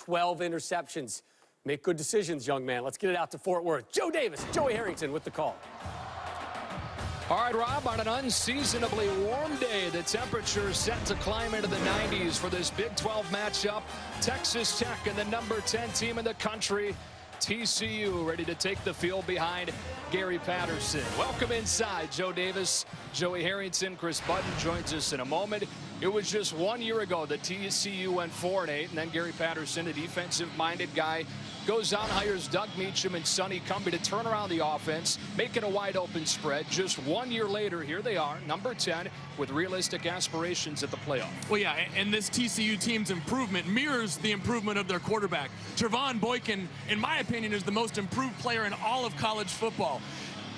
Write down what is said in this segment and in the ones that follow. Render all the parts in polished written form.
12 interceptions. Make good decisions, young man. Let's get it out to Fort Worth. Joe Davis, Joey Harrington with the call. All right, Rob, on an unseasonably warm day, the temperature is set to climb into the 90s for this Big 12 matchup. Texas Tech and the number 10 team in the country, TCU, ready to take the field behind Gary Patterson. Welcome inside, Joe Davis, Joey Harrington. Chris Button joins us in a moment. It was just 1 year ago that TCU went 4-8, and then Gary Patterson, a defensive-minded guy, goes out and hires Doug Meacham and Sonny Cumbie to turn around the offense, make it a wide-open spread. Just 1 year later, here they are, number 10, with realistic aspirations at the playoff. Well, yeah, and this TCU team's improvement mirrors the improvement of their quarterback. Trevon Boykin, in my opinion, is the most improved player in all of college football.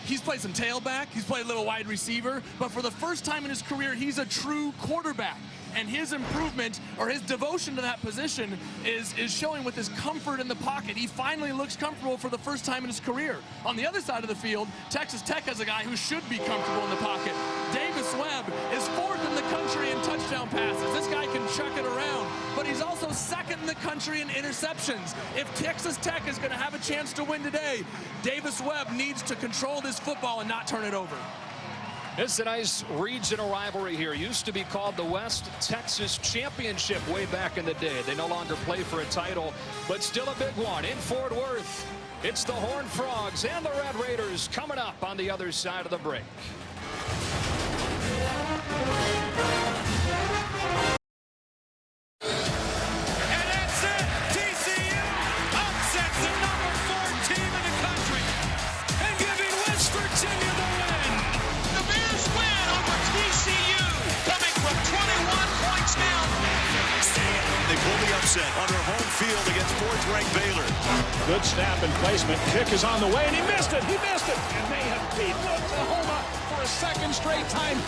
He's played some tailback, he's played a little wide receiver, but for the first time in his career, he's a true quarterback. And his improvement, or his devotion to that position, is showing with his comfort in the pocket. He finally looks comfortable for the first time in his career. On the other side of the field, Texas Tech has a guy who should be comfortable in the pocket. Davis Webb is 4th in the country in touchdown passes. This guy can chuck it around, but he's also 2nd in the country in interceptions. If Texas Tech is going to have a chance to win today, Davis Webb needs to control this football and not turn it over. It's a nice regional rivalry here. Used to be called the West Texas Championship way back in the day. They no longer play for a title, but still a big one in Fort Worth. It's the Horned Frogs and the Red Raiders coming up on the other side of the break. And that's it. TCU upsets the number 4 team in the country and giving West Virginia the win. The Bears win over TCU, coming from 21 points down. They pull the upset on their home field against 4th-ranked Baylor. Good snap and placement. Kick is on the way, and he missed it. He missed it. And they have beaten Oklahoma for a 2nd straight time.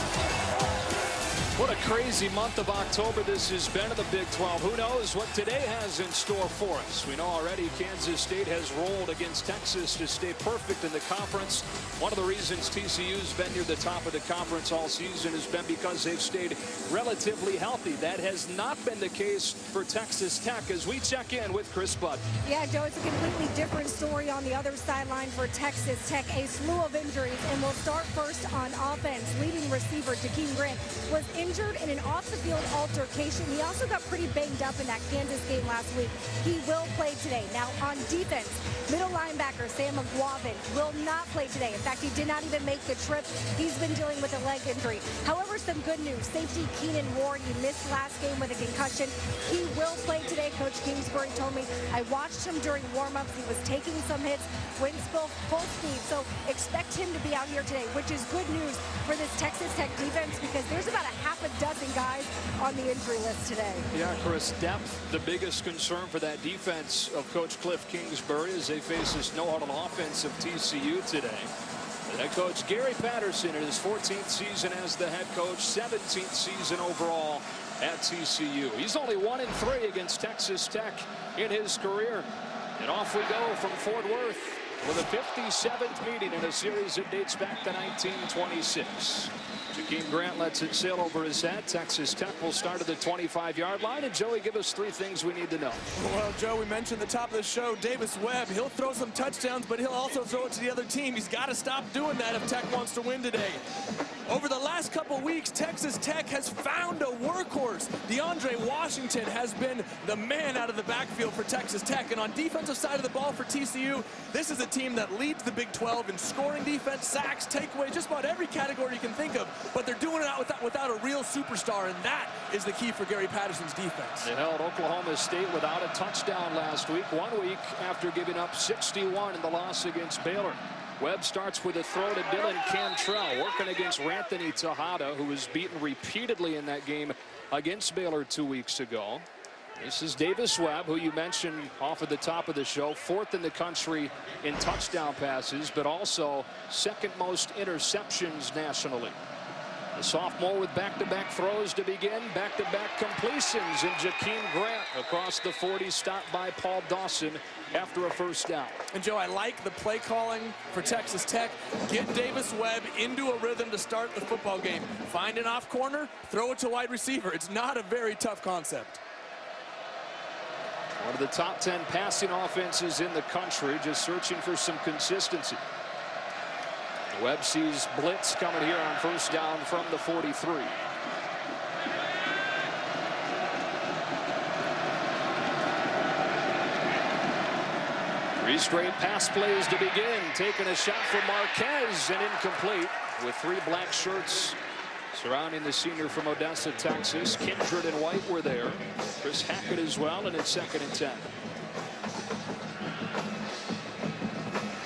What a crazy month of October this has been in the Big 12. Who knows what today has in store for us? We know already Kansas State has rolled against Texas to stay perfect in the conference. One of the reasons TCU's been near the top of the conference all season has been because they've stayed relatively healthy. That has not been the case for Texas Tech as we check in with Chris Butt. Yeah, Joe, it's a completely different story on the other sideline for Texas Tech. A slew of injuries, and we'll start first on offense. Leading receiver Jakeem Grant was injured in an off-the-field altercation. He also got pretty banged up in that Kansas game last week. He will play today. Now on defense, middle linebacker Sam McGuavin will not play today. In fact, he did not even make the trip. He's been dealing with a leg injury. However, some good news. Safety Keenan Ward, he missed last game with a concussion. He will play today. Coach Kingsbury told me. I watched him during warm-ups. He was taking some hits, wind spill, full speed. So expect him to be out here today, which is good news for this Texas Tech defense because there's about a half a dozen guys on the injury list today. Yeah, Chris, depth, the biggest concern for that defense of Coach Cliff Kingsbury as they face this no-huddle offense of TCU today. And head coach Gary Patterson in his 14th season as the head coach, 17th season overall at TCU. He's only 1-3 against Texas Tech in his career. And off we go from Fort Worth with a 57th meeting in a series that dates back to 1926. Jakeem Grant lets it sail over his head. Texas Tech will start at the 25-yard line. And Joey, give us 3 things we need to know. Well, Joe, we mentioned at the top of the show, Davis Webb, he'll throw some touchdowns, but he'll also throw it to the other team. He's got to stop doing that if Tech wants to win today. Over the last couple weeks, Texas Tech has found a workhorse. DeAndre Washington has been the man out of the backfield for Texas Tech. And on defensive side of the ball for TCU, this is a team that leads the Big 12 in scoring defense, sacks, takeaways, just about every category you can think of. But they're doing it without a real superstar, and that is the key for Gary Patterson's defense. They held Oklahoma State without a touchdown last week, 1 week after giving up 61 in the loss against Baylor. Webb starts with a throw to Dylan Cantrell, working against Ranthony Tejada, who was beaten repeatedly in that game against Baylor 2 weeks ago. This is Davis Webb, who you mentioned off at the top of the show, 4th in the country in touchdown passes, but also 2nd most interceptions nationally. The sophomore with back-to-back throws to begin, back-to-back completions, and Jakeem Grant across the 40, stopped by Paul Dawson after a first down. And Joe, I like the play calling for Texas Tech. Get Davis Webb into a rhythm to start the football game. Find an off corner, throw it to wide receiver. It's not a very tough concept. One of the top 10 passing offenses in the country, just searching for some consistency. Webb sees blitz coming here on first down from the 43. Three straight pass plays to begin. Taking a shot for Marquez and incomplete, with 3 black shirts surrounding the senior from Odessa, Texas. Kindred and White were there. Chris Hackett as well, and it's 2nd and 10.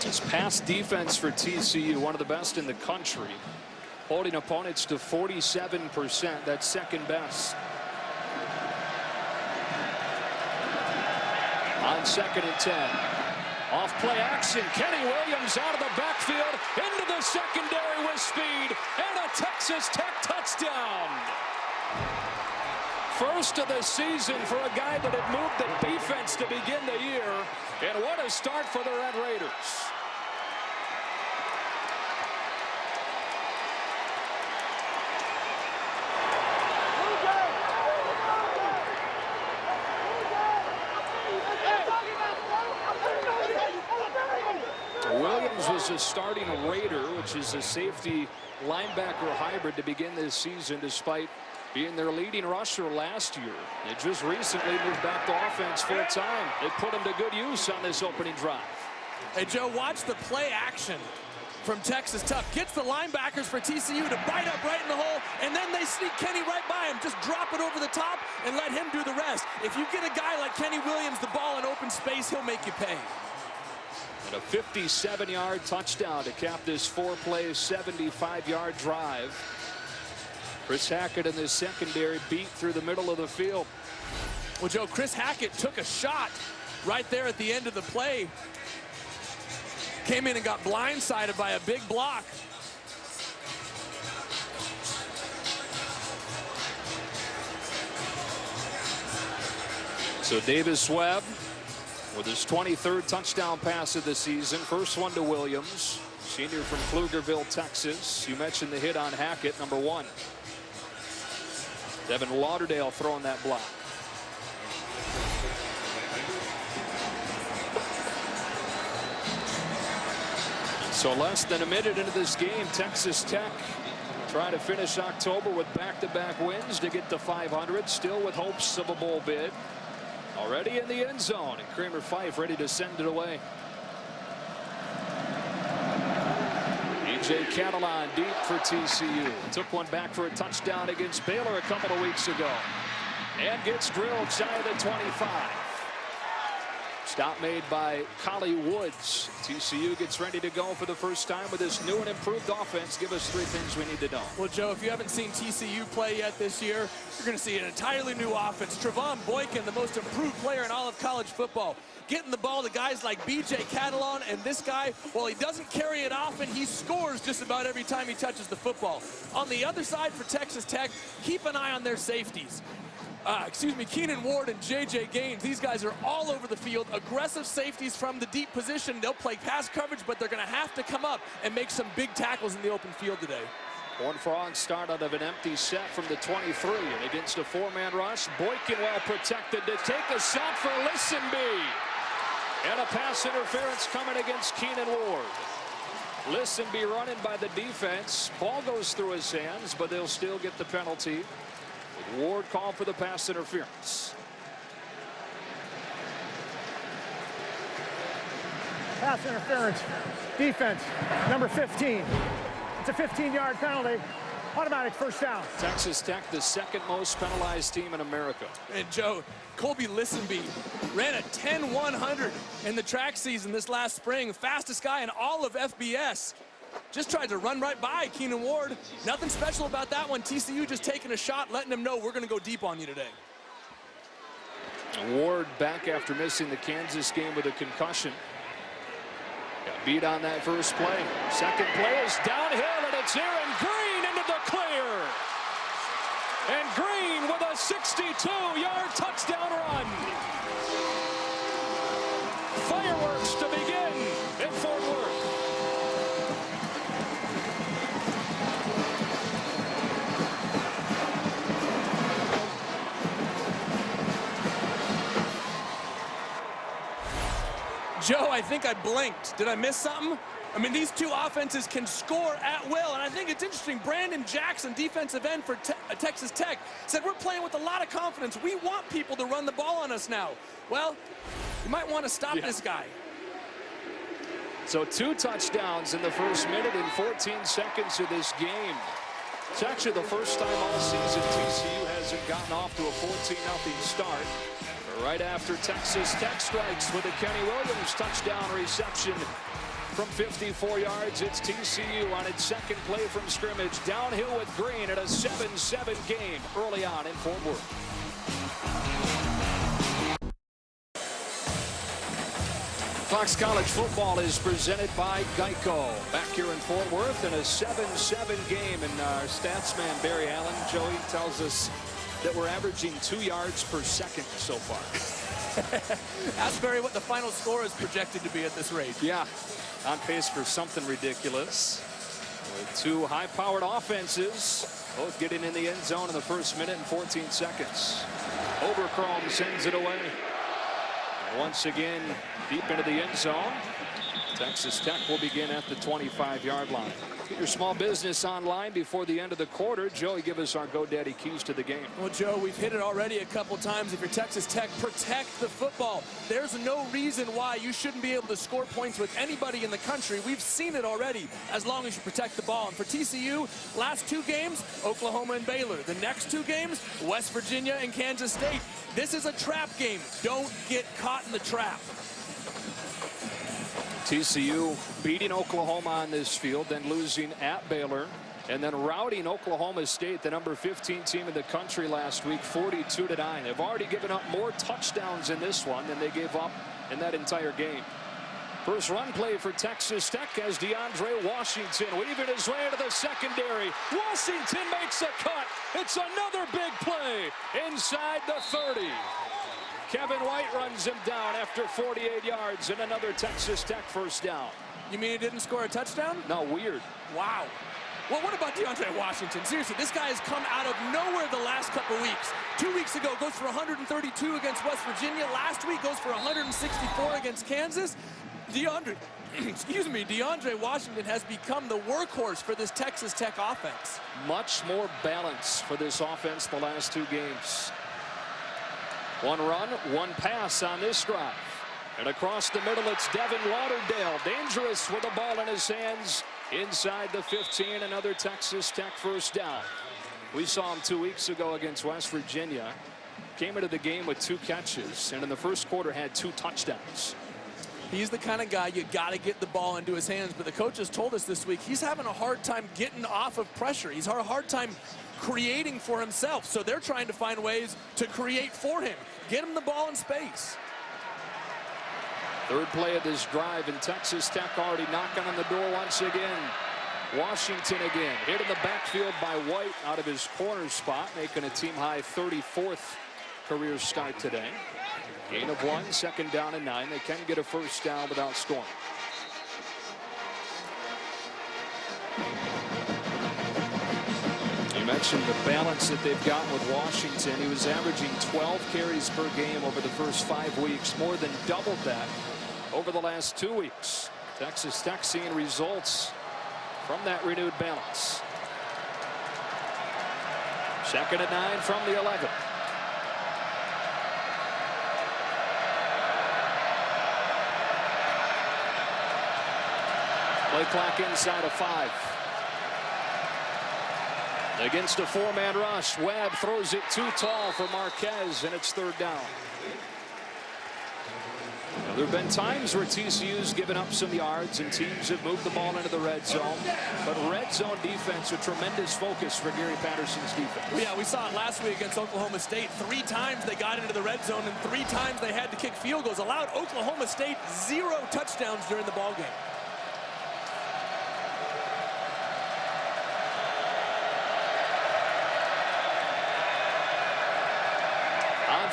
It's pass defense for TCU, one of the best in the country, holding opponents to 47%. That's second best. On 2nd and 10. Off play action, Kenny Williams out of the backfield, into the secondary with speed, and a Texas Tech touchdown. First of the season for a guy that had moved the defense to begin the year, and what a start for the Red Raiders. Williams was a starting Raider, which is a safety linebacker hybrid to begin this season, despite being their leading rusher last year. They just recently moved back to offense full time. They put him to good use on this opening drive. Hey, Joe, watch the play action from Texas Tech. Gets the linebackers for TCU to bite up right in the hole, and then they sneak Kenny right by him. Just drop it over the top and let him do the rest. If you get a guy like Kenny Williams the ball in open space, he'll make you pay. And a 57-yard touchdown to cap this 4-play, 75-yard drive. Chris Hackett in the secondary beat through the middle of the field. Well, Joe, Chris Hackett took a shot right there at the end of the play. Came in and got blindsided by a big block. So Davis Webb with his 23rd touchdown pass of the season. First one to Williams, senior from Pflugerville, Texas. You mentioned the hit on Hackett, number 1. Devin Lauderdale throwing that block. So less than a minute into this game, Texas Tech trying to finish October with back-to-back wins to get to 500, still with hopes of a bowl bid. Already in the end zone, and Kramer Fife ready to send it away. E.J. Catalan deep for TCU. Took one back for a touchdown against Baylor a couple of weeks ago. And gets drilled shy of the 25. Stop made by Collie Woods. TCU gets ready to go for the first time with this new and improved offense. Give us 3 things we need to know. Well, Joe, if you haven't seen TCU play yet this year, you're going to see an entirely new offense. Trevon Boykin, the most improved player in all of college football, getting the ball to guys like B.J. Catalan, and this guy, while he doesn't carry it often, he scores just about every time he touches the football. On the other side for Texas Tech, keep an eye on their safeties. Keenan Ward and J.J. Gaines. These guys are all over the field. Aggressive safeties from the deep position. They'll play pass coverage, but they're going to have to come up and make some big tackles in the open field today. Horned Frogs start out of an empty set from the 23, and against a 4-man rush, Boykin well protected to take a shot for Listenby. And a pass interference coming against Keenan Ward. Listenby running by the defense. Ball goes through his hands, but they'll still get the penalty. Ward called for the pass interference. Pass interference. Defense, number 15. It's a 15-yard penalty. Automatic first down. Texas Tech, the 2nd most penalized team in America. And Joe, Colby Listenby ran a 10-100 in the track season this last spring. Fastest guy in all of FBS. Just tried to run right by Keenan Ward. Nothing special about that one. TCU just taking a shot, letting them know we're going to go deep on you today. Ward back after missing the Kansas game with a concussion. Got beat on that first play. Second play is downhill, and it's Aaron Green into the clear. And Green with a 62-yard touchdown run. Fireworks to begin in Fort Worth. Joe, I think I blinked. Did I miss something? I mean, these two offenses can score at will, and I think it's interesting. Brandon Jackson, defensive end for Texas Tech, said we're playing with a lot of confidence. We want people to run the ball on us now. Well, you might want to stop this guy. So 2 touchdowns in the first minute and 14 seconds of this game. It's actually the first time all season TCU hasn't gotten off to a 14-0 start. Right after Texas Tech strikes with a Kenny Williams touchdown reception from 54 yards. It's TCU on its second play from scrimmage. Downhill with Green at a 7-7 game early on in Fort Worth. Fox College football is presented by Geico. Back here in Fort Worth in a 7-7 game. And our stats man, Barry Allen, Joey, tells us that we're averaging 2 yards per second so far. Ask Barry what the final score is projected to be at this rate. Yeah, on pace for something ridiculous. With 2 high-powered offenses, both getting in the end zone in the first minute and 14 seconds. Overcrom sends it away. And once again, deep into the end zone. Texas Tech will begin at the 25-yard line. Get your small business online before the end of the quarter. Joey, give us our GoDaddy keys to the game. Well, Joe, we've hit it already a couple times. If you're Texas Tech, protect the football. There's no reason why you shouldn't be able to score points with anybody in the country. We've seen it already, as long as you protect the ball. And for TCU, last 2 games, Oklahoma and Baylor. The next 2 games, West Virginia and Kansas State. This is a trap game. Don't get caught in the trap. TCU beating Oklahoma on this field, then losing at Baylor, and then routing Oklahoma State, the number 15 team in the country last week, 42-9. They've already given up more touchdowns in this one than they gave up in that entire game. First run play for Texas Tech as DeAndre Washington weaving his way into the secondary. Washington makes a cut. It's another big play inside the 30. Kevin White runs him down after 48 yards and another Texas Tech first down. You mean he didn't score a touchdown? No, weird. Wow. Well, what about DeAndre Washington? Seriously, this guy has come out of nowhere the last couple weeks. 2 weeks ago, goes for 132 against West Virginia. Last week, goes for 164 against Kansas. DeAndre Washington has become the workhorse for this Texas Tech offense. Much more balance for this offense the last 2 games. 1 run, 1 pass on this drive. And across the middle, it's Devin Lauderdale. Dangerous with the ball in his hands. Inside the 15, another Texas Tech first down. We saw him 2 weeks ago against West Virginia. Came into the game with 2 catches, and in the first quarter had 2 touchdowns. He's the kind of guy you got to get the ball into his hands, but the coaches told us this week he's having a hard time getting off of pressure. He's had a hard time creating for himself, so they're trying to find ways to create for him. Get him the ball in space. Third play of this drive, and Texas Tech already knocking on the door once again. Washington again, hit in the backfield by White out of his corner spot, making a team-high 34th career start today. Gain of 1, second down and 9. They can get a first down without scoring. You mentioned the balance that they've gotten with Washington. He was averaging 12 carries per game over the first 5 weeks, more than doubled that over the last 2 weeks. Texas Tech seeing results from that renewed balance. Second and 9 from the 11. Play clock inside of 5. Against a 4-man rush, Webb throws it too tall for Marquez, and it's third down. Now, there have been times where TCU's given up some yards and teams have moved the ball into the red zone. But red zone defense, a tremendous focus for Gary Patterson's defense. Well, yeah, we saw it last week against Oklahoma State. 3 times they got into the red zone and 3 times they had to kick field goals. Allowed Oklahoma State 0 touchdowns during the ball game.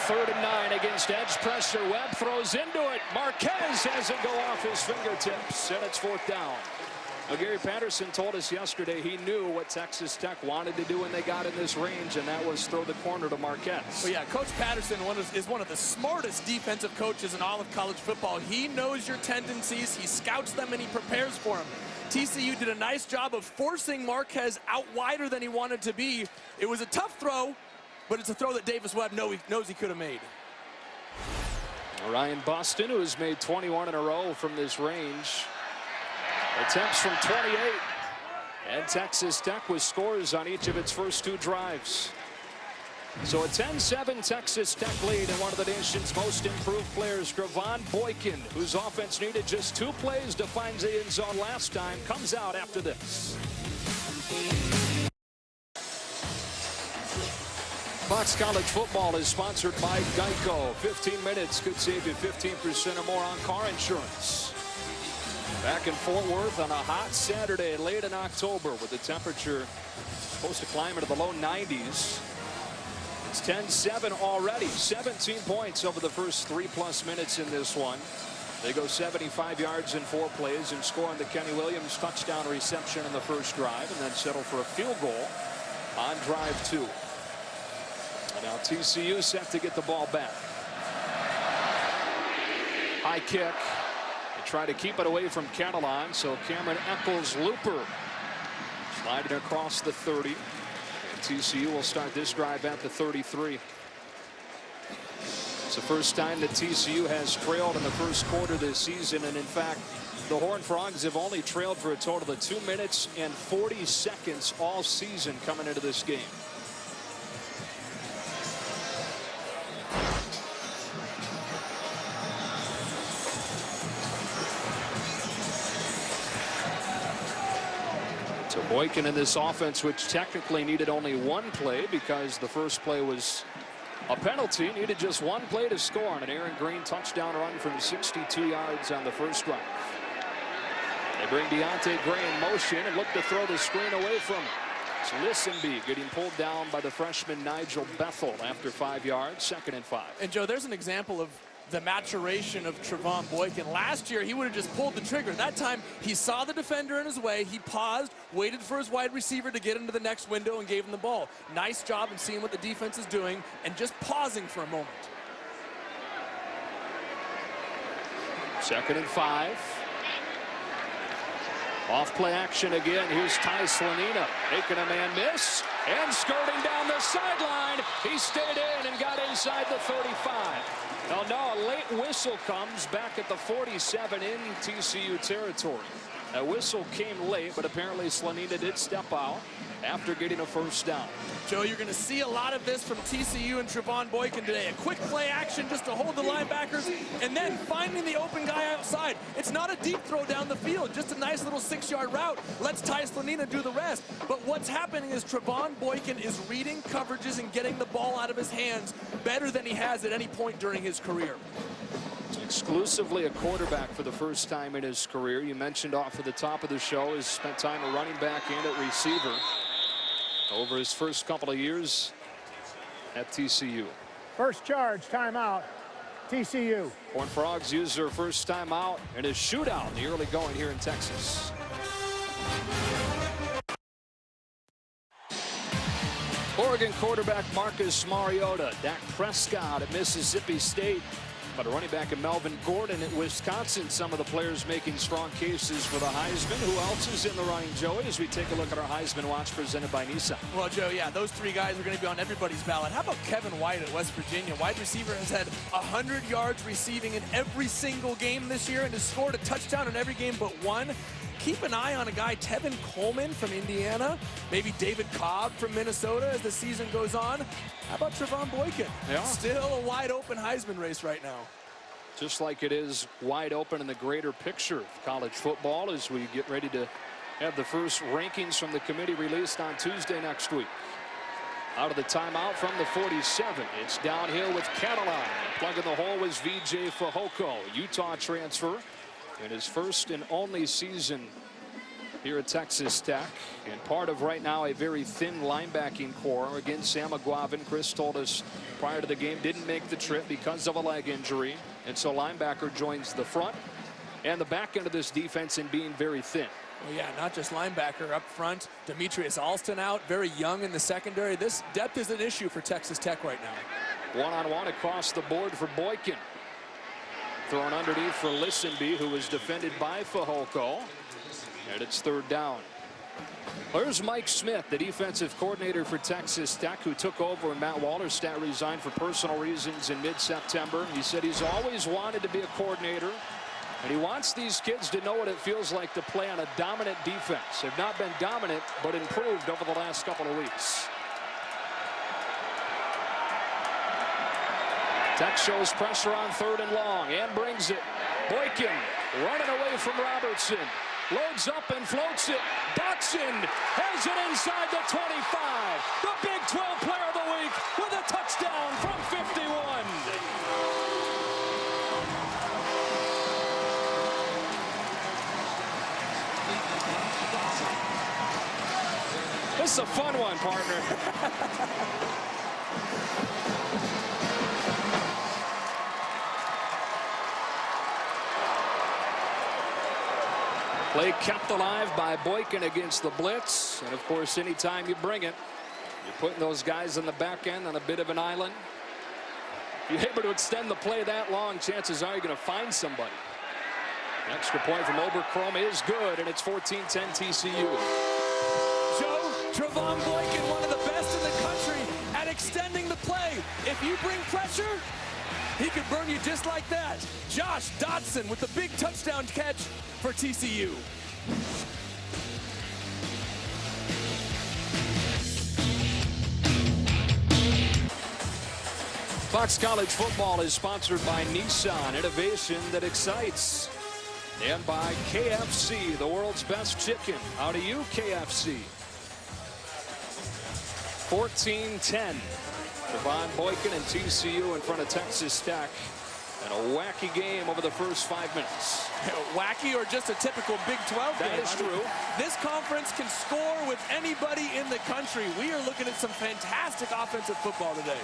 Third and 9 against edge pressure. Webb throws into it. Marquez has it go off his fingertips, and it's fourth down. Well, Gary Patterson told us yesterday he knew what Texas Tech wanted to do when they got in this range, and that was throw the corner to Marquez. Well, yeah, Coach Patterson is one of the smartest defensive coaches in all of college football. He knows your tendencies, he scouts them, and he prepares for them. TCU did a nice job of forcing Marquez out wider than he wanted to be. It was a tough throw, but it's a throw that Davis Webb knows he could have made. Ryan Boston, who has made 21 in a row from this range, attempts from 28, and Texas Tech with scores on each of its first 2 drives. So a 10-7 Texas Tech lead, and one of the nation's most improved players, Trevon Boykin, whose offense needed just 2 plays to find the end zone last time, comes out after this. Fox College Football is sponsored by Geico. 15 minutes could save you 15% or more on car insurance. Back in Fort Worth on a hot Saturday late in October with the temperature supposed to climb into the low 90s. It's 10-7 already. 17 points over the first 3+ minutes in this one. They go 75 yards in 4 plays and score on the Kenny Williams touchdown reception in the first drive, and then settle for a field goal on drive 2. And now TCU set to get the ball back. High kick. Try to keep it away from Catalan, so Cameron Eccles Looper sliding across the 30. And TCU will start this drive at the 33. It's the first time that TCU has trailed in the first quarter this season, and in fact the Horned Frogs have only trailed for a total of 2 minutes and 40 seconds all season coming into this game. So Boykin in this offense, which technically needed only 1 play because the first play was a penalty, needed just 1 play to score on an Aaron Green touchdown run from 62 yards on the first drive. They bring Deontay Gray in motion and look to throw the screen away from him. It's Listenby getting pulled down by the freshman Nigel Bethel after 5 yards, 2nd and 5. And Joe, there's an example of the maturation of Trevon Boykin. Last year, he would have just pulled the trigger. That time, he saw the defender in his way. He paused, waited for his wide receiver to get into the next window and gave him the ball. Nice job in seeing what the defense is doing and just pausing for a moment. 2nd and 5. Off play action again. Here's Ty Slanina making a man miss and skirting down the sideline. He stayed in and got inside the 35. No, a late whistle comes back at the 47 in TCU territory. That whistle came late, but apparently Slanina did step out after getting a first down. Joe, you're going to see a lot of this from TCU and Trevon Boykin today. A quick play action just to hold the linebackers, and then finding the open guy outside. It's not a deep throw down the field, just a nice little 6-yard route. Let's Ty Slanina do the rest. But what's happening is Trevon Boykin is reading coverages and getting the ball out of his hands better than he has at any point during his career. Exclusively a quarterback for the first time in his career. You mentioned off at the top of the show, he's spent time at running back and at receiver over his first couple of years at TCU. First charge, timeout, TCU. Horned Frogs use their first timeout in a shootout in the early going here in Texas. Oregon quarterback Marcus Mariota, Dak Prescott at Mississippi State, but a running back in Melvin Gordon at Wisconsin. Some of the players making strong cases for the Heisman. Who else is in the running, Joey, as we take a look at our Heisman Watch presented by Nissan? Well, Joe, yeah, those 3 guys are going to be on everybody's ballot. How about Kevin White at West Virginia? Wide receiver has had 100 yards receiving in every single game this year and has scored a touchdown in every game but 1. Keep an eye on a guy, Tevin Coleman from Indiana, maybe David Cobb from Minnesota as the season goes on. How about Trevon Boykin? Yeah. Still a wide open Heisman race right now. Just like it is wide open in the greater picture of college football as we get ready to have the first rankings from the committee released on Tuesday next week. Out of the timeout from the 47, it's downhill with Catalan. Plug in the hole was VJ Fehoko, Utah transfer, in his first and only season here at Texas Tech, and part of right now a very thin linebacking core. Again, Sam McGuavin, Chris told us prior to the game, didn't make the trip because of a leg injury, and so linebacker joins the front and the back end of this defense in being very thin. Well, yeah, not just linebacker up front. Demetrius Alston out, very young in the secondary. This depth is an issue for Texas Tech right now. One-on-one across the board for Boykin. Thrown underneath for Listenby, who was defended by Fehoko. And it's third down. There's Mike Smith, the defensive coordinator for Texas Tech, who took over when Matt Wallerstedt resigned for personal reasons in mid-September. He said he's always wanted to be a coordinator, and he wants these kids to know what it feels like to play on a dominant defense. They've not been dominant, but improved over the last couple of weeks. Tech shows pressure on third and long and brings it. Boykin running away from Robertson. Loads up and floats it. Dotson has it inside the 25. The Big 12 player of the week with a touchdown from 51. This is a fun one, partner. Play kept alive by Boykin against the blitz. And, of course, anytime you bring it, you're putting those guys in the back end on a bit of an island. If you're able to extend the play that long, chances are you're going to find somebody. An extra point from Oberkrom is good, and it's 14-10 TCU. Joe, Trevon Boykin, one of the best in the country at extending the play. If you bring pressure, he could burn you just like that. Josh Dotson with the big touchdown catch for TCU. Fox College Football is sponsored by Nissan, innovation that excites. And by KFC, the world's best chicken. How do you, KFC? 14-10. Trevon Boykin and TCU in front of Texas Tech. And a wacky game over the first 5 minutes. Wacky or just a typical Big 12 game? That is true. This conference can score with anybody in the country. We are looking at some fantastic offensive football today.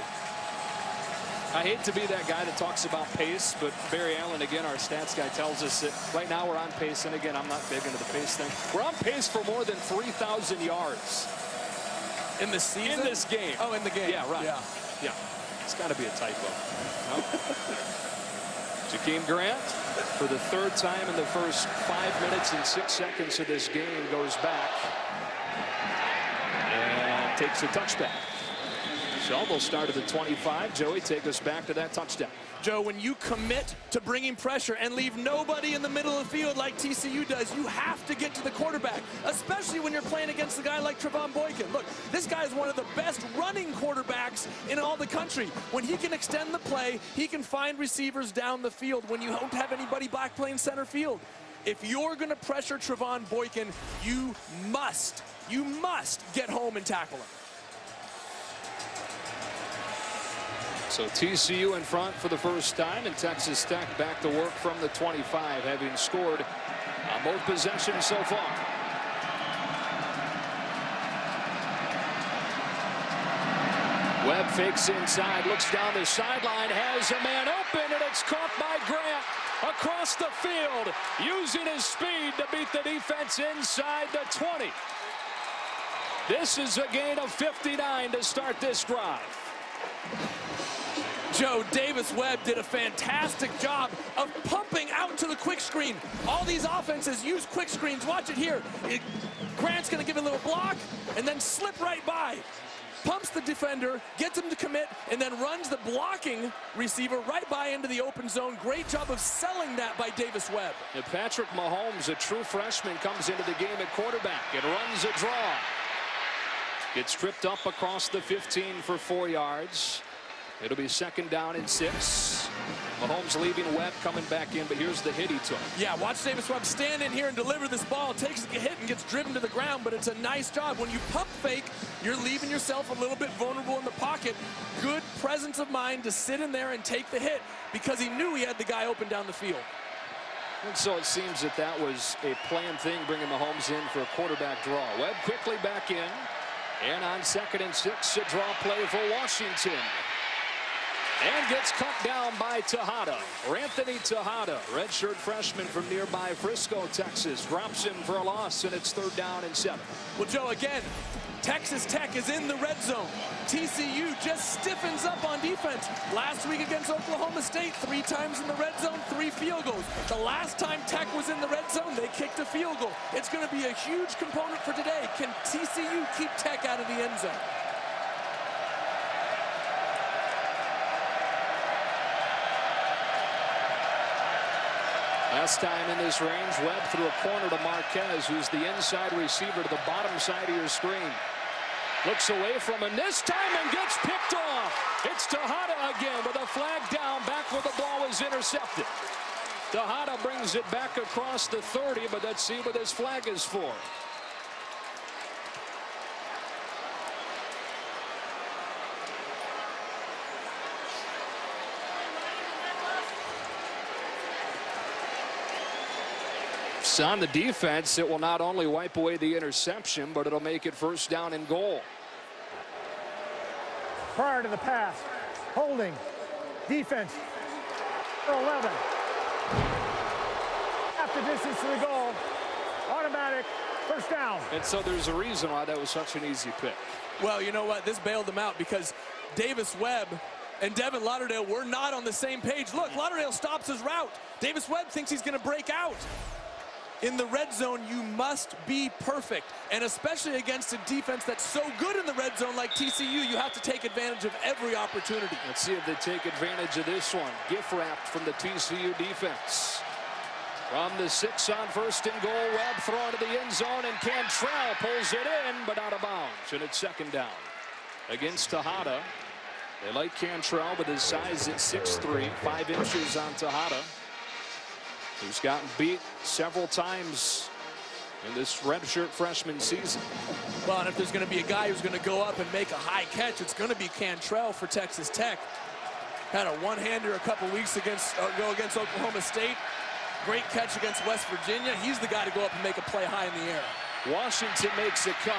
I hate to be that guy that talks about pace, but Barry Allen, again, our stats guy, tells us that right now we're on pace. And again, I'm not big into the pace thing. We're on pace for more than 3,000 yards. In the season? In this game. Oh, in the game. Yeah, right. Yeah. It's got to be a typo. No? Jakeem Grant, for the third time in the first 5 minutes and 6 seconds of this game, goes back and takes a touchback. So they'll start at the 25. Joey, take us back to that touchdown. Joe, when you commit to bringing pressure and leave nobody in the middle of the field like TCU does, you have to get to the quarterback, especially when you're playing against a guy like Trevon Boykin. Look, this guy is one of the best running quarterbacks in all the country. When he can extend the play, he can find receivers down the field when you don't have anybody back playing center field. If you're going to pressure Trevon Boykin, you must get home and tackle him. So TCU in front for the first time, and Texas Tech back to work from the 25, having scored on both possessions so far. Webb fakes inside, looks down the sideline, has a man open, and it's caught by Grant across the field, using his speed to beat the defense inside the 20. This is a gain of 59 to start this drive. Joe, Davis Webb did a fantastic job of pumping out to the quick screen. All these offenses use quick screens. Watch it here. Grant's going to give a little block and then slip right by. Pumps the defender, gets him to commit, and then runs the blocking receiver right by into the open zone. Great job of selling that by Davis Webb. And Patrick Mahomes, a true freshman, comes into the game at quarterback and runs a draw. Gets tripped up across the 15 for 4 yards. It'll be second down and 6. Mahomes leaving, Webb coming back in, but here's the hit he took. Yeah, watch Davis Webb stand in here and deliver this ball. Takes a hit and gets driven to the ground, but it's a nice job. When you pump fake, you're leaving yourself a little bit vulnerable in the pocket. Good presence of mind to sit in there and take the hit because he knew he had the guy open down the field. And so it seems that that was a planned thing, bringing Mahomes in for a quarterback draw. Webb quickly back in, and on second and 6, a draw play for Washington. And gets cut down by Tejada. Anthony Tejada, redshirt freshman from nearby Frisco, Texas, drops him for a loss, and it's 3rd down and 7. Well, Joe, again, Texas Tech is in the red zone. TCU just stiffens up on defense. Last week against Oklahoma State, 3 times in the red zone, 3 field goals. The last time Tech was in the red zone, they kicked a field goal. It's going to be a huge component for today. Can TCU keep Tech out of the end zone? Last time in this range, Webb threw a corner to Marquez, who's the inside receiver to the bottom side of your screen. Looks away from him this time and gets picked off. It's Tejada again with a flag down back where the ball was intercepted. Tejada brings it back across the 30, but let's see what this flag is for. On the defense, it will not only wipe away the interception, but it'll make it 1st down and goal. Prior to the pass, holding, defense, 11. Half the distance to the goal, automatic, 1st down. And so there's a reason why that was such an easy pick. Well, you know what? This bailed them out because Davis Webb and Devin Lauderdale were not on the same page. Look, Lauderdale stops his route. Davis Webb thinks he's going to break out. In the red zone, you must be perfect, and especially against a defense that's so good in the red zone like TCU, you have to take advantage of every opportunity. Let's see if they take advantage of this one. Gift wrapped from the TCU defense. From the 6 on 1st and goal, Webb thrown to the end zone, and Cantrell pulls it in, but out of bounds, and it's 2nd down. Against Tejada, they like Cantrell with his size at 6'3", 5 inches on Tejada, who's gotten beat several times in this redshirt freshman season. Well, and if there's going to be a guy who's going to go up and make a high catch, it's going to be Cantrell for Texas Tech. Had a one-hander a couple weeks against Oklahoma State. Great catch against West Virginia. He's the guy to go up and make a play high in the air. Washington makes a cut.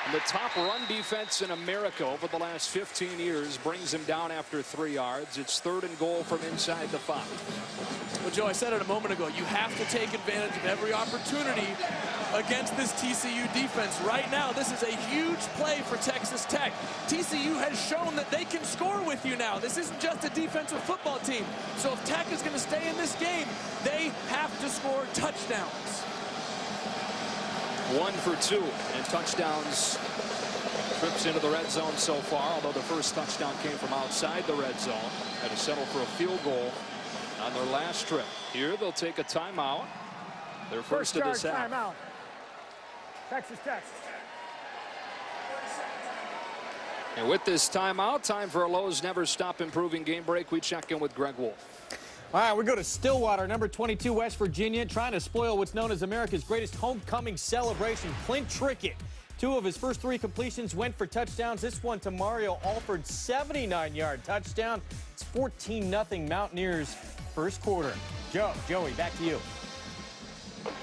And the top run defense in America over the last 15 years brings him down after 3 yards. It's 3rd and goal from inside the 5. Well, Joe, I said it a moment ago. You have to take advantage of every opportunity against this TCU defense. Right now, this is a huge play for Texas Tech. TCU has shown that they can score with you now. This isn't just a defensive football team. So if Tech is going to stay in this game, they have to score touchdowns. 1 for 2 and touchdowns. Trips into the red zone so far, although the first touchdown came from outside the red zone. Had to settle for a field goal on their last trip. Here they'll take a timeout. Their first of this half. Timeout. Texas Tech. And with this timeout, time for a Lowe's Never Stop Improving game break. We check in with Greg Wolf. All right, we go to Stillwater, number 22, West Virginia, trying to spoil what's known as America's greatest homecoming celebration. Clint Trickett, 2 of his first 3 completions went for touchdowns. This one to Mario Alford's 79-yard touchdown. It's 14-0 Mountaineers first quarter. Joey, back to you.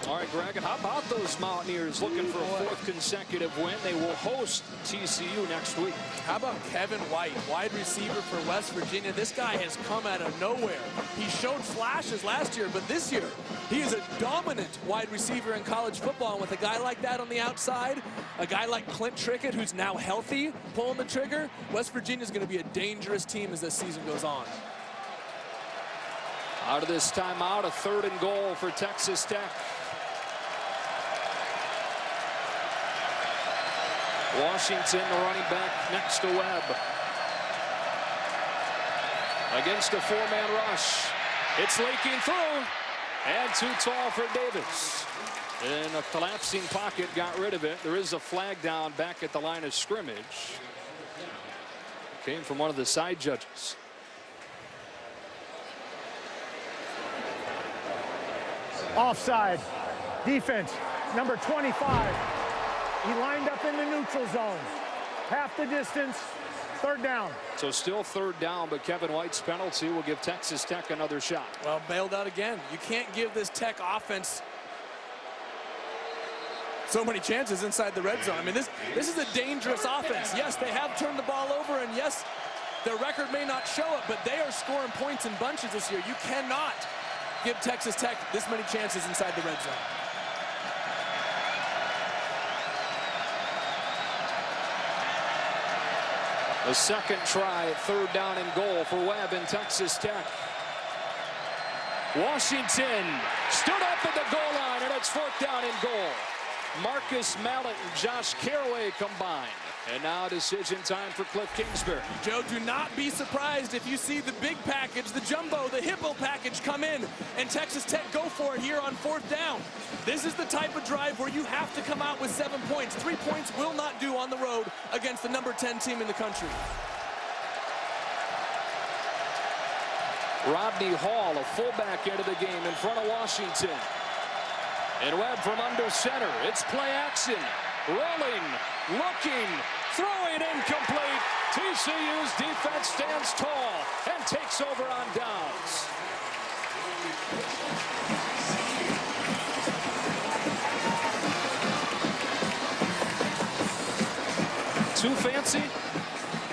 All right, Greg, and how about those Mountaineers looking for a 4th consecutive win? They will host TCU next week. How about Kevin White, wide receiver for West Virginia? This guy has come out of nowhere. He showed flashes last year, but this year, he is a dominant wide receiver in college football. And with a guy like that on the outside, a guy like Clint Trickett, who's now healthy, pulling the trigger, West Virginia is going to be a dangerous team as this season goes on. Out of this timeout, a 3rd and goal for Texas Tech. Washington, the running back, next to Webb. Against a 4-man rush. It's leaking through. And too tall for Davis. In a collapsing pocket, got rid of it. There is a flag down back at the line of scrimmage. Came from one of the side judges. Offside. Defense, number 25. He lined up in the neutral zone. Half the distance, 3rd down. So still 3rd down, but Kevin White's penalty will give Texas Tech another shot. Well, bailed out again. You can't give this Tech offense so many chances inside the red zone. I mean, this is a dangerous offense. Yes, they have turned the ball over, and yes, Their record may not show it, but they are scoring points in bunches this year. You cannot give Texas Tech this many chances inside the red zone. The second try at 3rd down and goal for Webb in Texas Tech. Washington stood up at the goal line, and it's 4th down and goal. Marcus Mallett and Josh Carraway combined. And now decision time for Cliff Kingsbury. Joe, do not be surprised if you see the big package, the jumbo, the hippo package come in, and Texas Tech go for it here on 4th down. This is the type of drive where you have to come out with 7 points. 3 points will not do on the road against the number 10 team in the country. Rodney Hall, a fullback into the game in front of Washington. And Webb from under center. It's play action. Rolling, looking, throwing incomplete. TCU's defense stands tall and takes over on downs. Too fancy?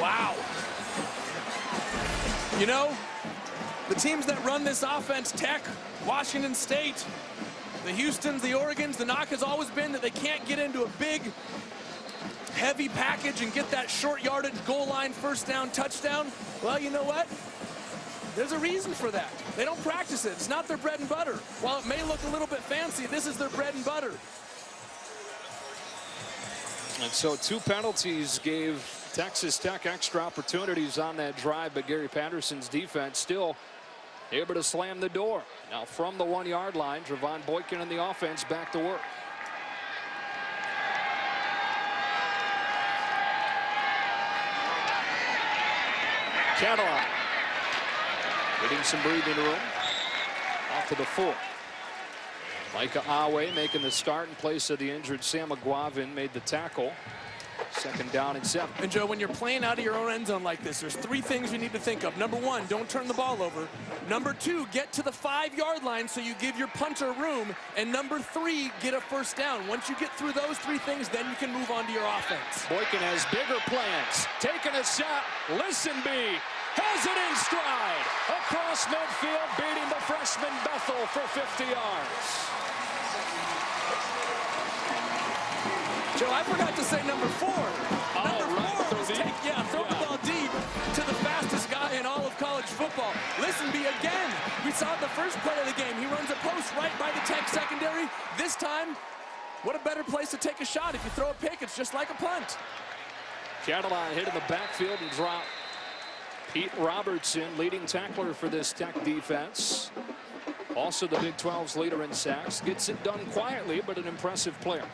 Wow. You know, the teams that run this offense, Tech, Washington State, the Houstons, the Oregons, the knock has always been that they can't get into a big, heavy package and get that short yardage goal line, 1st down, touchdown. Well, you know what? There's a reason for that. They don't practice it. It's not their bread and butter. While it may look a little bit fancy, this is their bread and butter. And so 2 penalties gave Texas Tech extra opportunities on that drive, but Gary Patterson's defense still able to slam the door. Now from the 1-yard line, Trevon Boykin and the offense back to work. Cadillac getting some breathing room. Off to the full. Micah Awe making the start in place of the injured Sam McGuavin, made the tackle. 2nd down and 7. And Joe, when you're playing out of your own end zone like this, there's 3 things you need to think of. Number 1, don't turn the ball over. Number 2, get to the 5-yard line so you give your punter room. And number 3, get a 1st down. Once you get through those 3 things, then you can move on to your offense. Boykin has bigger plans. Taking a shot. Listenby has it in stride. Across midfield, beating the freshman Bethel for 50 yards. Joe, I forgot to say number 4. Number 4 was throw the ball deep to the fastest guy in all of college football. Listenby again. We saw it the first play of the game. He runs a post right by the Tech secondary. This time, what a better place to take a shot. If you throw a pick, it's just like a punt. Cadillac hit in the backfield and dropped. Pete Robertson, leading tackler for this Tech defense. Also the Big 12's leader in sacks. Gets it done quietly, but an impressive player.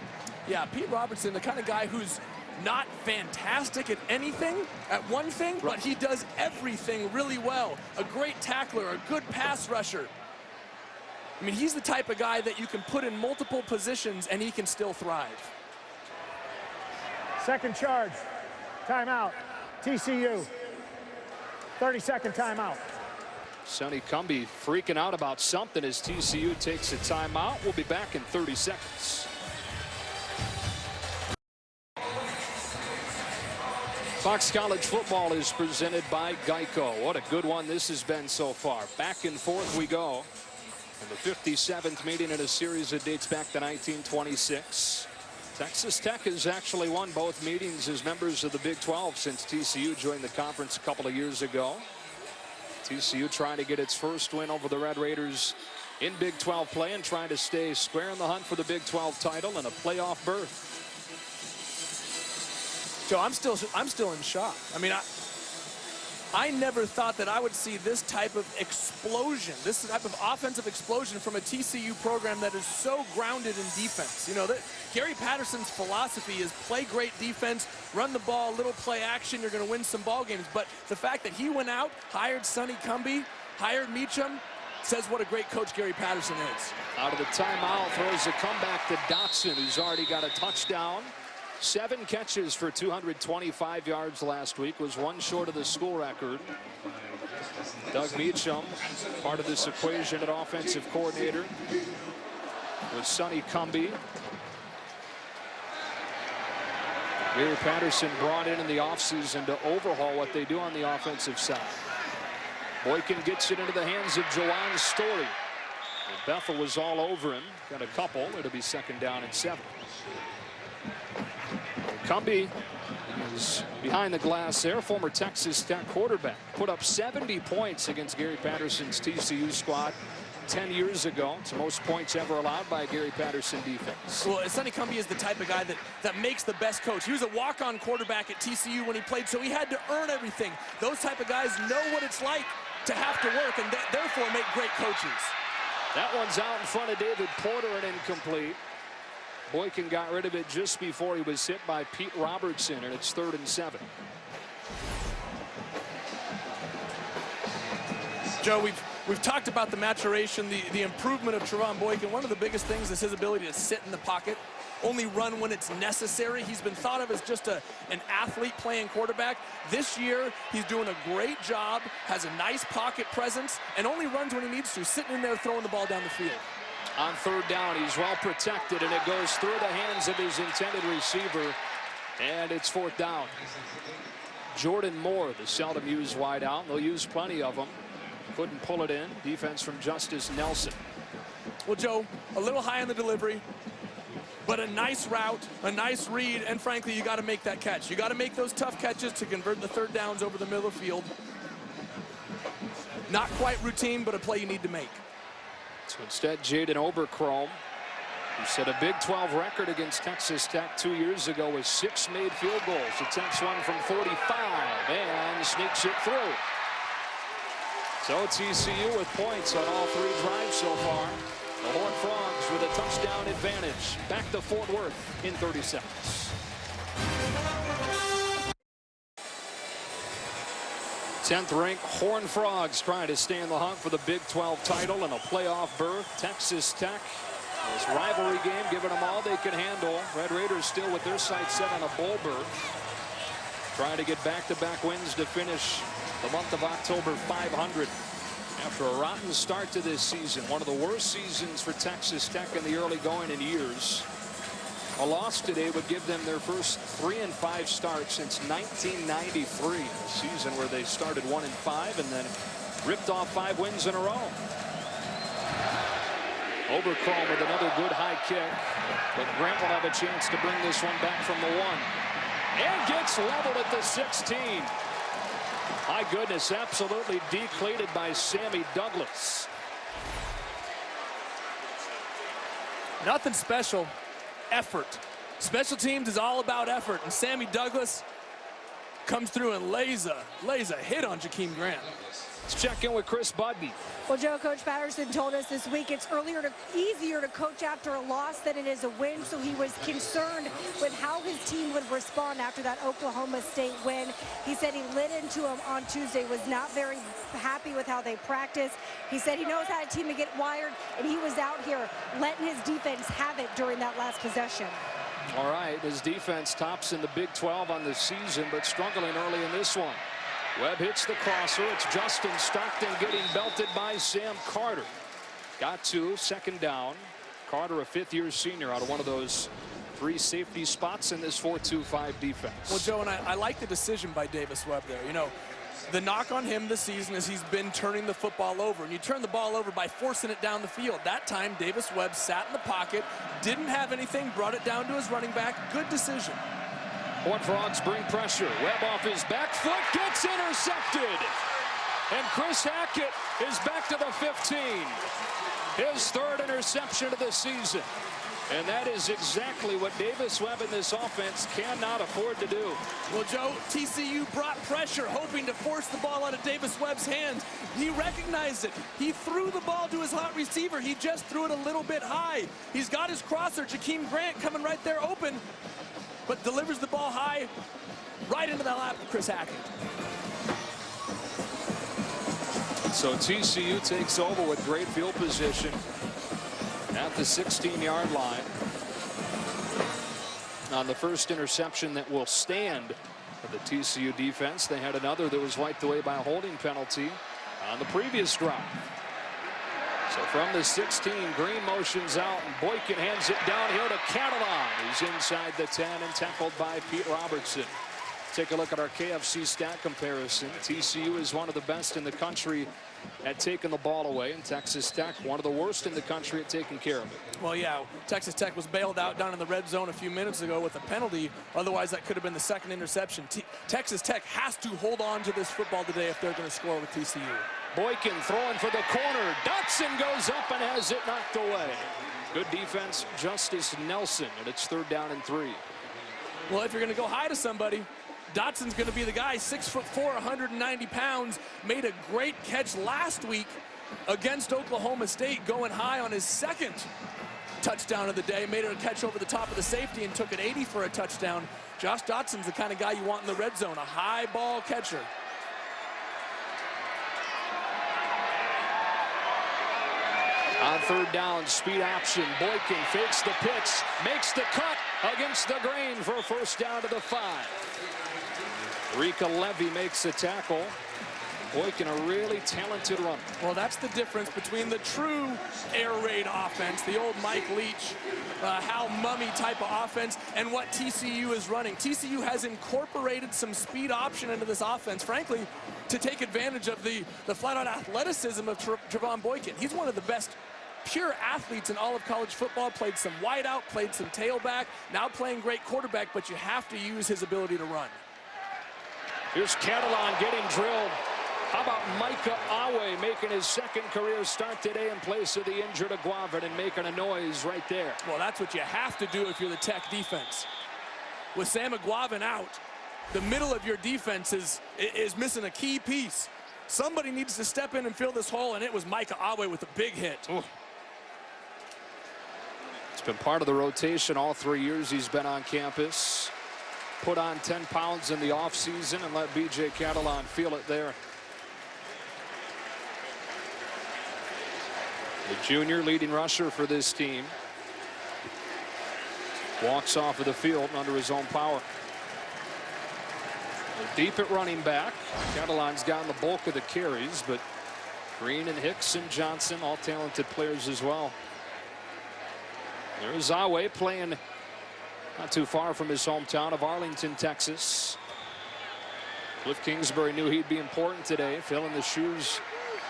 Yeah, Pete Robertson, the kind of guy who's not fantastic at anything, at one thing, but he does everything really well. A great tackler, a good pass rusher. I mean, he's the type of guy that you can put in multiple positions and he can still thrive. 2nd charge. Timeout. TCU. 30-second timeout. Sonny Cumbie freaking out about something as TCU takes a timeout. We'll be back in 30 seconds. Fox College Football is presented by Geico. What a good one this has been so far. Back and forth we go. In the 57th meeting in a series that dates back to 1926. Texas Tech has actually won both meetings as members of the Big 12 since TCU joined the conference a couple of years ago. TCU trying to get its first win over the Red Raiders in Big 12 play and trying to stay square in the hunt for the Big 12 title and a playoff berth. Joe, I'm still in shock. I mean, I never thought that I would see this type of explosion, this type of offensive explosion from a TCU program that is so grounded in defense. You know, Gary Patterson's philosophy is play great defense, run the ball, little play action, you're going to win some ball games. But the fact that he went out, hired Sonny Cumbie, hired Meacham, says what a great coach Gary Patterson is. Out of the timeout, throws a comeback to Dotson, who's already got a touchdown. 7 catches for 225 yards last week, was 1 short of the school record. Doug Meacham, part of this equation at offensive coordinator with Sonny Cumbie. Gary Patterson brought in the offseason to overhaul what they do on the offensive side. Boykin gets it into the hands of Jawan Story. Bethel was all over him. Got a couple. It'll be 2nd down and 7. Cumbie is behind the glass there. Former Texas Tech quarterback. Put up 70 points against Gary Patterson's TCU squad 10 years ago. It's the most points ever allowed by a Gary Patterson defense. Well, Sonny Cumbie is the type of guy that makes the best coach. He was a walk-on quarterback at TCU when he played, so he had to earn everything. Those type of guys know what it's like to have to work and therefore make great coaches. That one's out in front of David Porter and incomplete. Boykin got rid of it just before he was hit by Pete Robertson, and it's 3rd and 7. Joe, we've talked about the maturation, the improvement of Trevon Boykin. One of the biggest things is his ability to sit in the pocket, only run when it's necessary. He's been thought of as just an athlete playing quarterback. This year, he's doing a great job, has a nice pocket presence, and only runs when he needs to, sitting in there throwing the ball down the field. On 3rd down, he's well protected, and it goes through the hands of his intended receiver, and it's 4th down. Jordan Moore, the seldom used wide out. They'll use plenty of them. Couldn't pull it in. Defense from Justice Nelson. Well, Joe, a little high on the delivery, but a nice route, a nice read, and frankly, you got to make that catch. You got to make those tough catches to convert the 3rd downs over the middle of the field. Not quite routine, but a play you need to make. So instead, Jaden Oberchrome, who set a Big 12 record against Texas Tech 2 years ago with 6 made field goals, attempts one from 45 and sneaks it through. So TCU with points on all 3 drives so far. The Horned Frogs with a touchdown advantage. Back to Fort Worth in 30 seconds. 10th ranked Horned Frogs trying to stay in the hunt for the Big 12 title and a playoff berth. Texas Tech, this rivalry game, giving them all they can handle. Red Raiders still with their sights set on a bowl berth. Trying to get back-to-back wins to finish the month of October 500. After a rotten start to this season, one of the worst seasons for Texas Tech in the early going in years. A loss today would give them their first 3-5 start since 1993, a season where they started 1-5 and then ripped off 5 wins in a row. Oberchrome with another good high kick, but Grant will have a chance to bring this one back from the 1 and gets leveled at the 16. My goodness, absolutely declated by Sammy Douglas. Nothing special. Effort. Special teams is all about effort, and Sammy Douglas comes through and lays a hit on Jakeem Grant. Let's check in with Chris Budby. Well, Joe, Coach Patterson told us this week it's easier to coach after a loss than it is a win, so he was concerned with how his team would respond after that Oklahoma State win. He said he lit into him on Tuesday, was not very happy with how they practiced. He said he knows how a team to get wired, and he was out here letting his defense have it during that last possession. All right, his defense tops in the Big 12 on the season, but struggling early in this one. Webb hits the crosser. It's Justin Stockton getting belted by Sam Carter. Got 2, 2nd down. Carter, a 5th-year senior, out of one of those 3 safety spots in this 4-2-5 defense. Well, Joe, and I like the decision by Davis Webb there. You know, the knock on him this season is he's been turning the football over, and you turn the ball over by forcing it down the field. That time, Davis Webb sat in the pocket, didn't have anything, brought it down to his running back. Good decision. Horned Frogs bring pressure. Webb off his back foot, gets intercepted. And Chris Hackett is back to the 15. His 3rd interception of the season. And that is exactly what Davis Webb in this offense cannot afford to do. Well, Joe, TCU brought pressure, hoping to force the ball out of Davis Webb's hands. He recognized it. He threw the ball to his hot receiver. He just threw it a little bit high. He's got his crosser, Jakeem Grant, coming right there open, but delivers the ball high right into the lap of Chris Hackett. So TCU takes over with great field position at the 16-yard line on the first interception that will stand for the TCU defense. They had another that was wiped away by a holding penalty on the previous drive. So from the 16, Green motions out, and Boykin hands it downhill to Catalan. He's inside the 10 and tackled by Pete Robertson. Take a look at our KFC stat comparison. TCU is one of the best in the country at taking the ball away, and Texas Tech one of the worst in the country at taking care of it. Well, yeah, Texas Tech was bailed out down in the red zone a few minutes ago with a penalty. Otherwise, that could have been the second interception. Texas Tech has to hold on to this football today if they're going to score with TCU. Boykin throwing for the corner. Dotson goes up and has it knocked away. Good defense, Justice Nelson, and it's 3rd down and 3. Well, if you're going to go high to somebody, Dotson's going to be the guy, 6'4", 190 pounds, made a great catch last week against Oklahoma State, going high on his 2nd touchdown of the day, made a catch over the top of the safety and took it 80 for a touchdown. Josh Dotson's the kind of guy you want in the red zone, a high ball catcher. On 3rd down, speed option. Boykin fakes the pitch, makes the cut against the grain for a 1st down to the 5. Rika Levy makes a tackle. Boykin, a really talented runner. Well, that's the difference between the true air raid offense, the old Mike Leach, Hal Mummy type of offense, and what TCU is running. TCU has incorporated some speed option into this offense, frankly, to take advantage of the flat-out athleticism of Trevon Boykin. He's one of the best pure athletes in all of college football, played some wideout, played some tailback, now playing great quarterback, but you have to use his ability to run. Here's Catalan getting drilled. How about Micah Awe making his 2nd career start today in place of the injured Aguavin and making a noise right there. Well, that's what you have to do if you're the Tech defense. With Sam Aguavin out, the middle of your defense is missing a key piece. Somebody needs to step in and fill this hole, and it was Micah Awe with a big hit. Ooh. It's been part of the rotation all 3 years he's been on campus. Put on 10 pounds in the offseason and let B.J. Catalan feel it there. The junior leading rusher for this team walks off of the field under his own power. They're deep at running back. Catalan's gotten the bulk of the carries, but Green and Hicks and Johnson, all talented players as well. There's Awe playing not too far from his hometown of Arlington, Texas. Cliff Kingsbury knew he'd be important today, filling the shoes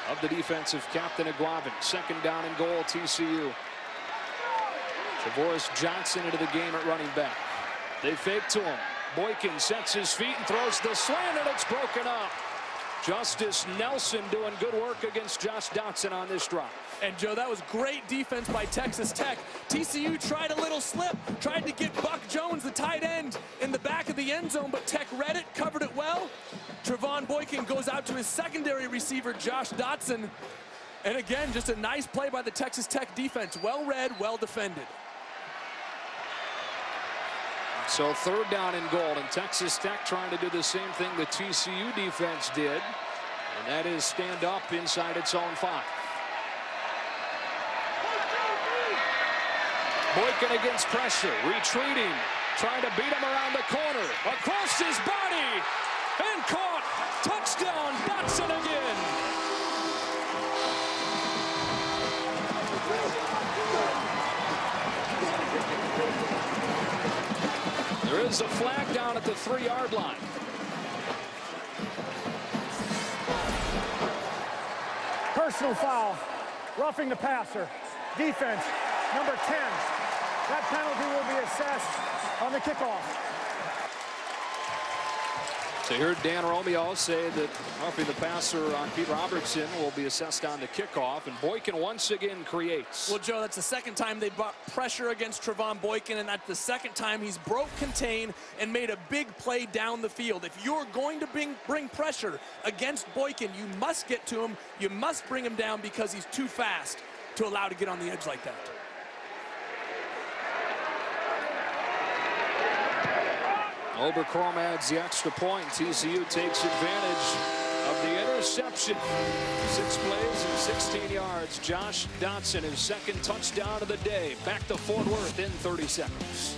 of the defensive captain Aguavin. 2nd down and goal, TCU. Javoris Johnson into the game at running back. They fake to him. Boykin sets his feet and throws the slant, and it's broken up. Justice Nelson doing good work against Josh Dotson on this drive. And Joe, that was great defense by Texas Tech. TCU tried a little slip, tried to get Buck Jones, the tight end, in the back of the end zone, but Tech read it, covered it well. Trevon Boykin goes out to his secondary receiver, Josh Dotson. And again, just a nice play by the Texas Tech defense. Well read, well defended. So 3rd down and goal, and Texas Tech trying to do the same thing the TCU defense did, and that is stand up inside its own 5. Boykin against pressure, retreating, trying to beat him around the corner, across his body, and caught. Touchdown, Dotson again. There is a flag down at the 3-yard line. Personal foul, roughing the passer. Defense, number 10. That penalty will be assessed on the kickoff. So you heard Dan Romeo say that roughing the passer on Pete Robertson will be assessed on the kickoff, and Boykin once again creates. Well, Joe, that's the 2nd time they brought pressure against Trevon Boykin, and that's the 2nd time he's broke contain and made a big play down the field. If you're going to bring pressure against Boykin, you must get to him. You must bring him down because he's too fast to allow to get on the edge like that. Oberkrom adds the extra point. TCU takes advantage of the interception. 6 plays and 16 yards. Josh Dotson, his 2nd touchdown of the day. Back to Fort Worth in 30 seconds.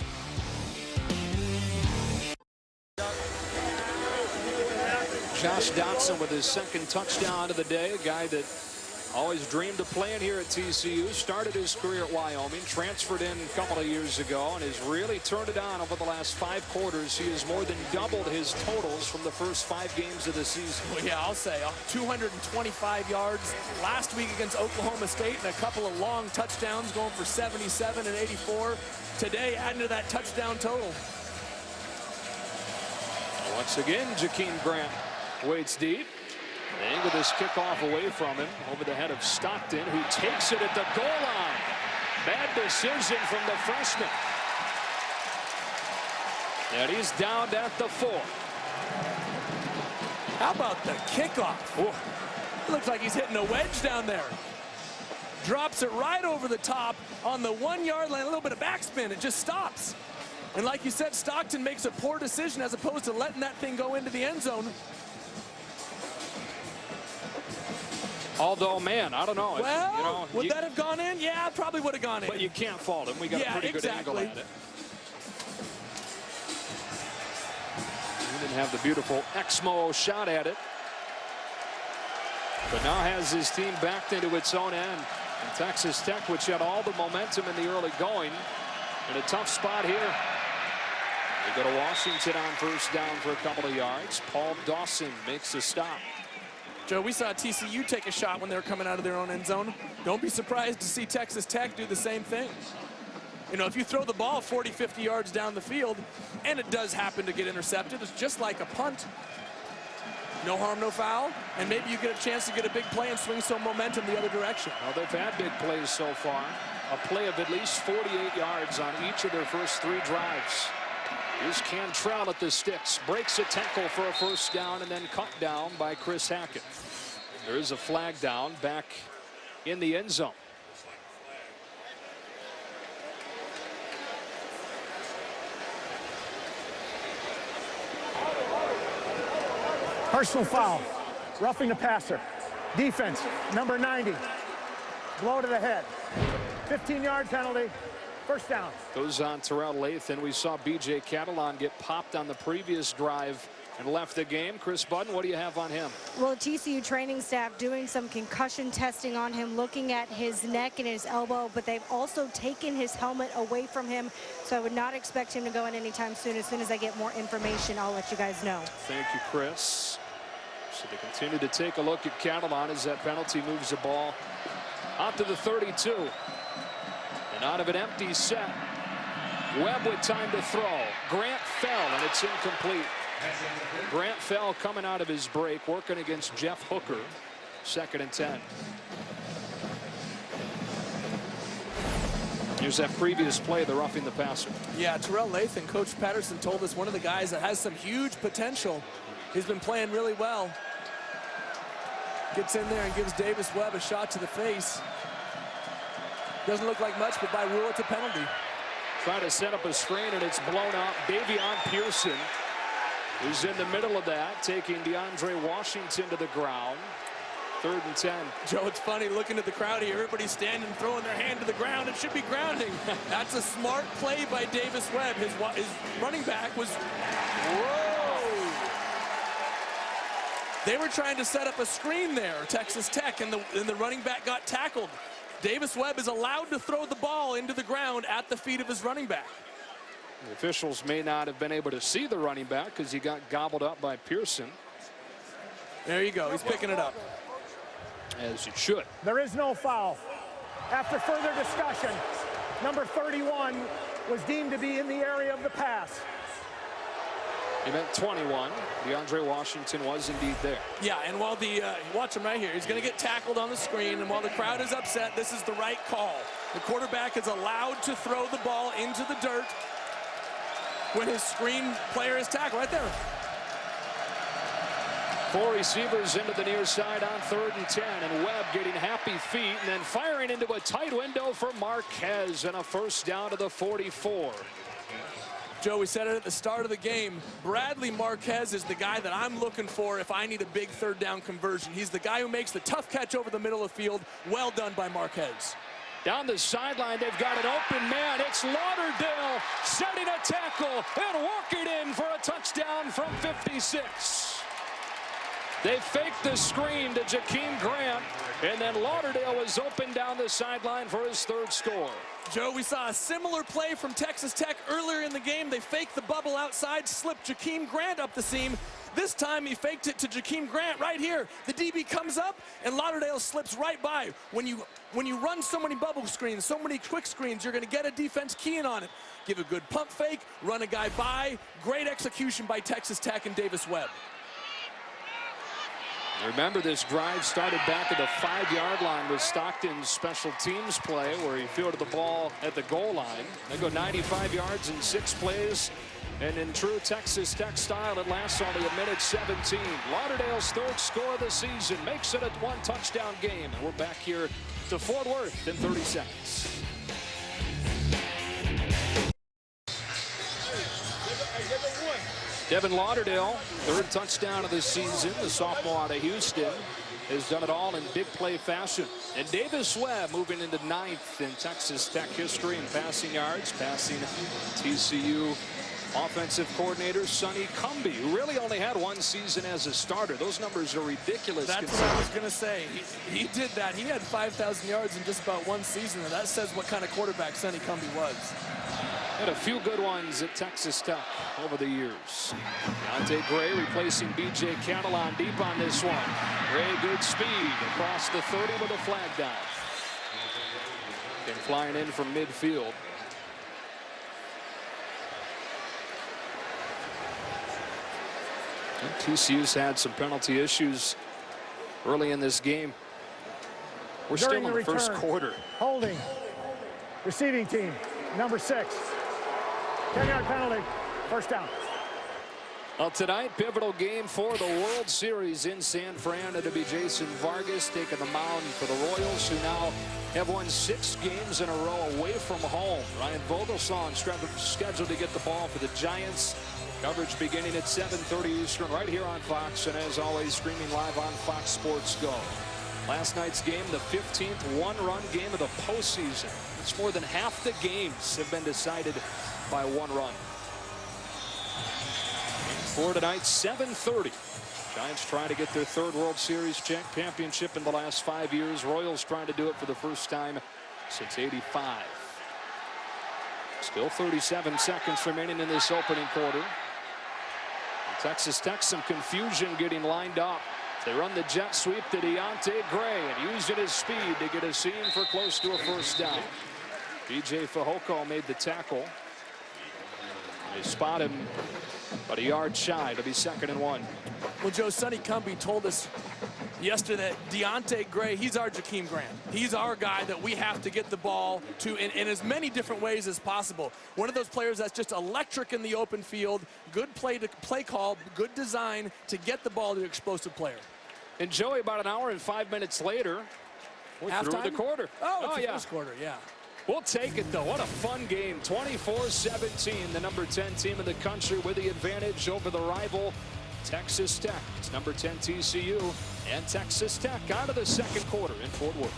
Josh Dotson with his 2nd touchdown of the day. A guy that Always dreamed of playing here at TCU. Started his career at Wyoming. Transferred in a couple of years ago and has really turned it on over the last 5 quarters. He has more than doubled his totals from the first 5 games of the season. Well, yeah, I'll say 225 yards last week against Oklahoma State and a couple of long touchdowns going for 77 and 84. Today, adding to that touchdown total. Once again, Jakeem Grant waits deep. Angle this kickoff away from him over the head of Stockton, who takes it at the goal line. Bad decision from the freshman. And he's down at the 4. How about the kickoff? Ooh. It looks like he's hitting a wedge down there. Drops it right over the top on the 1-yard line. A little bit of backspin. It just stops. And like you said, Stockton makes a poor decision as opposed to letting that thing go into the end zone. Although, man, I don't know. Well, would that have gone in? Yeah, probably would have gone in. But you can't fault him. We got a pretty good angle at it. He didn't have the beautiful Exmo shot at it. But now has his team backed into its own end. And Texas Tech, which had all the momentum in the early going, in a tough spot here. They go to Washington on first down for a couple of yards. Paul Dawson makes the stop. Joe, we saw TCU take a shot when they were coming out of their own end zone. Don't be surprised to see Texas Tech do the same thing. You know, if you throw the ball 40, 50 yards down the field, and it does happen to get intercepted, it's just like a punt. No harm, no foul, and maybe you get a chance to get a big play and swing some momentum the other direction. Well, they've had big plays so far. A play of at least 48 yards on each of their first 3 drives. Here's Cantrell at the sticks, breaks a tackle for a first down, and then cut down by Chris Hackett. There is a flag down back in the end zone. Personal foul, roughing the passer. Defense, number 90, blow to the head. 15-yard penalty. First down. Goes on Terrell Lathan. We saw B.J. Catalon get popped on the previous drive and left the game. Chris Budden, what do you have on him? Well, TCU training staff doing some concussion testing on him, looking at his neck and his elbow, but they've also taken his helmet away from him, so I would not expect him to go in anytime soon. As soon as I get more information, I'll let you guys know. Thank you, Chris. So they continue to take a look at Catalon as that penalty moves the ball out to the 32. And out of an empty set, Webb with time to throw. Grant fell, and it's incomplete. Grant fell coming out of his break, working against Jeff Hooker. 2nd and 10. Here's that previous play, the roughing the passer. Yeah, Terrell Lathan, Coach Patterson told us one of the guys that has some huge potential. He's been playing really well. Gets in there and gives Davis Webb a shot to the face. Doesn't look like much, but by rule, it's a penalty. Trying to set up a screen, and it's blown out. Davion Pearson is in the middle of that, taking DeAndre Washington to the ground. 3rd and 10. Joe, it's funny looking at the crowd here. Everybody's standing, throwing their hand to the ground. It should be grounding. That's a smart play by Davis Webb. His running back was... Whoa! They were trying to set up a screen there, Texas Tech, and the running back got tackled. Davis Webb is allowed to throw the ball into the ground at the feet of his running back. The officials may not have been able to see the running back because he got gobbled up by Pearson. There you go. He's picking it up. As it should. There is no foul. After further discussion, number 31 was deemed to be in the area of the pass. He meant 21. DeAndre Washington was indeed there. Yeah, and while watch him right here. He's going to get tackled on the screen, and while the crowd is upset, this is the right call. The quarterback is allowed to throw the ball into the dirt when his screen player is tackled. Right there. 4 receivers into the near side on 3rd and 10, and Webb getting happy feet and then firing into a tight window for Marquez, and a first down to the 44. Joe, we said it at the start of the game. Bradley Marquez is the guy that I'm looking for if I need a big 3rd down conversion. He's the guy who makes the tough catch over the middle of the field. Well done by Marquez. Down the sideline, they've got an open man. It's Lauderdale setting a tackle and working in for a touchdown from 56. They faked the screen to Jakeem Grant, and then Lauderdale was open down the sideline for his third score. Joe, we saw a similar play from Texas Tech earlier in the game. They faked the bubble outside, slipped Jakeem Grant up the seam. This time he faked it to Jakeem Grant right here. The DB comes up and Lauderdale slips right by. When you run so many bubble screens, so many quick screens, you're going to get a defense keying on it. Give a good pump fake, run a guy by. Great execution by Texas Tech and Davis Webb. Remember, this drive started back at the 5-yard line with Stockton's special teams play where he fielded the ball at the goal line. They go 95 yards in 6 plays. And in true Texas Tech style, it lasts only 1:17. Lauderdale's third score of the season makes it a 1-touchdown game. And we're back here to Fort Worth in 30 seconds. Devin Lauderdale, third touchdown of the season. The sophomore out of Houston has done it all in big play fashion. And Davis Webb moving into 9th in Texas Tech history in passing yards, passing TCU offensive coordinator Sonny Cumbie, who really only had 1 season as a starter. Those numbers are ridiculous. That's what I was going to say. He did that. He had 5,000 yards in just about 1 season, and that says what kind of quarterback Sonny Cumbie was. Had a few good ones at Texas Tech over the years. Deontay Gray replacing B.J. Catalon deep on this one. Gray, good speed across the 30 with a flag down. And flying in from midfield. TCU's had some penalty issues early in this game. We're still in the first quarter. Holding. Receiving team, number 6. 10-yard penalty. First down. Well, tonight, pivotal game for the World Series in San Fran. It'll be Jason Vargas taking the mound for the Royals, who now have won 6 games in a row away from home. Ryan Vogelsong scheduled to get the ball for the Giants. Coverage beginning at 7:30 Eastern right here on Fox, and as always, streaming live on Fox Sports Go. Last night's game, the 15th one-run game of the postseason. It's more than half the games have been decided by 1 run. For tonight, 7:30. Giants trying to get their 3rd World Series championship in the last 5 years. Royals trying to do it for the first time since '85. Still 37 seconds remaining in this opening quarter. Texas Tech, some confusion getting lined up. They run the jet sweep to Deontay Gray and using his speed to get a seam for close to a first down. B.J. Fehoko made the tackle. They spot him about a yard shy. It'll be 2nd and 1. Well, Joe, Sonny Cumbie told us yesterday that Deontay Gray, he's our Jakeem Grant. He's our guy that we have to get the ball to in as many different ways as possible. One of those players that's just electric in the open field, good play call, good design to get the ball to an explosive player. And Joey, about an hour and 5 minutes later, we're through the quarter. Oh, yeah. First quarter, yeah. We'll take it, though. What a fun game. 24-17, the number 10 team in the country with the advantage over the rival Texas Tech. It's number 10 TCU and Texas Tech out of the 2nd quarter in Fort Worth.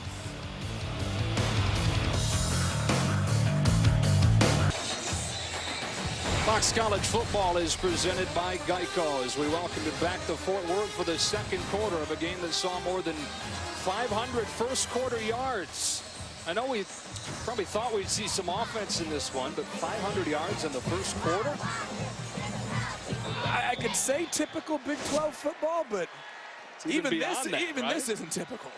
Fox College Football is presented by Geico as we welcome it back to Fort Worth for the 2nd quarter of a game that saw more than 500 first quarter yards. I know we probably thought we'd see some offense in this one, but 500 yards in the first quarter? I could say typical Big 12 football, but even this isn't typical.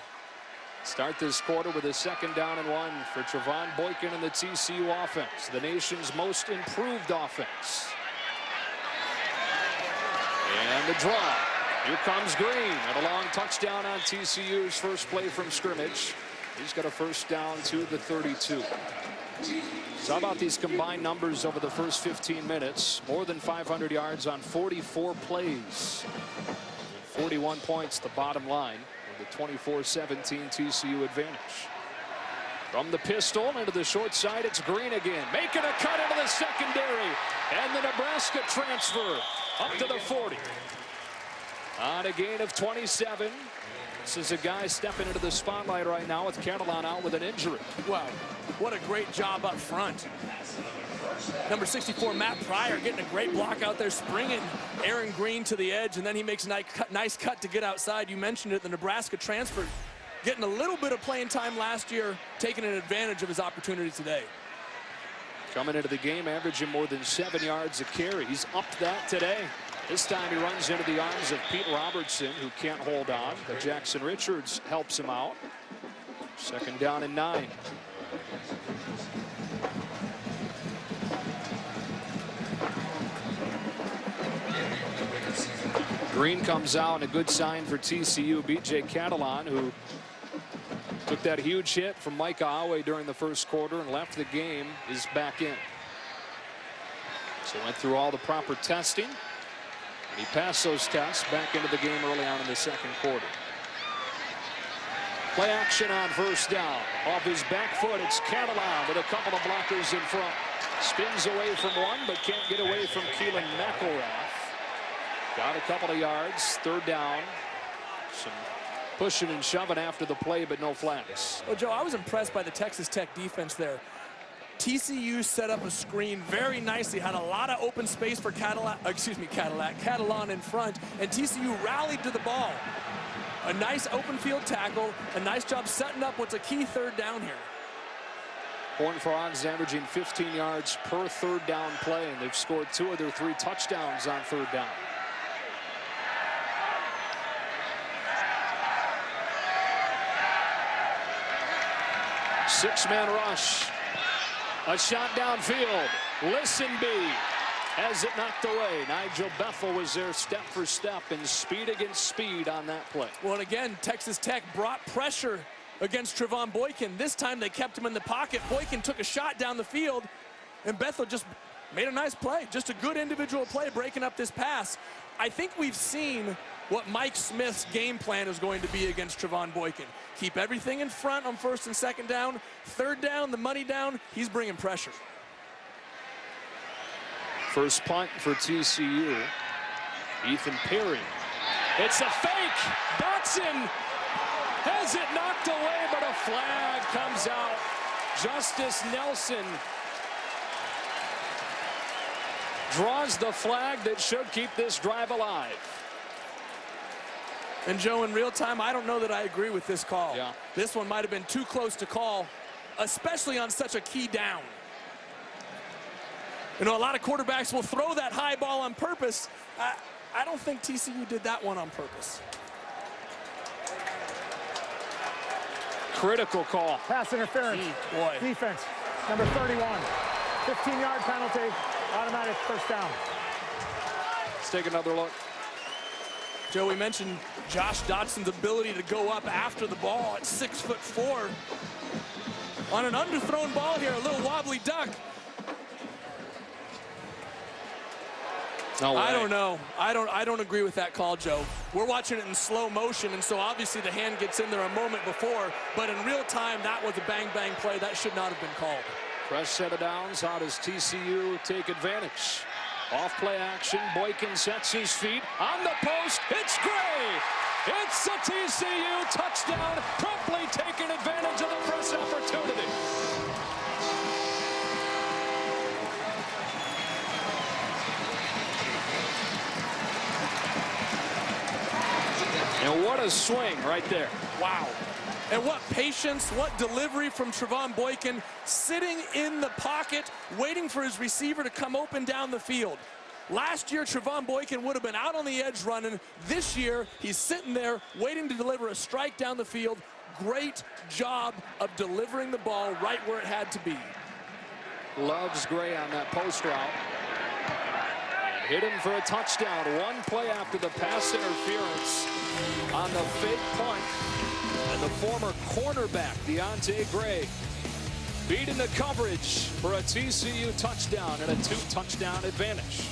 Start this quarter with a 2nd down and 1 for Trevon Boykin and the TCU offense, the nation's most improved offense. And the draw. Here comes Green and a long touchdown on TCU's first play from scrimmage. He's got a first down to the 32. So how about these combined numbers over the first 15 minutes? More than 500 yards on 44 plays. 41 points the bottom line with the 24-17 TCU advantage. From the pistol into the short side, it's Green again, making a cut into the secondary. And the Nebraska transfer up to the 40. On a gain of 27. This is a guy stepping into the spotlight right now with Catalon out with an injury. Wow, what a great job up front. Number 64, Matt Pryor, getting a great block out there, springing Aaron Green to the edge, and then he makes a nice cut to get outside. You mentioned it, the Nebraska transfer, getting a little bit of playing time last year, taking an advantage of his opportunity today. Coming into the game, averaging more than 7 yards a carry. He's upped that today. This time he runs into the arms of Pete Robertson, who can't hold on, but Jackson Richards helps him out. 2nd down and 9. Green comes out, and a good sign for TCU. B.J. Catalan, who took that huge hit from Micah Awe during the first quarter and left the game, is back in. So went through all the proper testing. And he passed those tests, back into the game early on in the 2nd quarter. Play action on 1st down. Off his back foot, it's Catalan with a couple of blockers in front. Spins away from one, but can't get away from Keelan McElrath. Got a couple of yards. 3rd down. Some pushing and shoving after the play, but no flags. Well, Joe, I was impressed by the Texas Tech defense there. TCU set up a screen very nicely, had a lot of open space for Catalan in front, and TCU rallied to the ball. A nice open field tackle, a nice job setting up what's a key 3rd down here. Horned Frogs averaging 15 yards per 3rd down play, and they've scored 2 of their 3 touchdowns on 3rd down. Six-man rush. A shot downfield. Listenby has it knocked away. Nigel Bethel was there step for step and speed against speed on that play. Well, and again, Texas Tech brought pressure against Trevon Boykin. This time they kept him in the pocket. Boykin took a shot down the field, and Bethel just made a nice play. Just a good individual play breaking up this pass. I think we've seen what Mike Smith's game plan is going to be against Trevon Boykin. Keep everything in front on 1st and 2nd down. 3rd down, the money down, he's bringing pressure. First punt for TCU. Ethan Perry. It's a fake. Dotson has it knocked away, but a flag comes out. Justice Nelson draws the flag that should keep this drive alive. And Joe, in real time, I don't know that I agree with this call. Yeah. This one might have been too close to call, especially on such a key down. You know, a lot of quarterbacks will throw that high ball on purpose. I don't think TCU did that one on purpose. Critical call. Pass interference. Boy. Defense. Number 31. 15-yard penalty. Automatic 1st down. Let's take another look. Joe, we mentioned Josh Dotson's ability to go up after the ball at 6'4". On an underthrown ball here, a little wobbly duck. No way. I don't know. I don't agree with that call, Joe. We're watching it in slow motion, and so obviously the hand gets in there a moment before, but in real time, that was a bang-bang play. That should not have been called. Fresh set of downs. How does TCU take advantage? Off play action. Boykin sets his feet on the post. It's Gray. It's a TCU touchdown. Promptly taking advantage of the first opportunity. And what a swing right there. Wow. And what patience, what delivery from Trevon Boykin, sitting in the pocket, waiting for his receiver to come open down the field. Last year, Trevon Boykin would have been out on the edge running. This year, he's sitting there waiting to deliver a strike down the field. Great job of delivering the ball right where it had to be. Loves Gray on that post route. Hit him for a touchdown. One play after the pass interference on the fake punt. And the former cornerback, Deontay Gray, beating the coverage for a TCU touchdown and a 2-touchdown advantage.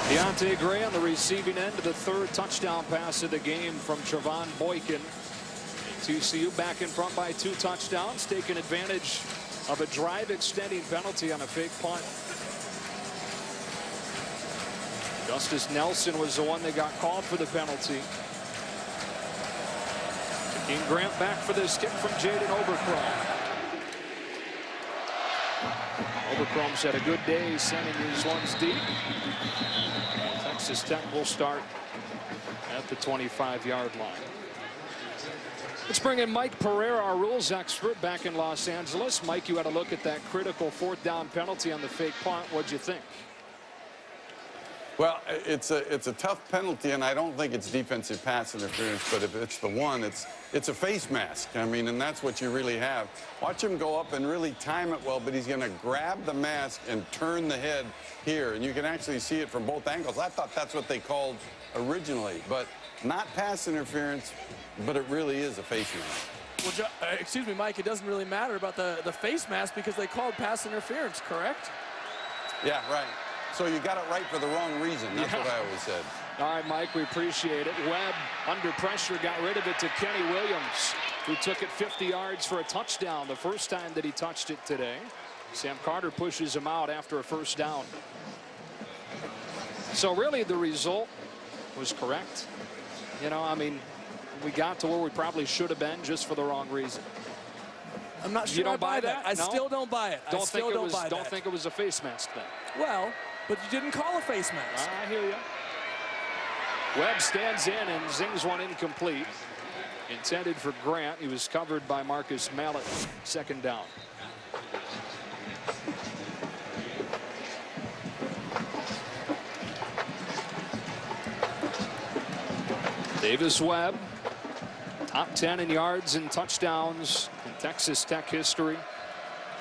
Deontay Gray on the receiving end of the 3rd touchdown pass of the game from Trevon Boykin. TCU back in front by 2 touchdowns, taking advantage of a drive-extending penalty on a fake punt. Justice Nelson was the one that got called for the penalty. King Grant back for this kick from Jaden Overcross. Overcross had a good day sending his ones deep. Texas Tech will start at the 25-yard line. Let's bring in Mike Pereira, our rules expert, back in Los Angeles. Mike, you had a look at that critical 4th down penalty on the fake punt. What'd you think? Well, it's a tough penalty, and I don't think it's defensive pass interference, but if it's the one, it's a face mask. I mean, and that's what you really have. Watch him go up and really time it well, but he's going to grab the mask and turn the head here, and you can actually see it from both angles. I thought that's what they called originally, but not pass interference, but it really is a face mask. Well, excuse me, Mike, it doesn't really matter about the face mask because they called pass interference, correct? Yeah, right. So you got it right for the wrong reason. That's what I always said. All right, Mike, we appreciate it. Webb, under pressure, got rid of it to Kenny Williams, who took it 50 yards for a touchdown the first time that he touched it today. Sam Carter pushes him out after a first down. So really the result was correct. You know, I mean, we got to where we probably should have been just for the wrong reason. I'm not sure you don't I buy that. I no? still don't buy it. Don't think it was a face mask then. Well, but you didn't call a face mask. I hear you. Webb stands in and zings one incomplete. Intended for Grant. He was covered by Marcus Mallett. 2nd down. Davis Webb, top 10 in yards and touchdowns in Texas Tech history.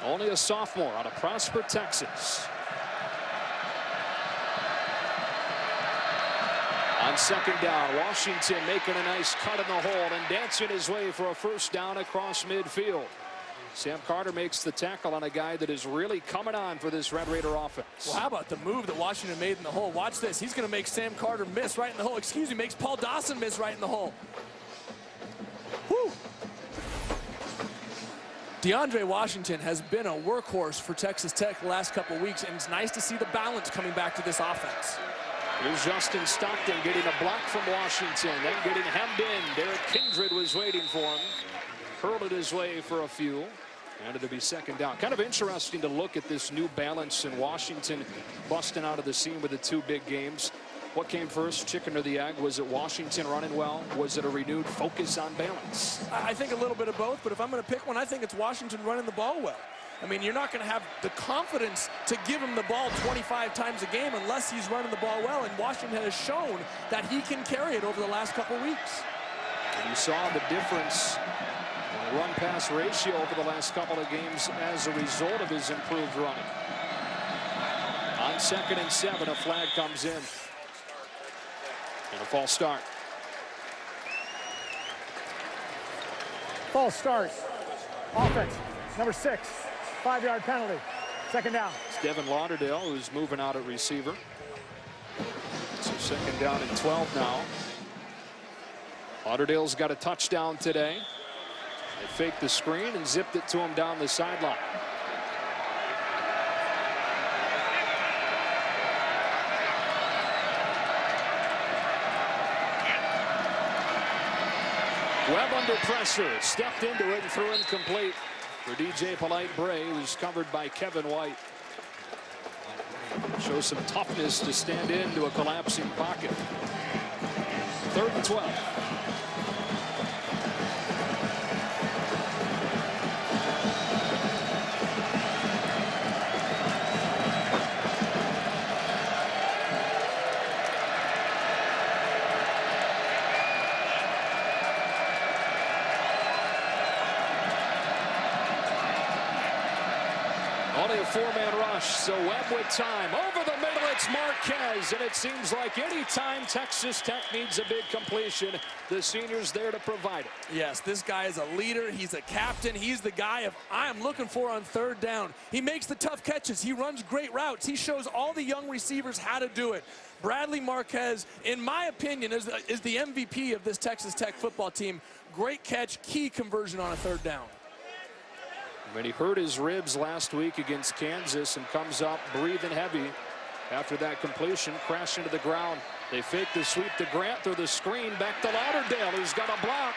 Only a sophomore out of Prosper, Texas. On 2nd down, Washington making a nice cut in the hole and dancing his way for a first down across midfield. Sam Carter makes the tackle on a guy that is really coming on for this Red Raider offense. Well, how about the move that Washington made in the hole? Watch this. He's going to make Sam Carter miss right in the hole. Excuse me, makes Paul Dawson miss right in the hole. Whew. DeAndre Washington has been a workhorse for Texas Tech the last couple of weeks, and it's nice to see the balance coming back to this offense. Here's Justin Stockton getting a block from Washington, then getting hemmed in. Derek Kindred was waiting for him. Hurled it his way for a few. And it'll be 2nd down. Kind of interesting to look at this new balance in Washington busting out of the scene with the 2 big games. What came first, chicken or the egg? Was it Washington running well? Was it a renewed focus on balance? I think a little bit of both, but if I'm going to pick one, I think it's Washington running the ball well. I mean, you're not going to have the confidence to give him the ball 25 times a game unless he's running the ball well, and Washington has shown that he can carry it over the last couple weeks. And you saw the difference in the run-pass ratio over the last couple of games as a result of his improved running. On 2nd and 7, a flag comes in. And a false start. False start. Offense, number 6. 5-yard penalty. 2nd down. It's Devin Lauderdale who's moving out at receiver. So 2nd down and 12 now. Lauderdale's got a touchdown today. They faked the screen and zipped it to him down the sideline. Webb under pressure, stepped into it and threw incomplete for DJ Polite-Bray, who's covered by Kevin White. Shows some toughness to stand into a collapsing pocket. 3rd and 12. Only a 4-man rush, so Webb with time. Over the middle, it's Marquez, and it seems like any time Texas Tech needs a big completion, the senior's there to provide it. Yes, this guy is a leader. He's a captain. He's the guy I'm looking for on 3rd down. He makes the tough catches. He runs great routes. He shows all the young receivers how to do it. Bradley Marquez, in my opinion, is the MVP of this Texas Tech football team. Great catch, key conversion on a 3rd down. When he hurt his ribs last week against Kansas and comes up breathing heavy after that completion, crash into the ground. They fake the sweep to Grant through the screen, back to Lauderdale, who's got a block.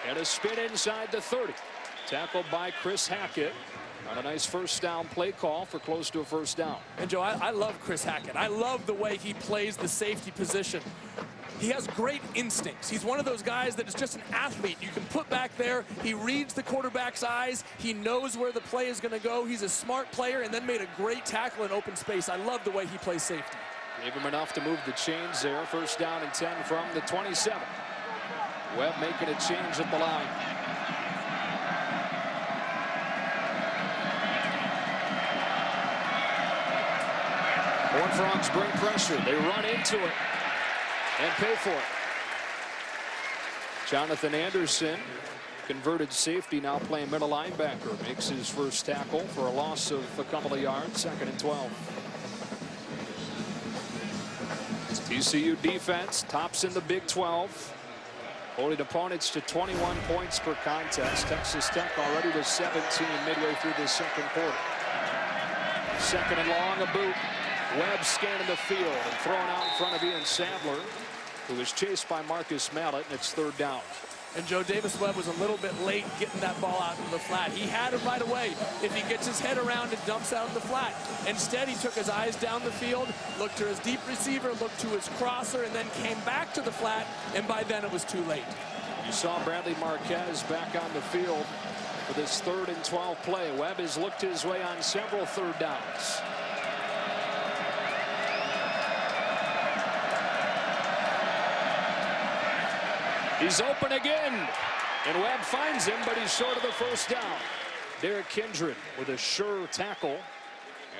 And a spin inside the 30. Tackled by Chris Hackett on a nice first down play call for close to a first down. And Joe, I love Chris Hackett. I love the way he plays the safety position. He has great instincts. He's one of those guys that is just an athlete. You can put back there. He reads the quarterback's eyes. He knows where the play is going to go. He's a smart player and then made a great tackle in open space. I love the way he plays safety. Gave him enough to move the chains there. First down and 10 from the 27. Webb making a change at the line. Horned Frogs bring pressure. They run into it and pay for it. Jonathan Anderson, converted safety, now playing middle linebacker, makes his first tackle for a loss of a couple of yards. 2nd and 12. TCU defense tops in the Big 12, holding opponents to 21 points per contest. Texas Tech already was 17 midway through the second quarter. 2nd and long, a boot. Webb scanning the field and thrown out in front of Ian Sadler, who was chased by Marcus Mallett, and it's 3rd down. And Joe, Davis Webb was a little bit late getting that ball out in the flat. He had it right away if he gets his head around and dumps out in the flat. Instead, he took his eyes down the field, looked to his deep receiver, looked to his crosser, and then came back to the flat, and by then it was too late. You saw Bradley Marquez back on the field for this 3rd and 12 play. Webb has looked his way on several 3rd downs. He's open again, and Webb finds him, but he's short of the first down. Derek Kindred with a sure tackle,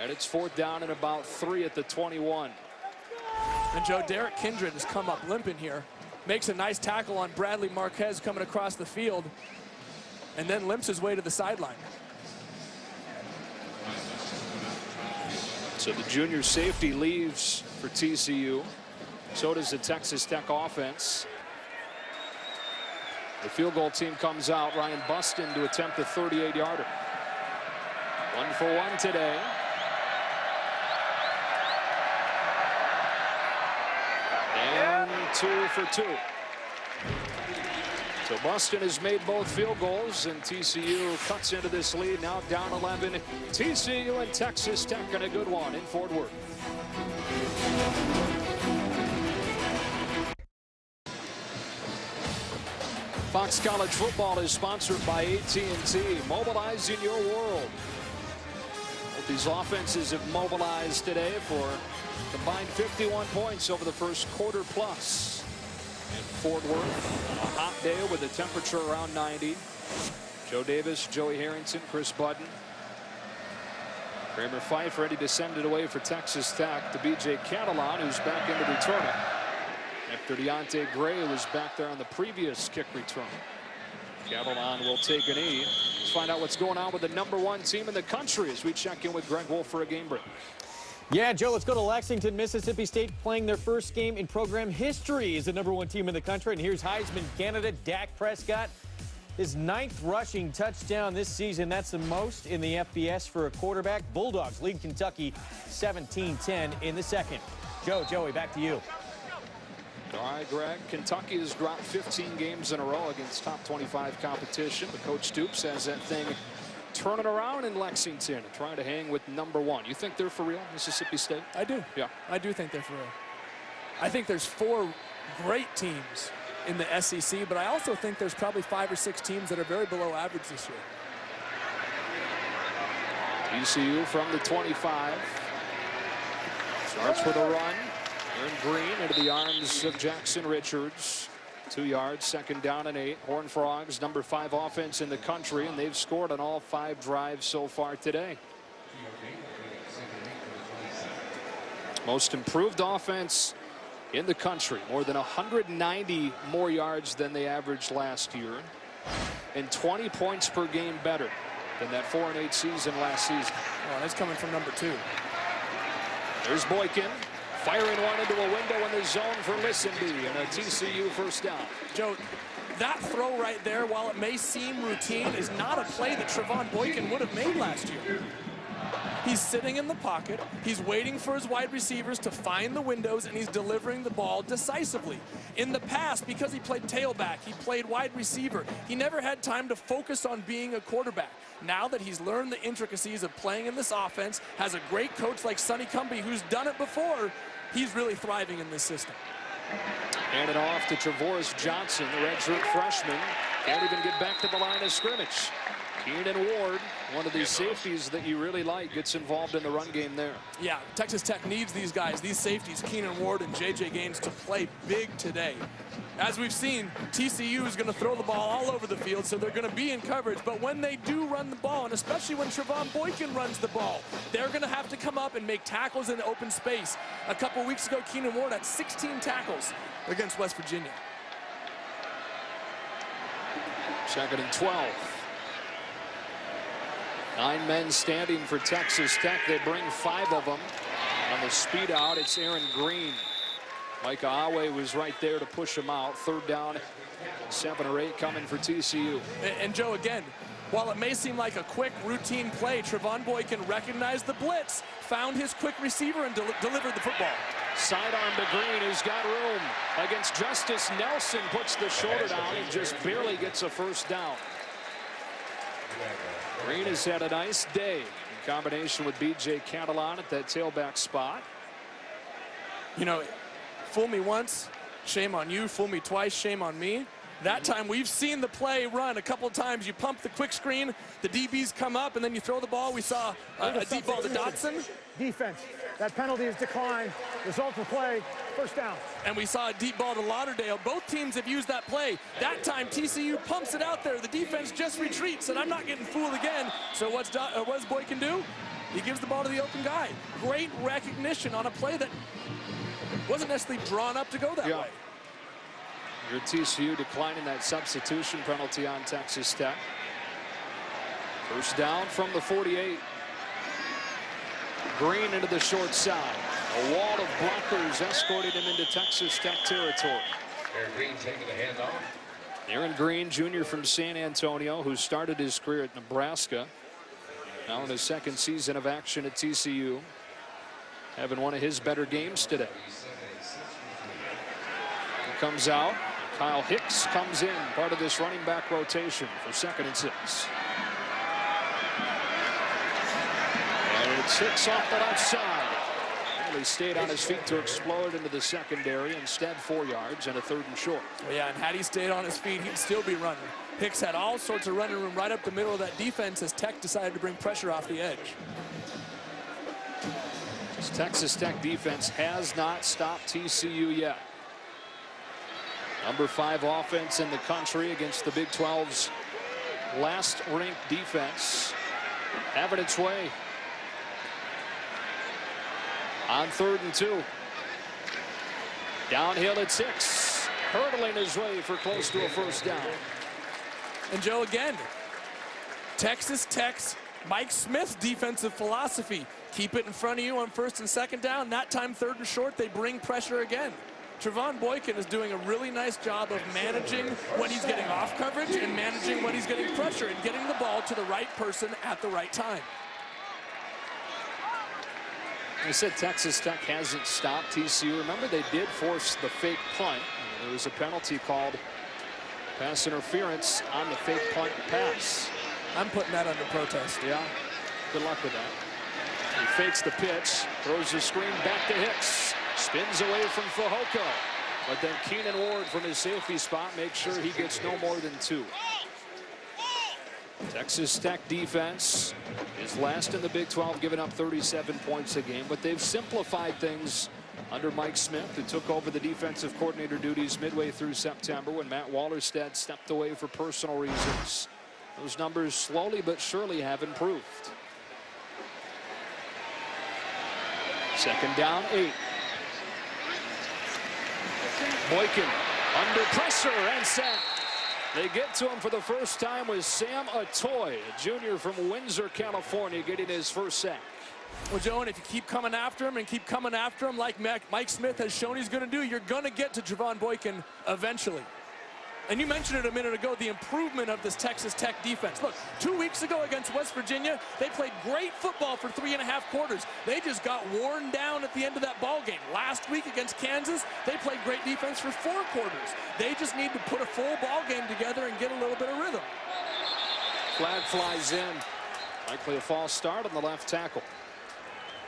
and it's 4th down and about 3 at the 21. And Joe, Derek Kindred has come up limping here, makes a nice tackle on Bradley Marquez coming across the field, and then limps his way to the sideline. So the junior safety leaves for TCU. So does the Texas Tech offense. The field goal team comes out. Ryan Buston to attempt a 38-yarder. 1 for 1 today. And 2 for 2. So Buston has made both field goals, and TCU cuts into this lead, now down 11. TCU and Texas Tech in a good one in Fort Worth. Fox College Football is sponsored by AT&T, mobilizing your world. Both these offenses have mobilized today for combined 51 points over the first quarter plus. In Fort Worth, a hot day with a temperature around 90. Joe Davis, Joey Harrington, Chris Budden. Kramer Fife ready to send it away for Texas Tech to B.J. Catalan, who's back into returning after Deontay Gray was back there on the previous kick return. Catalan will take a knee. Let's find out what's going on with the #1 team in the country as we check in with Greg Wolf for a game break. Yeah, Joe, let's go to Lexington. Mississippi State playing their first game in program history as the #1 team in the country. And here's Heisman candidate Dak Prescott. His 9th rushing touchdown this season. That's the most in the FBS for a quarterback. Bulldogs lead Kentucky 17-10 in the second. Joey, back to you. All right, Greg. Kentucky has dropped 15 games in a row against top 25 competition. But Coach Stoops has that thing turning around in Lexington and trying to hang with #1. You think they're for real, Mississippi State? I do. Yeah. I do think they're for real. I think there's 4 great teams in the SEC, but I also think there's probably 5 or 6 teams that are very below average this year. TCU from the 25. Starts with a run. Aaron Green into the arms of Jackson Richards. 2 yards, 2nd down and 8. Horned Frogs, #5 offense in the country, and they've scored on all 5 drives so far today. Most improved offense in the country. More than 190 more yards than they averaged last year. And 20 points per game better than that 4-8 season last season. Oh, that's coming from #2. There's Boykin. Firing one into a window in the zone for Lisenby, and a TCU first down. Joe, that throw right there, while it may seem routine, is not a play that Trevon Boykin would have made last year. He's sitting in the pocket. He's waiting for his wide receivers to find the windows, and he's delivering the ball decisively. In the past, because he played tailback, he played wide receiver, he never had time to focus on being a quarterback. Now that he's learned the intricacies of playing in this offense, has a great coach like Sonny Cumbie who's done it before, he's really thriving in this system. Hand it off to Travoris Johnson, the redshirt freshman. Can't even get back to the line of scrimmage. Keenan Ward, one of these safeties that you really like, gets involved in the run game there. Yeah, Texas Tech needs these guys, these safeties, Keenan Ward and J.J. Gaines, to play big today. As we've seen, TCU is going to throw the ball all over the field, so they're going to be in coverage. But when they do run the ball, and especially when Trevon Boykin runs the ball, they're going to have to come up and make tackles in open space. A couple weeks ago, Keenan Ward had 16 tackles against West Virginia. 2nd and 12. 9 men standing for Texas Tech. They bring 5 of them. On the speed out, it's Aaron Green. Micah Awe was right there to push him out. 3rd down, 7 or 8 coming for TCU. And Joe, again, while it may seem like a quick routine play, Trevon Boykin recognized the blitz, found his quick receiver, and delivered the football. Sidearm to Green, who's got room against Justice Nelson. Puts the shoulder down and just barely gets a 1st down. Green has had a nice day in combination with B.J. Catalan at that tailback spot. You know, fool me once, shame on you. Fool me twice, shame on me. That time we've seen the play run a couple of times. You pump the quick screen, the DBs come up, and then you throw the ball. We saw a deep ball to Dotson. Defense. That penalty is declined. Result of play, 1st down. And we saw a deep ball to Lauderdale. Both teams have used that play. That time TCU pumps it out there. The defense just retreats, and I'm not getting fooled again. So what does Boykin do? He gives the ball to the open guy. Great recognition on a play that wasn't necessarily drawn up to go that way. Your TCU declining that substitution penalty on Texas Tech. 1st down from the 48. Green into the short side. A wall of blockers escorted him into Texas Tech territory. Aaron Green taking the handoff. Aaron Green, junior from San Antonio, who started his career at Nebraska. Now in his 2nd season of action at TCU. Having one of his better games today. He comes out. Kyle Hicks comes in, part of this running back rotation for 2nd and 6. And it's Hicks off the left side. Well, he stayed on his feet to explode into the secondary. Instead, 4 yards and a 3rd and short. Yeah, and had he stayed on his feet, he'd still be running. Hicks had all sorts of running room right up the middle of that defense as Tech decided to bring pressure off the edge. This Texas Tech defense has not stopped TCU yet. Number 5 offense in the country against the Big 12's last ranked defense. Having its way. On 3rd and 2. Downhill at 6. Hurdling his way for close to a 1st down. And Joe, again, Texas Tech's Mike Smith's defensive philosophy. Keep it in front of you on 1st and 2nd down. That time 3rd and short, they bring pressure again. Trevon Boykin is doing a really nice job of managing when he's getting off coverage and managing when he's getting pressure and getting the ball to the right person at the right time. I said Texas Tech hasn't stopped TCU. Remember, they did force the fake punt. There was a penalty called pass interference on the fake punt pass. I'm putting that under protest. Yeah, good luck with that. He fakes the pitch, throws the screen back to Hicks. Spins away from Fehoko. But then Keenan Ward from his safety spot makes sure he gets no more than 2. Texas Tech defense is last in the Big 12, giving up 37 points a game. But they've simplified things under Mike Smith, who took over the defensive coordinator duties midway through September when Matt Wallerstedt stepped away for personal reasons. Those numbers slowly but surely have improved. 2nd down, 8. Boykin under pressure and sacked. They get to him for the 1st time with Sam Atoy, a junior from Windsor, California, getting his 1st sack. Well, Joe, and if you keep coming after him and keep coming after him like Mike Smith has shown he's going to do, you're going to get to Trevon Boykin eventually. And you mentioned it a minute ago, the improvement of this Texas Tech defense. Look, 2 weeks ago against West Virginia, they played great football for 3.5 quarters. They just got worn down at the end of that ball game. Last week against Kansas, they played great defense for 4 quarters. They just need to put a full ball game together and get a little bit of rhythm. Flag flies in. Likely a false start on the left tackle.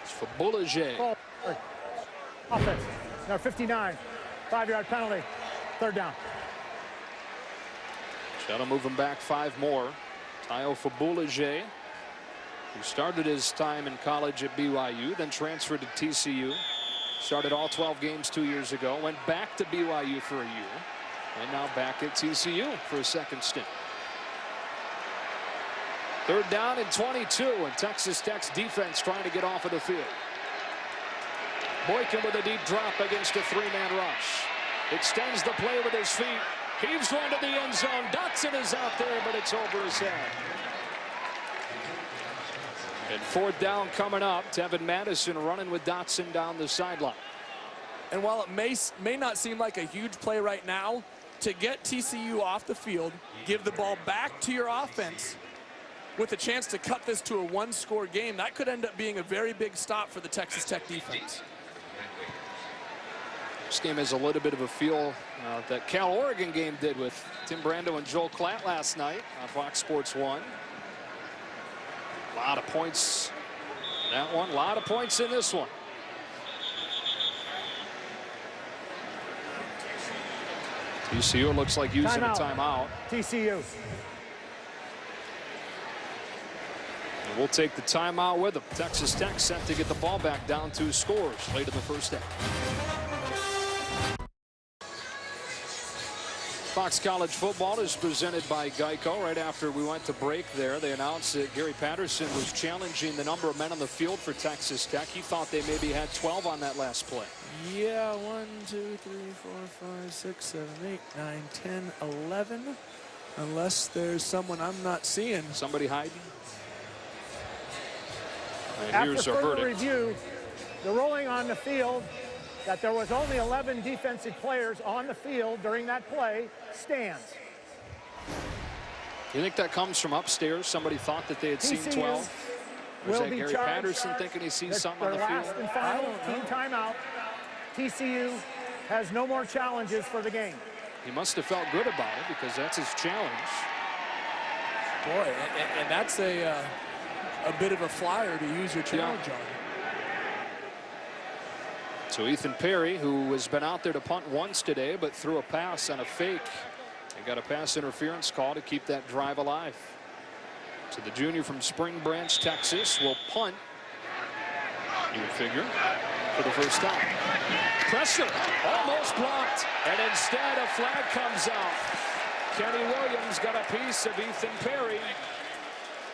It's for Boulanger. Offense. Number 59. 5-yard penalty. 3rd down. That'll move him back 5 more. Tayo for Boulanger, who started his time in college at BYU, then transferred to TCU. Started all 12 games 2 years ago. Went back to BYU for a year. And now back at TCU for a second stint. 3rd down and 22, and Texas Tech's defense trying to get off of the field. Boykin with a deep drop against a 3-man rush. Extends the play with his feet. Heaves one to the end zone. Dotson is out there, but it's over his head. And 4th down coming up. Tevin Madison running with Dotson down the sideline. And while it may not seem like a huge play right now, to get TCU off the field, give the ball back to your offense with a chance to cut this to a 1-score game, that could end up being a very big stop for the Texas Tech defense. This game has a little bit of a feel that Cal-Oregon game did with Tim Brando and Joel Klatt last night on Fox Sports 1. A lot of points in that one. A lot of points in this one. TCU looks like using a timeout. TCU. And we'll take the timeout with them. Texas Tech set to get the ball back down 2 scores late in the first half. Fox College Football is presented by Geico. Right after we went to break there, they announced that Gary Patterson was challenging the number of men on the field for Texas Tech. He thought they maybe had 12 on that last play. Yeah, 1, 2, 3, 4, 5, 6, 7, 8, 9, 10, 11. Unless there's someone I'm not seeing. Somebody hiding? And After here's our further verdict. review, the ruling on the field that there was only 11 defensive players on the field during that play stands. You think that comes from upstairs? Somebody thought that they had seen 12? Or is that Gary Patterson thinking he sees something on the field? Last and final team timeout. TCU has no more challenges for the game. He must have felt good about it because that's his challenge. Boy, and that's a bit of a flyer to use your challenge on. So Ethan Perry, who has been out there to punt once today, but threw a pass on a fake. They got a pass interference call to keep that drive alive. So the junior from Spring Branch, Texas, will punt, you would figure, for the first time. Pressure, almost blocked, and instead a flag comes out. Kenny Williams got a piece of Ethan Perry.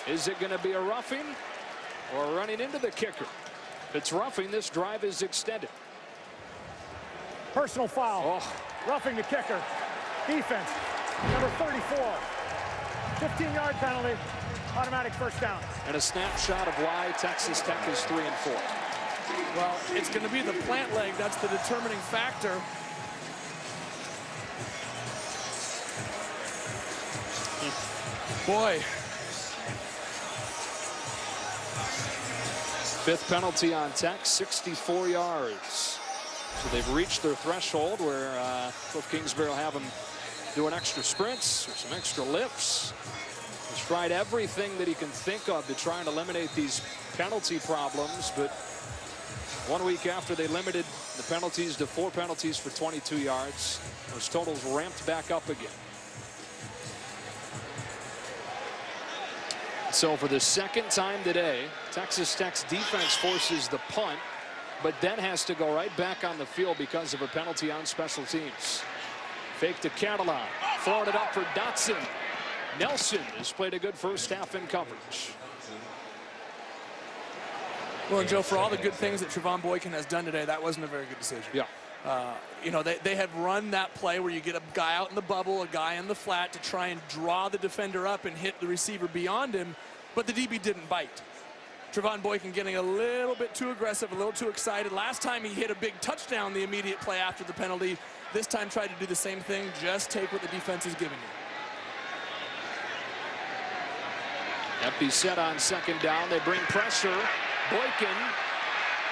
Is it going to be a roughing or running into the kicker? If it's roughing, this drive is extended. Personal foul. Roughing the kicker. Defense. Number 34. 15-yard penalty. Automatic first down. And a snapshot of why Texas Tech is 3 and 4. Well, it's going to be the plant leg. That's the determining factor. Boy. 5th penalty on Tech, 64 yards. So they've reached their threshold where Cliff Kingsbury will have them doing extra sprints or some extra lifts. He's tried everything that he can think of to try and eliminate these penalty problems, but 1 week after they limited the penalties to 4 penalties for 22 yards, those totals ramped back up again. So for the second time today, Texas Tech's defense forces the punt, but then has to go right back on the field because of a penalty on special teams. Fake to Catalan, throwing it up for Dotson. Nelson has played a good first half in coverage. Well, and Joe, for all the good things that Trevon Boykin has done today, that wasn't a very good decision. Yeah. You know, they had run that play where you get a guy out in the bubble, a guy in the flat to try and draw the defender up and hit the receiver beyond him, but the DB didn't bite. Trevon Boykin getting a little bit too aggressive, a little too excited. Last time he hit a big touchdown the immediate play after the penalty. This time tried to do the same thing. Just take what the defense is giving you. Empty set on second down. They bring pressure. Boykin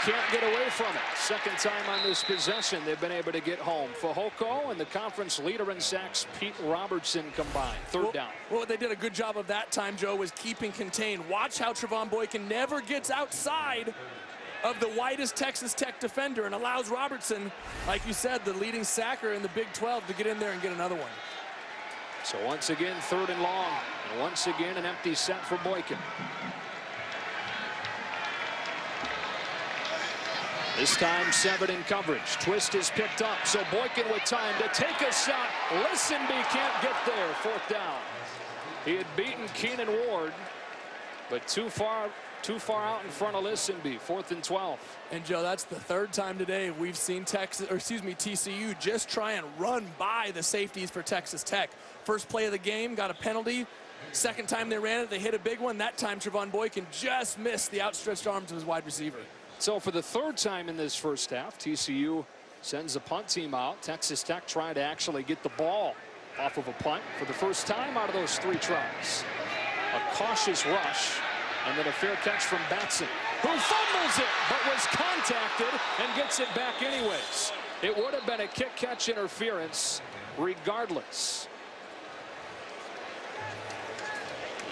can't get away from it. Second time on this possession they've been able to get home. Fehoko and the conference leader in sacks, Pete Robertson, combined. Third down. Well, they did a good job of that time, Joe, was keeping contained. Watch how Trevon Boykin never gets outside of the widest Texas Tech defender and allows Robertson, like you said, the leading sacker in the Big 12, to get in there and get another one. So once again, third and long. And once again, an empty set for Boykin. This time 7 in coverage. Twist is picked up, so Boykin with time to take a shot. Listenby can't get there. Fourth down. He had beaten Keenan Ward, but too far out in front of Listenby. 4th and 12. And Joe, that's the third time today we've seen TCU just try and run by the safeties for Texas Tech. First play of the game, got a penalty. Second time they ran it, they hit a big one. That time Trevon Boykin just missed the outstretched arms of his wide receiver. So for the third time in this first half, TCU sends the punt team out. Texas Tech trying to actually get the ball off of a punt for the first time out of those 3 tries. A cautious rush and then a fair catch from Batson, who fumbles it but was contacted and gets it back anyways. It would have been a kick-catch interference regardless.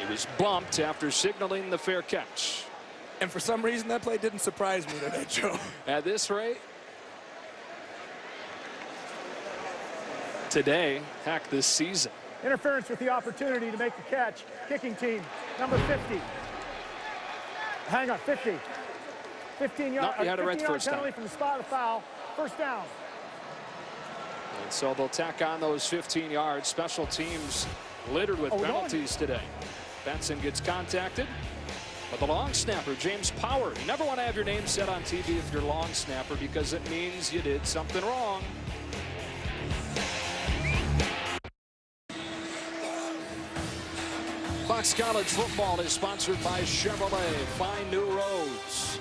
He was bumped after signaling the fair catch. And for some reason, that play didn't surprise me today, Joe. At this rate, today, heck, this season. Interference with the opportunity to make the catch. Kicking team, number 50. Hang on, 50. 15 yards. No, you had it right the first penalty time. from the spot of foul. First down. And so they'll tack on those 15 yards. Special teams littered with penalties today. Benson gets contacted. But the long snapper, James Power, you never want to have your name said on TV if you're long snapper because it means you did something wrong. Fox College football is sponsored by Chevrolet. Find new roads.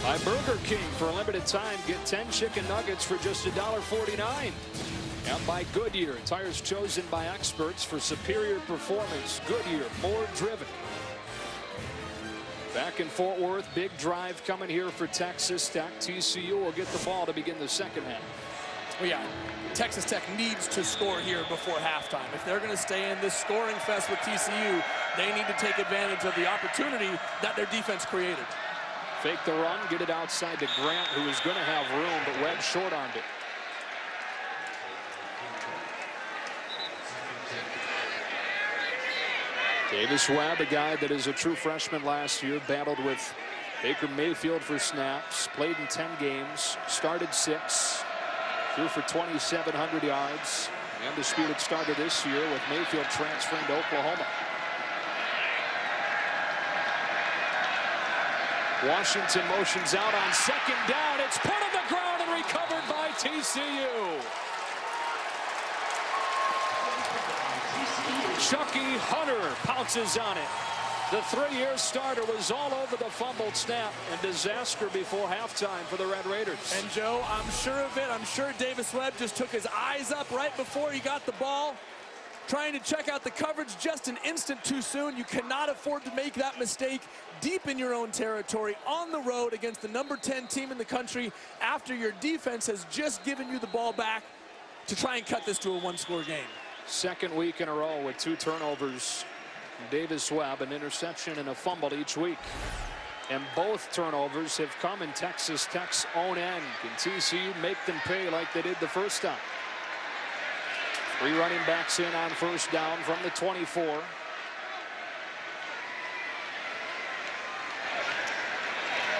By Burger King. For a limited time, get 10 chicken nuggets for just $1.49. And by Goodyear, tires chosen by experts for superior performance. Goodyear, more driven. Back in Fort Worth, big drive coming here for Texas Tech. TCU will get the ball to begin the second half. Well, yeah, Texas Tech needs to score here before halftime. If they're going to stay in this scoring fest with TCU, they need to take advantage of the opportunity that their defense created. Fake the run, get it outside to Grant, who is going to have room, but Webb short-armed it. Davis Webb, a guy that is a true freshman last year, battled with Baker Mayfield for snaps, played in 10 games, started 6, threw for 2,700 yards. Undisputed starter this year with Mayfield transferring to Oklahoma. Washington motions out on second down. It's put on the ground and recovered by TCU. Chucky Hunter pounces on it. The 3-year starter was all over the fumbled snap and disaster before halftime for the Red Raiders. And Joe, I'm sure of it. I'm sure Davis Webb just took his eyes up right before he got the ball, trying to check out the coverage just an instant too soon. You cannot afford to make that mistake deep in your own territory on the road against the number 10 team in the country after your defense has just given you the ball back to try and cut this to a 1-score game. Second week in a row with 2 turnovers. Davis Webb, an interception and a fumble each week. And both turnovers have come in Texas Tech's own end. Can TCU make them pay like they did the first time? 3 running backs in on first down from the 24.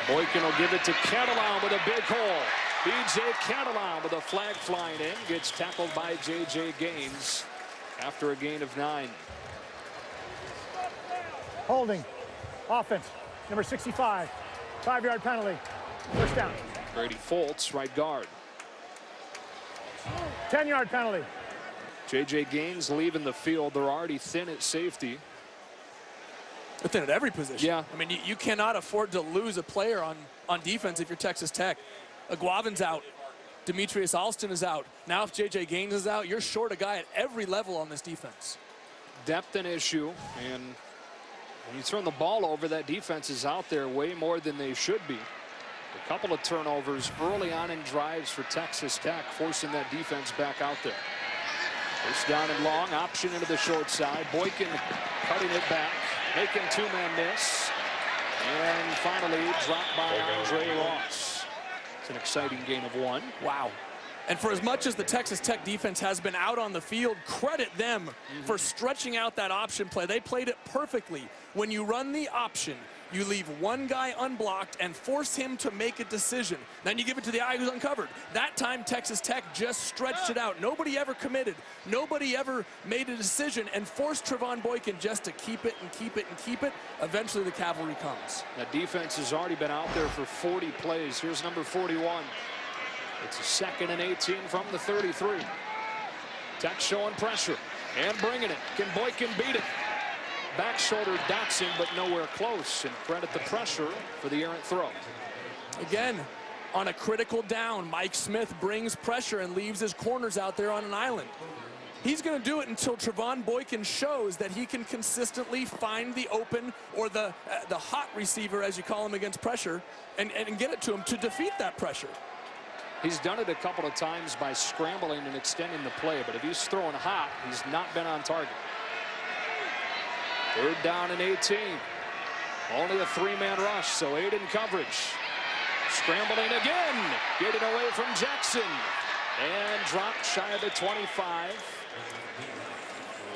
Boykin will give it to Catalan with a big hole. B.J. Catalan with a flag flying in. Gets tackled by J.J. Gaines after a gain of 9. Holding. Offense. Number 65. 5-yard penalty. First down. Brady Foltz, right guard. 10-yard penalty. J.J. Gaines leaving the field. They're already thin at safety. But then at every position. Yeah. I mean, you cannot afford to lose a player on defense if you're Texas Tech. Aguavin's out. Demetrius Alston is out. Now if J.J. Gaines is out, you're short a guy at every level on this defense. Depth an issue, and when you turn the ball over, that defense is out there way more than they should be. A couple of turnovers early on in drives for Texas Tech, forcing that defense back out there. First down and long, option into the short side. Boykin cutting it back, making two-man miss. And finally dropped by Andre Ross. It's an exciting gain of one. Wow. And for as much as the Texas Tech defense has been out on the field, credit them for stretching out that option play. They played it perfectly. When you run the option, you leave one guy unblocked and force him to make a decision. Then you give it to the guy who's uncovered. That time, Texas Tech just stretched it out. Nobody ever committed. Nobody ever made a decision and forced Trevon Boykin just to keep it and keep it and keep it. Eventually, the cavalry comes. That defense has already been out there for 40 plays. Here's number 41. It's a 2nd and 18 from the 33. Tech showing pressure and bringing it. Can Boykin beat it? Back shoulder Dotson, but nowhere close. And credit the pressure for the errant throw. Again, on a critical down, Mike Smith brings pressure and leaves his corners out there on an island. He's going to do it until Trevon Boykin shows that he can consistently find the open or the hot receiver, as you call him, against pressure, and get it to him to defeat that pressure. He's done it a couple of times by scrambling and extending the play, but if he's throwing hot, he's not been on target. 3rd down and 18. Only a 3-man rush, so 8 in coverage. Scrambling again, getting away from Jackson, and dropped shy of the 25.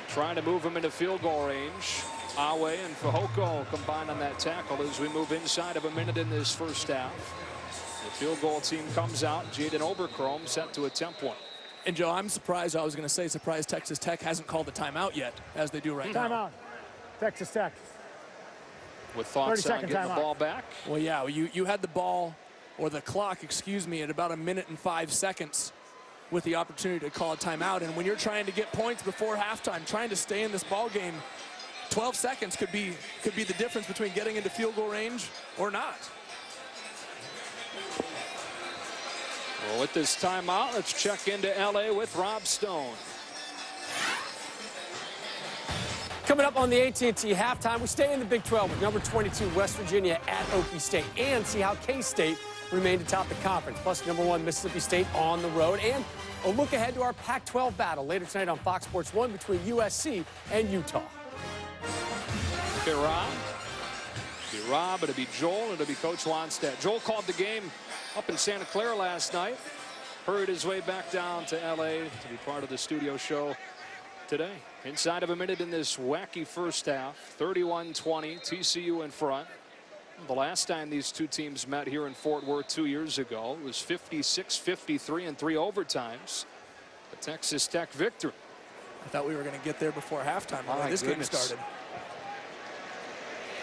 Trying to move him into field goal range. Awe and Fehoko combined on that tackle as we move inside of a minute in this first half. The field goal team comes out. Jaden Oberchrome set to attempt one. And Joe, I'm surprised. I was going to say surprised Texas Tech hasn't called the timeout yet, as they do right now. Timeout. Texas Tech. With thoughts on getting the ball back. Well, yeah, you had the ball, or the clock, excuse me, at about 1 minute and 5 seconds with the opportunity to call a timeout. And when you're trying to get points before halftime, trying to stay in this ball game, 12 seconds could be the difference between getting into field goal range or not. Well, with this timeout, let's check into LA with Rob Stone. Coming up on the AT&T halftime, we stay in the Big 12 with number 22 West Virginia at Okie State and see how K-State remained atop the conference. Plus, number 1 Mississippi State on the road, and a look ahead to our Pac-12 battle later tonight on Fox Sports 1 between USC and Utah. Okay, Rob. It'll be Rob, it'll be Joel, it'll be Coach Wannstedt. Joel called the game up in Santa Clara last night. Hurried his way back down to LA to be part of the studio show today. Inside of a minute in this wacky first half, 31-20, TCU in front. The last time these two teams met here in Fort Worth 2 years ago, it was 56-53 in 3 overtimes. The Texas Tech victory. I thought we were going to get there before halftime when this game started.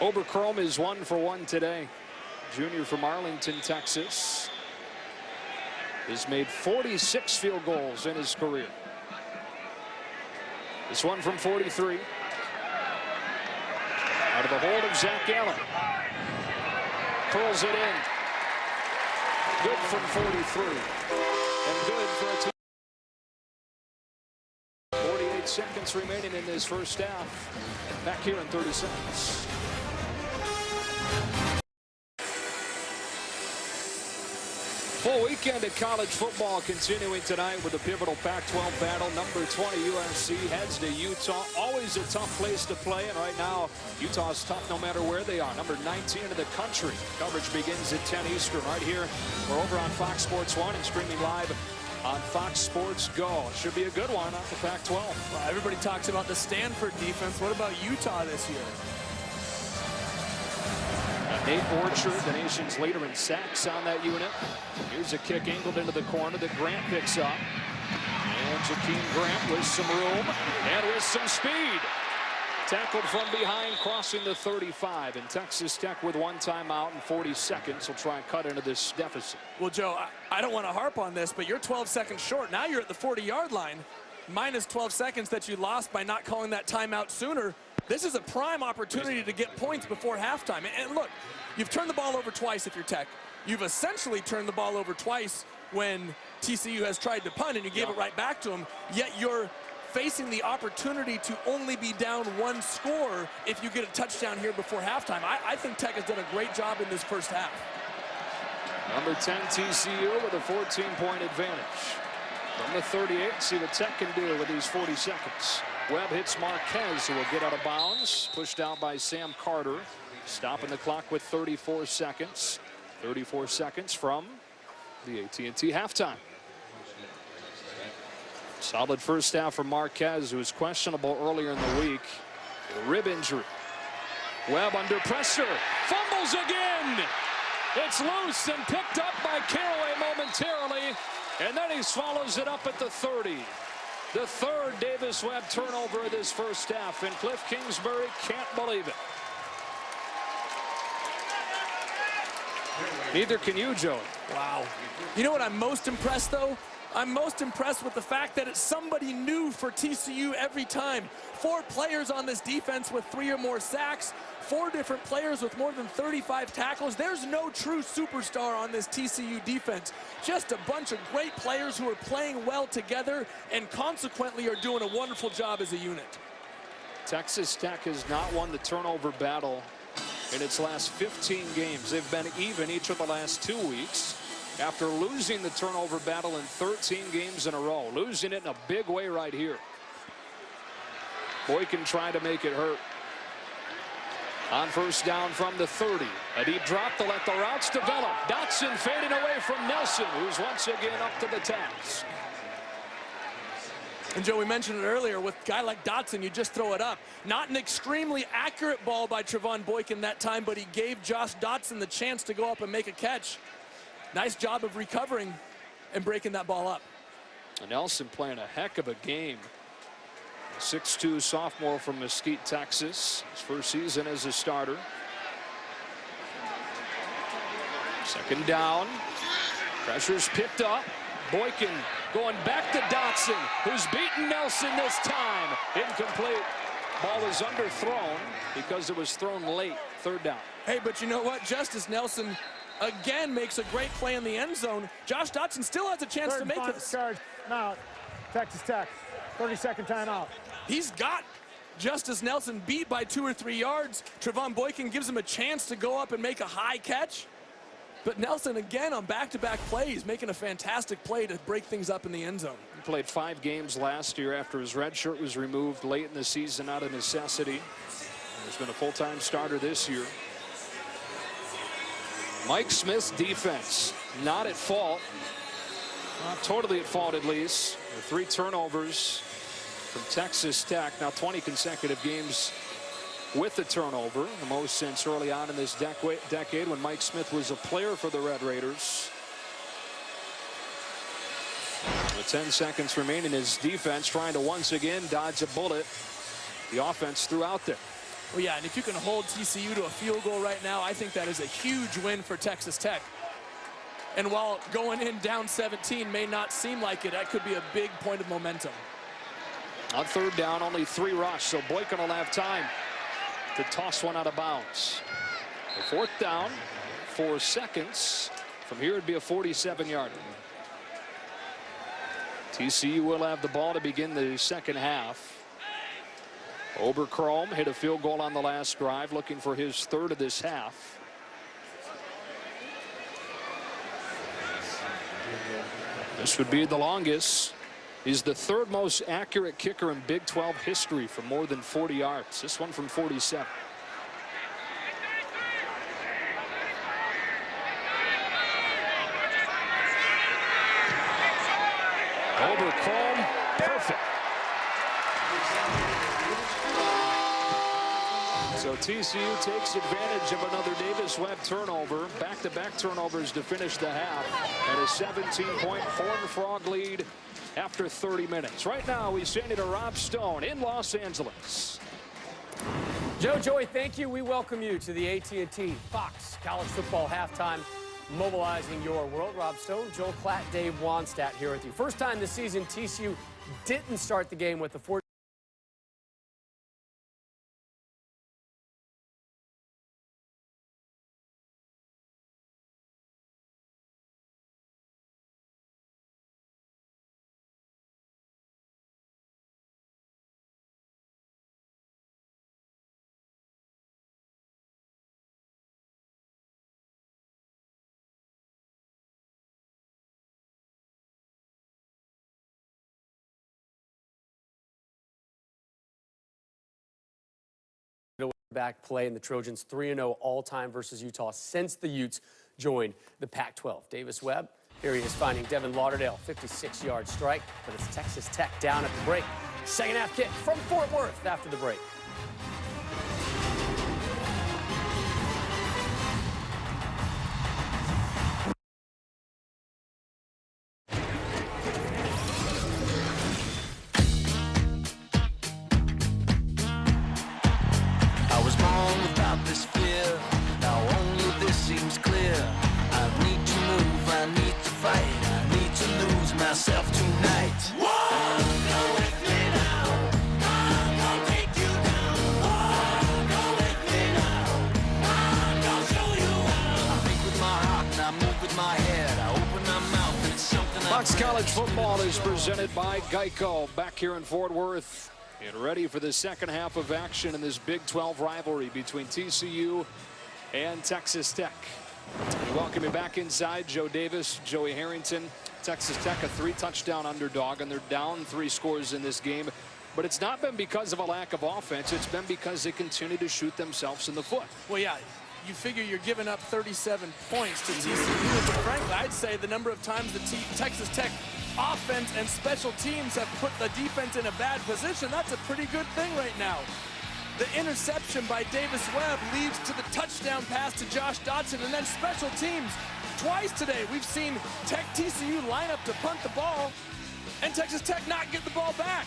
Oberchrome is 1 for 1 today. Junior from Arlington, Texas. Has made 46 field goals in his career. This one from 43. Out of the hold of Zach Allen. Curls it in. Good from 43. And good for a 48 seconds remaining in this first half. Back here in 30 seconds. Full weekend of college football continuing tonight with the pivotal Pac-12 battle. Number 20 USC heads to Utah. Always a tough place to play, and right now Utah's tough no matter where they are. Number 19 in the country. Coverage begins at 10 Eastern right here. We're over on Fox Sports 1 and streaming live on Fox Sports Go. It should be a good one off the Pac-12. Well, everybody talks about the Stanford defense. What about Utah this year? Nate Orchard, the nation's leader in sacks on that unit. Here's a kick angled into the corner that Grant picks up. And Jakeem Grant with some room and with some speed. Tackled from behind, crossing the 35. And Texas Tech with 1 timeout and 40 seconds will try and cut into this deficit. Well, Joe, I don't want to harp on this, but you're 12 seconds short. Now you're at the 40-yard line. Minus 12 seconds that you lost by not calling that timeout sooner. This is a prime opportunity to get points before halftime. And look, you've turned the ball over twice if you're Tech. You've essentially turned the ball over twice when TCU has tried to punt, and you gave it right back to them, yet you're facing the opportunity to only be down one score if you get a touchdown here before halftime. I think Tech has done a great job in this first half. Number 10 TCU with a 14-point advantage. From the 38, see what Tech can do with these 40 seconds. Webb hits Marquez, who will get out of bounds. Pushed out by Sam Carter. Stopping the clock with 34 seconds. 34 seconds from the AT&T halftime. Solid first half for Marquez, who was questionable earlier in the week. A rib injury. Webb under pressure. Fumbles again. It's loose and picked up by Caraway momentarily. And then he swallows it up at the 30. The third Davis Webb turnover of this first half. And Cliff Kingsbury can't believe it. Neither can you, Joey. Wow. You know what I'm most impressed, though? I'm most impressed with the fact that it's somebody new for TCU every time. 4 players on this defense with 3 or more sacks. 4 different players with more than 35 tackles. There's no true superstar on this TCU defense. Just a bunch of great players who are playing well together and consequently are doing a wonderful job as a unit. Texas Tech has not won the turnover battle in its last 15 games. They've been even each of the last 2 weeks after losing the turnover battle in 13 games in a row. Losing it in a big way right here. Boykin trying to make it hurt. On first down from the 30. A deep drop to let the routes develop. Dotson fading away from Nelson, who's once again up to the task. And Joe, we mentioned it earlier, with a guy like Dotson, you just throw it up. Not an extremely accurate ball by Trevon Boykin that time, but he gave Josh Dotson the chance to go up and make a catch. Nice job of recovering and breaking that ball up. Nelson playing a heck of a game. 6'2" sophomore from Mesquite, Texas. His first season as a starter. Second down. Pressure's picked up. Boykin going back to Dotson, who's beaten Nelson this time. Incomplete. Ball was underthrown because it was thrown late. Third down. Hey, but you know what? Justice Nelson again makes a great play in the end zone. Josh Dotson still has a chance to make this. Charge. Now, Texas Tech. 30-second timeout. He's got Justice Nelson beat by 2 or 3 yards. Trevon Boykin gives him a chance to go up and make a high catch. But Nelson, again, on back-to-back plays, making a fantastic play to break things up in the end zone. He played 5 games last year after his red shirt was removed late in the season out of necessity. He's been a full-time starter this year. Mike Smith's defense, not at fault. Not totally at fault, at least. 3 turnovers from Texas Tech. Now 20 consecutive games with the turnover, the most since early on in this decade when Mike Smith was a player for the Red Raiders. With 10 seconds remaining, his defense trying to once again dodge a bullet. The offense threw out there. Well, yeah, and if you can hold TCU to a field goal right now, I think that is a huge win for Texas Tech. And while going in down 17 may not seem like it, that could be a big point of momentum. On third down, only 3 rush, so Boykin will have time to toss one out of bounds. The fourth down, 4 seconds. From here, it'd be a 47-yarder. TCU will have the ball to begin the second half. Oberchrome hit a field goal on the last drive, looking for his 3rd of this half. This would be the longest. He's the 3rd most accurate kicker in Big 12 history for more than 40 yards. This one from 47. Oberchrome, perfect. So TCU takes advantage of another Davis Webb turnover. Back-to-back turnovers to finish the half. And a 17-point Horned Frog lead after 30 minutes. Right now, we send it to Rob Stone in Los Angeles. Joe, Joey, thank you. We welcome you to the AT&T Fox College Football Halftime, mobilizing your world. Rob Stone, Joel Klatt, Dave Wannstedt here with you. First time this season, TCU didn't start the game with the Back play, and the Trojans 3-0 all-time versus Utah since the Utes joined the Pac-12. Davis Webb, here he is finding Devin Lauderdale, 56-yard strike, but it's Texas Tech down at the break. Second half kick from Fort Worth after the break. I was born without this fear. Now only this seems clear. I need to move, I need to fight. I need to lose myself tonight. Go with me now. I'm gonna take you down. Go with me now. I'm gonna show you how. I think with my heart and I move with my head. I open my mouth and it's something Fox College Football is presented by Geico. Back here in Fort Worth. And ready for the second half of action in this Big 12 rivalry between TCU and Texas Tech. We welcome you back inside. Joe Davis, Joey Harrington. Texas Tech a 3-touchdown underdog, and they're down 3 scores in this game. But it's not been because of a lack of offense. It's been because they continue to shoot themselves in the foot. Well, yeah, you figure you're giving up 37 points to TCU. But frankly, I'd say the number of times the Texas Tech offense and special teams have put the defense in a bad position, that's a pretty good thing right now. The interception by Davis Webb leads to the touchdown pass to Josh Dodson, and then special teams. Twice today we've seen TCU line up to punt the ball and Texas Tech not get the ball back.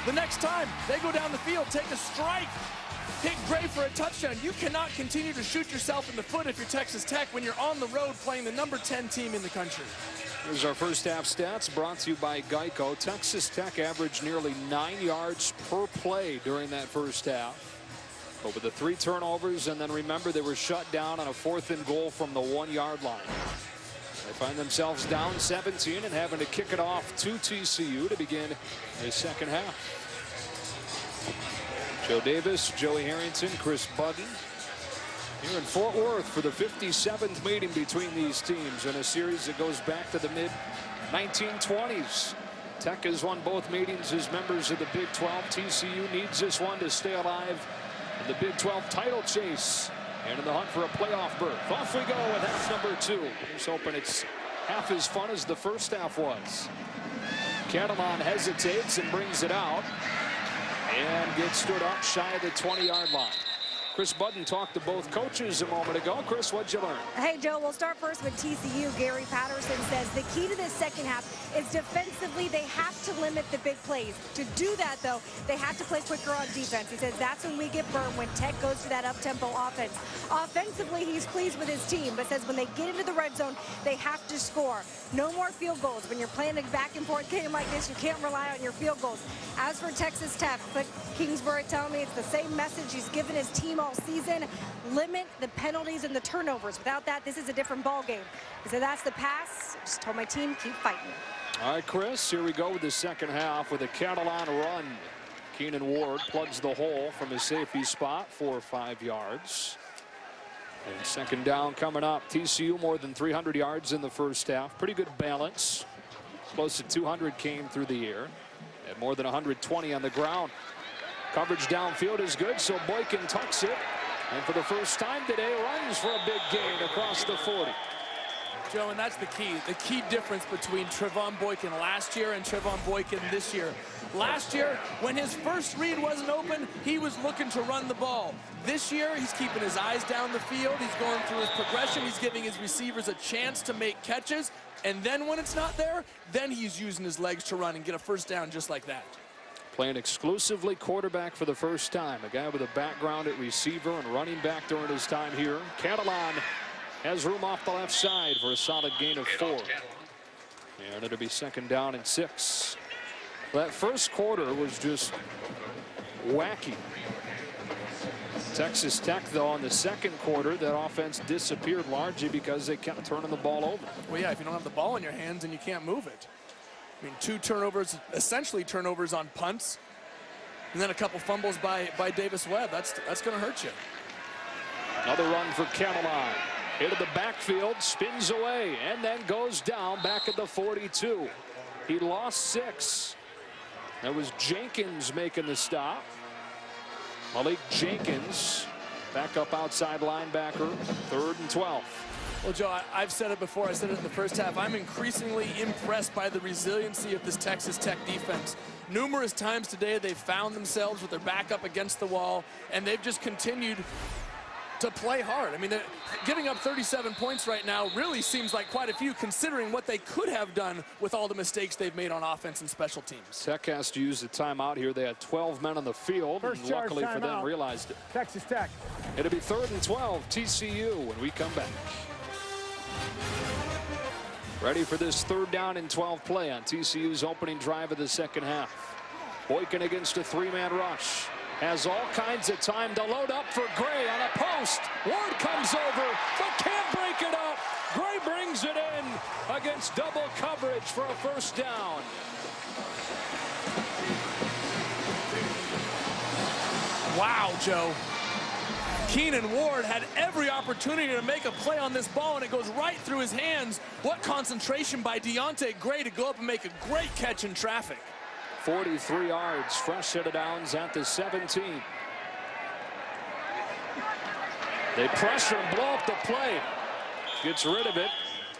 The next time they go down the field, take a strike, hit Gray for a touchdown. You cannot continue to shoot yourself in the foot if you're Texas Tech when you're on the road playing the number 10 team in the country. Here's our first half stats brought to you by Geico. Texas Tech averaged nearly 9 yards per play during that first half. But with the 3 turnovers, and then remember they were shut down on a 4th and goal from the 1-yard line. They find themselves down 17 and having to kick it off to TCU to begin the second half. Joe Davis, Joey Harrington, Chris Budden here in Fort Worth for the 57th meeting between these teams in a series that goes back to the mid-1920s. Tech has won both meetings as members of the Big 12. TCU needs this one to stay alive in the Big 12 title chase and in the hunt for a playoff berth. Off we go with half number 2. Here's hoping it's half as fun as the first half was. Catalan hesitates and brings it out and gets stood up shy of the 20-yard line. Chris Budden talked to both coaches a moment ago. Chris, what'd you learn? Hey, Joe, we'll start first with TCU. Gary Patterson says the key to this second half is defensively they have to limit the big plays. To do that, though, they have to play quicker on defense. He says that's when we get burned, when Tech goes for that up-tempo offense. Offensively, he's pleased with his team, but says when they get into the red zone, they have to score. No more field goals. When you're playing a back-and-forth game like this, you can't rely on your field goals. As for Texas Tech, but Kingsbury telling me it's the same message he's given his team all season. Limit the penalties and the turnovers. Without that, this is a different ball game. He said that's the pass. Just told my team, keep fighting. All right, Chris, here we go with the second half with a Catalan run. Keenan Ward plugs the hole from his safety spot, 4 or 5 yards. And second down coming up. TCU more than 300 yards in the first half. Pretty good balance. Close to 200 came through the air. And more than 120 on the ground. Coverage downfield is good, so Boykin tucks it. And for the first time today, runs for a big gain across the 40. Joe, and that's the key difference between Trevon Boykin last year and Trevon Boykin this year. Last year, when his first read wasn't open, he was looking to run the ball. This year, he's keeping his eyes down the field. He's going through his progression. He's giving his receivers a chance to make catches. And then when it's not there, then he's using his legs to run and get a first down just like that. Playing exclusively quarterback for the first time. A guy with a background at receiver and running back during his time here. Catalan has room off the left side for a solid gain of 4. And it'll be second down and 6. That first quarter was just wacky. Texas Tech, though, in the second quarter, that offense disappeared largely because they kept turning the ball over. Well, yeah, if you don't have the ball in your hands and you can't move it. I mean, 2 turnovers, essentially turnovers on punts, and then a couple fumbles by Davis Webb. That's going to hurt you. Another run for Catalan. Into the backfield, spins away, and then goes down back at the 42. He lost 6. That was Jenkins making the stop. Malik Jenkins, backup outside linebacker, 3rd and 12. Well, Joe, I've said it before. I said it in the first half. I'm increasingly impressed by the resiliency of this Texas Tech defense. Numerous times today, they've found themselves with their back up against the wall, and they've just continued to play hard. I mean, giving up 37 points right now really seems like quite a few, considering what they could have done with all the mistakes they've made on offense and special teams. Tech has to use the timeout here. They had 12 men on the field, and luckily for them, realized it. Texas Tech. It'll be 3rd and 12, TCU, when we come back. Ready for this 3rd down and 12 play on TCU's opening drive of the second half. Boykin against a 3-man rush. Has all kinds of time to load up for Gray on a post. Ward comes over, but can't break it up. Gray brings it in against double coverage for a 1st down. Wow, Joe. Keenan Ward had every opportunity to make a play on this ball, and it goes right through his hands. What concentration by Deontay Gray to go up and make a great catch in traffic. 43 yards, fresh set of downs at the 17. They pressure and blow up the play. Gets rid of it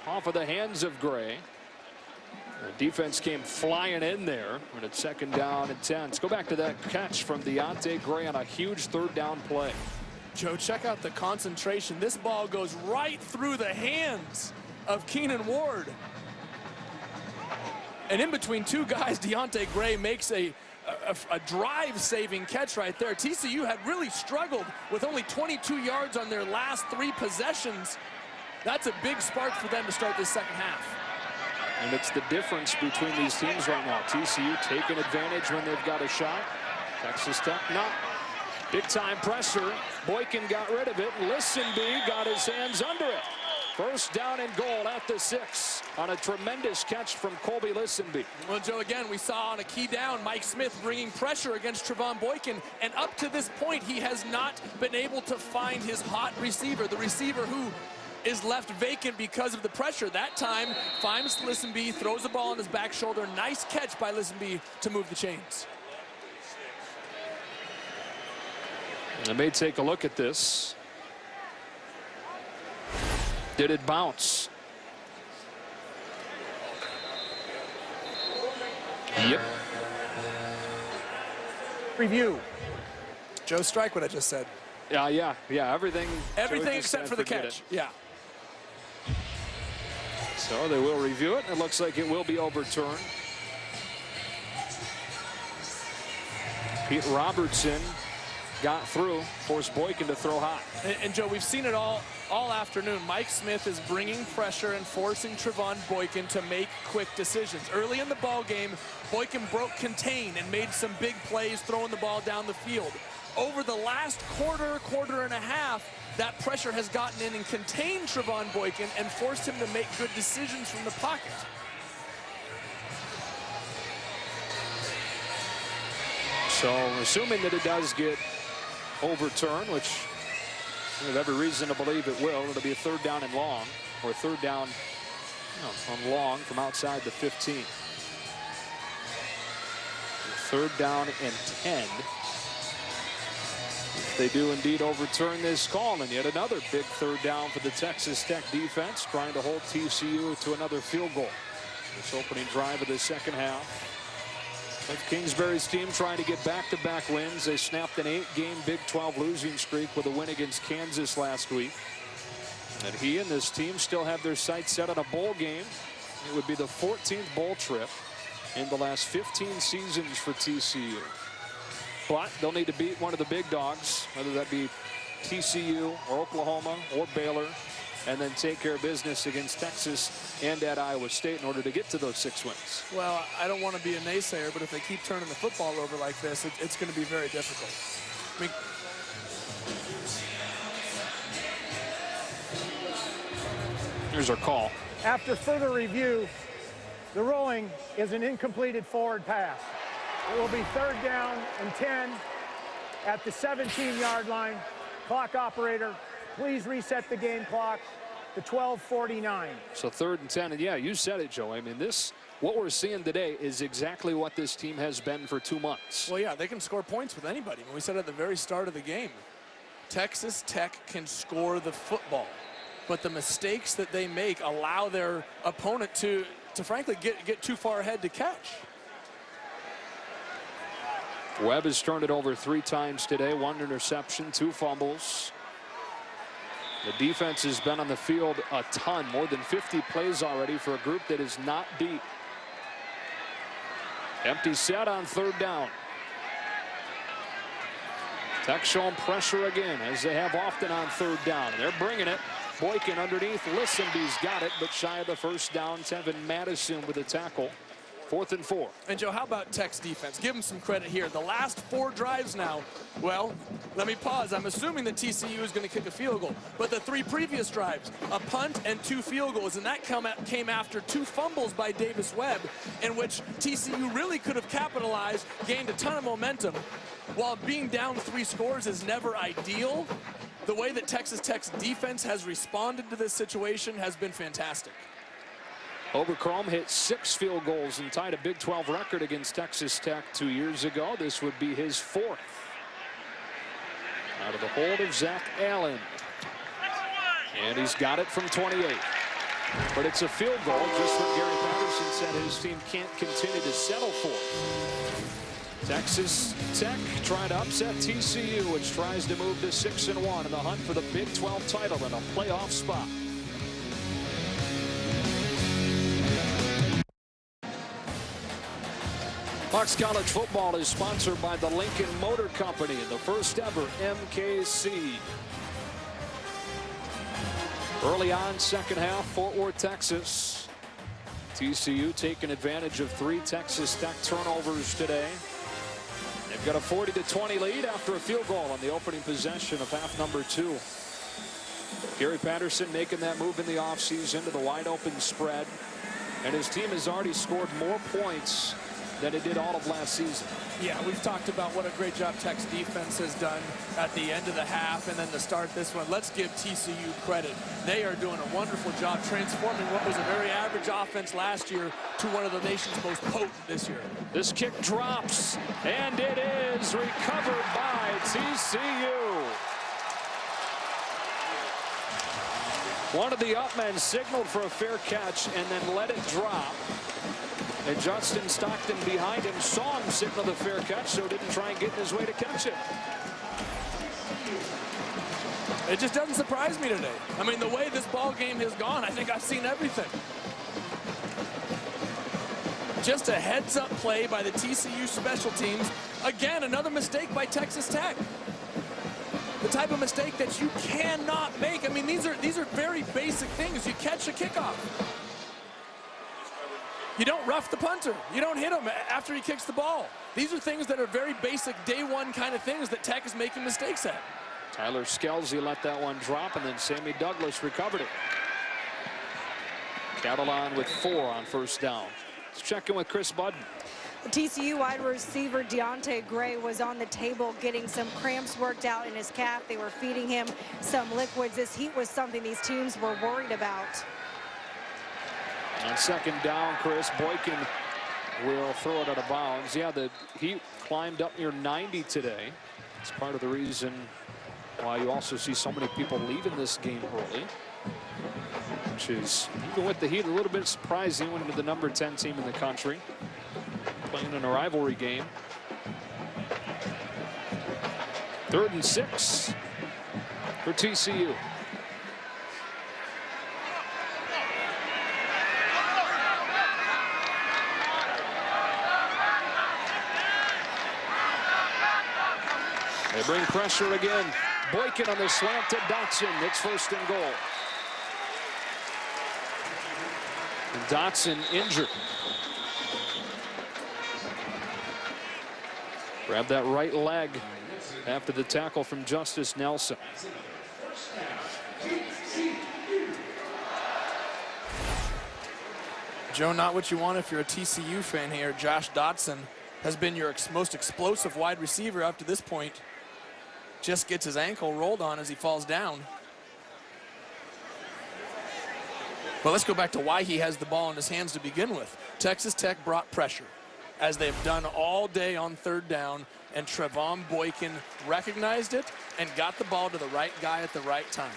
off of the hands of Gray. The defense came flying in there when it's 2nd down and 10. Let's go back to that catch from Deontay Gray on a huge 3rd down play. Joe, check out the concentration. This ball goes right through the hands of Keenan Ward. And in between two guys, Deontay Gray makes a drive-saving catch right there. TCU had really struggled with only 22 yards on their last 3 possessions. That's a big spark for them to start this second half. And it's the difference between these teams right now. TCU taking advantage when they've got a shot. Texas Tech not. Big-time pressure. Boykin got rid of it. Listenby got his hands under it. 1st down and goal at the 6 on a tremendous catch from Colby Listenby. Well, Joe, again, we saw on a key down Mike Smith bringing pressure against Trevon Boykin, and up to this point he has not been able to find his hot receiver, the receiver who is left vacant because of the pressure. That time finds Listenby, throws the ball on his back shoulder. Nice catch by Listenby to move the chains. They may take a look at this. Did it bounce? Yep. Review. Joe, strike what I just said. Yeah. Everything except for the catch. Yeah. So they will review it. It looks like it will be overturned. Pete Robertson got through, forced Boykin to throw high. And Joe, we've seen it all afternoon. Mike Smith is bringing pressure and forcing Trevon Boykin to make quick decisions. Early in the ball game, Boykin broke contain and made some big plays throwing the ball down the field. Over the last quarter and a half, that pressure has gotten in and contained Trevon Boykin and forced him to make good decisions from the pocket. So assuming that it does get overturned, which we have every reason to believe it will, it'll be a 3rd down and long, or 3rd down on long from outside the 15. 3rd down and 10. If they do indeed overturn this call, and yet another big 3rd down for the Texas Tech defense, trying to hold TCU to another field goal. This opening drive of the second half. Cliff Kingsbury's team trying to get back-to-back wins. They snapped an 8-game Big 12 losing streak with a win against Kansas last week. And he and this team still have their sights set on a bowl game. It would be the 14th bowl trip in the last 15 seasons for TCU. But they'll need to beat one of the big dogs, whether that be TCU or Oklahoma or Baylor, and then take care of business against Texas and at Iowa State in order to get to those 6 wins. Well, I don't want to be a naysayer, but if they keep turning the football over like this, it's going to be very difficult. I mean, here's our call. After further review, the ruling is an incompleted forward pass. It will be 3rd down and 10 at the 17-yard line. Clock operator, please reset the game clock to 12:49. So 3rd and 10, and yeah, you said it, Joe. I mean, this what we're seeing today is exactly what this team has been for 2 months. Well, yeah, they can score points with anybody. We said at the very start of the game, Texas Tech can score the football, but the mistakes that they make allow their opponent to frankly get too far ahead to catch. Webb has turned it over 3 times today, 1 interception, 2 fumbles. The defense has been on the field a ton, more than 50 plays already for a group that is not deep. Empty set on 3rd down. Tech showing pressure again, as they have often on 3rd down. They're bringing it. Boykin underneath. Listenby's got it, but shy of the 1st down. Tevin Madison with a tackle. 4th and 4. And Joe, how about Tech's defense? Give them some credit here. The last 4 drives now, well, let me pause. I'm assuming that TCU is going to kick a field goal. But the 3 previous drives, a punt and 2 field goals, and that came after 2 fumbles by Davis Webb, in which TCU really could have capitalized, gained a ton of momentum. While being down 3 scores is never ideal, the way that Texas Tech's defense has responded to this situation has been fantastic. Obercrom hit 6 field goals and tied a Big 12 record against Texas Tech 2 years ago. This would be his 4th. Out of the hold of Zach Allen. And he's got it from 28. But it's a field goal, just what Gary Patterson said his team can't continue to settle for. Texas Tech trying to upset TCU, which tries to move to 6-1 in the hunt for the Big 12 title and a playoff spot. Fox College Football is sponsored by the Lincoln Motor Company, the first ever MKC. Early on, 2nd half, Fort Worth, Texas. TCU taking advantage of 3 Texas Tech turnovers today. They've got a 40-20 lead after a field goal on the opening possession of half number 2. Gary Patterson making that move in the offseason to the wide open spread. And his team has already scored more points than it did all of last season. Yeah, we've talked about what a great job Tech's defense has done at the end of the half and then to start this one. Let's give TCU credit. They are doing a wonderful job transforming what was a very average offense last year to one of the nation's most potent this year. This kick drops, and it is recovered by TCU. One of the up men signaled for a fair catch and then let it drop. And Justin Stockton behind him saw him signal the fair catch, so didn't try and get in his way to catch it. It just doesn't surprise me today. I mean, the way this ball game has gone, I think I've seen everything. Just a heads-up play by the TCU special teams. Again, another mistake by Texas Tech. The type of mistake that you cannot make. I mean, these are very basic things. You catch a kickoff. You don't rough the punter. You don't hit him after he kicks the ball. These are things that are very basic day one kind of things that Tech is making mistakes at. Tyler Skelzy let that one drop, and then Sammy Douglas recovered it. Catalan with 4 on 1st down. Let's check in with Chris Budden. TCU wide receiver Deontay Gray was on the table getting some cramps worked out in his calf. They were feeding him some liquids. This heat was something these teams were worried about. On 2nd down, Chris, Boykin will throw it out of bounds. Yeah, the heat climbed up near 90 today. It's part of the reason why you also see so many people leaving this game early, which is, even with the heat, a little bit surprising when you're the number 10 team in the country playing in a rivalry game. 3rd and 6 for TCU. They bring pressure again. Boykin on the slant to Dotson. It's 1st and goal. And Dotson injured. Grab that right leg after the tackle from Justice Nelson. Joe, not what you want if you're a TCU fan here. Josh Dotson has been your most explosive wide receiver up to this point. Just gets his ankle rolled on as he falls down. But let's go back to why he has the ball in his hands to begin with. Texas Tech brought pressure, as they've done all day on third down, and Trevon Boykin recognized it and got the ball to the right guy at the right time.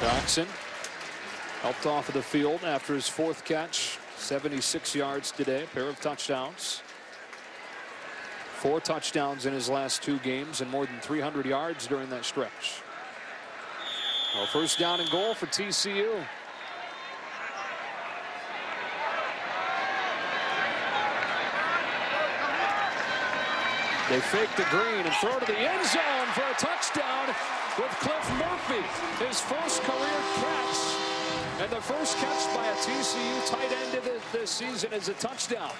Dotson helped off of the field after his 4th catch, 76 yards today, a pair of touchdowns. 4 touchdowns in his last 2 games and more than 300 yards during that stretch. Well, first down and goal for TCU. They fake the green and throw to the end zone for a touchdown with Cliff Murphy. His first career catch, and the first catch by a TCU tight end this season is a touchdown.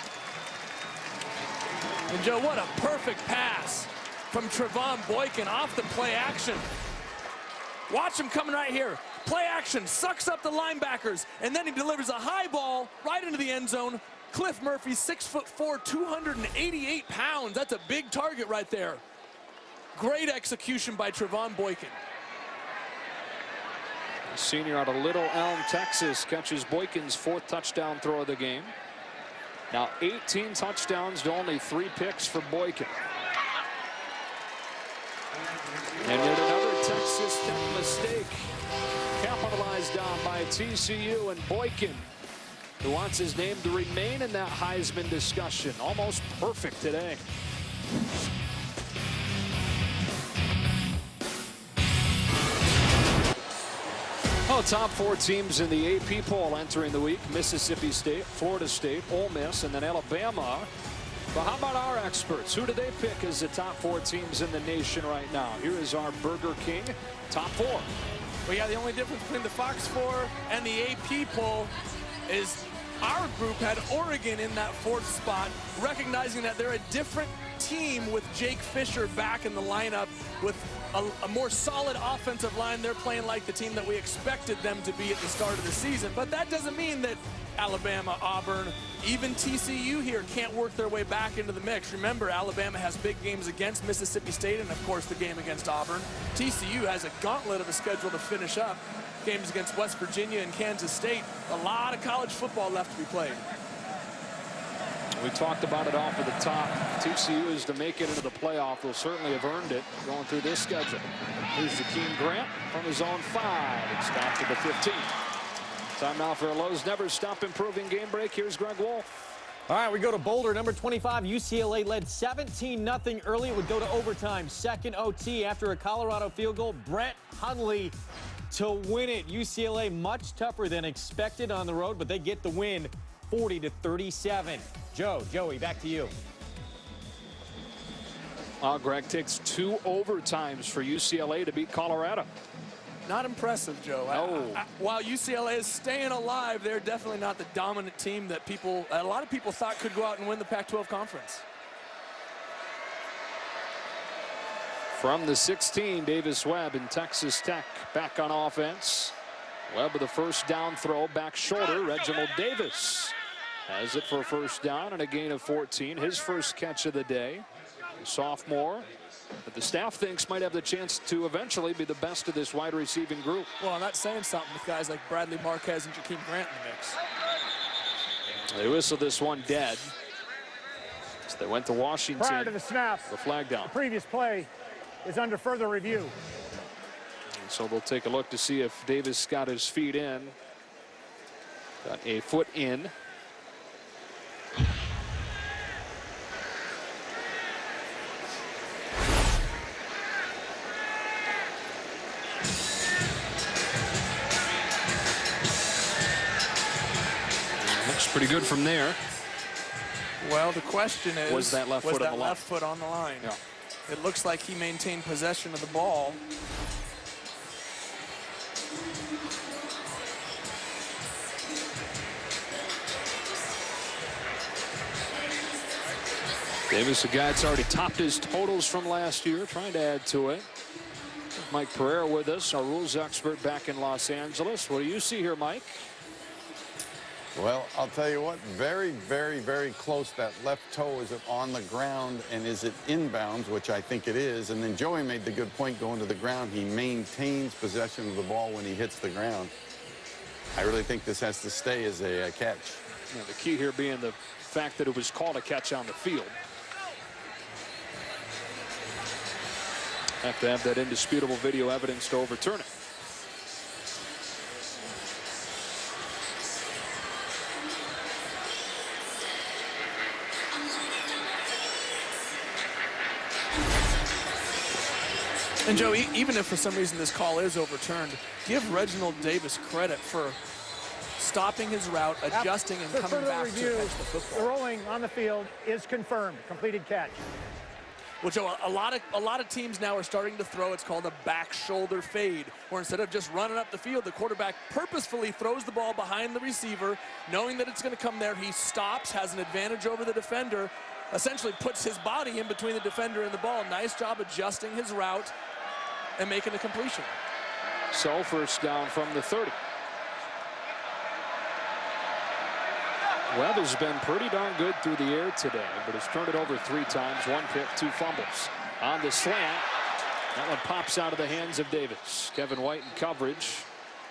And Joe, what a perfect pass from Trevon Boykin off the play action. Watch him coming right here. Play action, sucks up the linebackers, and then he delivers a high ball right into the end zone. Cliff Murphy, 6'4", 288 pounds. That's a big target right there. Great execution by Trevon Boykin. The senior out of Little Elm, Texas, catches Boykin's 4th touchdown throw of the game. Now 18 touchdowns to only 3 picks for Boykin. And yet another Texas Tech mistake capitalized on by TCU, and Boykin, who wants his name to remain in that Heisman discussion. Almost perfect today. Well, top 4 teams in the AP poll entering the week: Mississippi State, Florida State, Ole Miss, and then Alabama. But how about our experts? Who do they pick as the top 4 teams in the nation right now? Here is our Burger King top 4. Well, yeah, the only difference between the Fox 4 and the AP poll is our group had Oregon in that 4th spot, recognizing that they're a different team with Jake Fisher back in the lineup with a more solid offensive line. They're playing like the team that we expected them to be at the start of the season. But that doesn't mean that Alabama, Auburn, even TCU here can't work their way back into the mix. Remember, Alabama has big games against Mississippi State and, of course, the game against Auburn. TCU has a gauntlet of a schedule to finish up. Games against West Virginia and Kansas State. A lot of college football left to be played. We talked about it off of the top. TCU is to make it into the playoff. They'll certainly have earned it going through this schedule. Here's Jakeem Grant from his own 5. It's stopped at the 15. Time now for a Lowe's Never Stop Improving game break. Here's Greg Wolf. All right, we go to Boulder, number 25. UCLA led 17-0 early. It would go to overtime. Second OT after a Colorado field goal. Brett Hundley to win it. UCLA much tougher than expected on the road, but they get the win 40-37. Joey, back to you. Greg, takes 2 overtimes for UCLA to beat Colorado. Not impressive, Joe. No. While UCLA is staying alive, they're definitely not the dominant team that a lot of people thought could go out and win the Pac-12 conference. From the 16, Davis Webb in Texas Tech back on offense. Webb with a first down throw, back shoulder. Reginald Davis has it for a first down and a gain of 14. His first catch of the day. A sophomore that the staff thinks might have the chance to eventually be the best of this wide receiving group. Well, I'm not saying something with guys like Bradley Marquez and Jakeem Grant in the mix. They whistled this one dead. So they went to Washington. Prior to the snap, the flag down. The previous play is under further review. And so they'll take a look to see if Davis got his feet in. Got a foot in. Looks pretty good from there. Well, the question is, was that left foot on the line? Left foot on the line? Yeah. It looks like he maintained possession of the ball. Davis, a guy that's already topped his totals from last year, trying to add to it. Mike Pereira with us, our rules expert back in Los Angeles. What do you see here, Mike? Well, I'll tell you what, very, very, very close. That left toe, is it on the ground and is it inbounds, which I think it is. And then Joey made the good point going to the ground. He maintains possession of the ball when he hits the ground. I really think this has to stay as a catch. You know, the key here being the fact that it was called a catch on the field. Have to have that indisputable video evidence to overturn it. And Joe, even if for some reason this call is overturned, give Reginald Davis credit for stopping his route, adjusting, and coming back to catch the football. The rolling on the field is confirmed. Completed catch. Well, Joe, a lot of teams now are starting to throw. It's called a back shoulder fade, where instead of just running up the field, the quarterback purposefully throws the ball behind the receiver, knowing that it's going to come there. He stops, has an advantage over the defender, essentially puts his body in between the defender and the ball. Nice job adjusting his route and making the completion. So first down from the 30. Webb has been pretty darn good through the air today, but has turned it over 3 times, 1 pick, 2 fumbles. On the slant, that one pops out of the hands of Davis. Kevin White in coverage,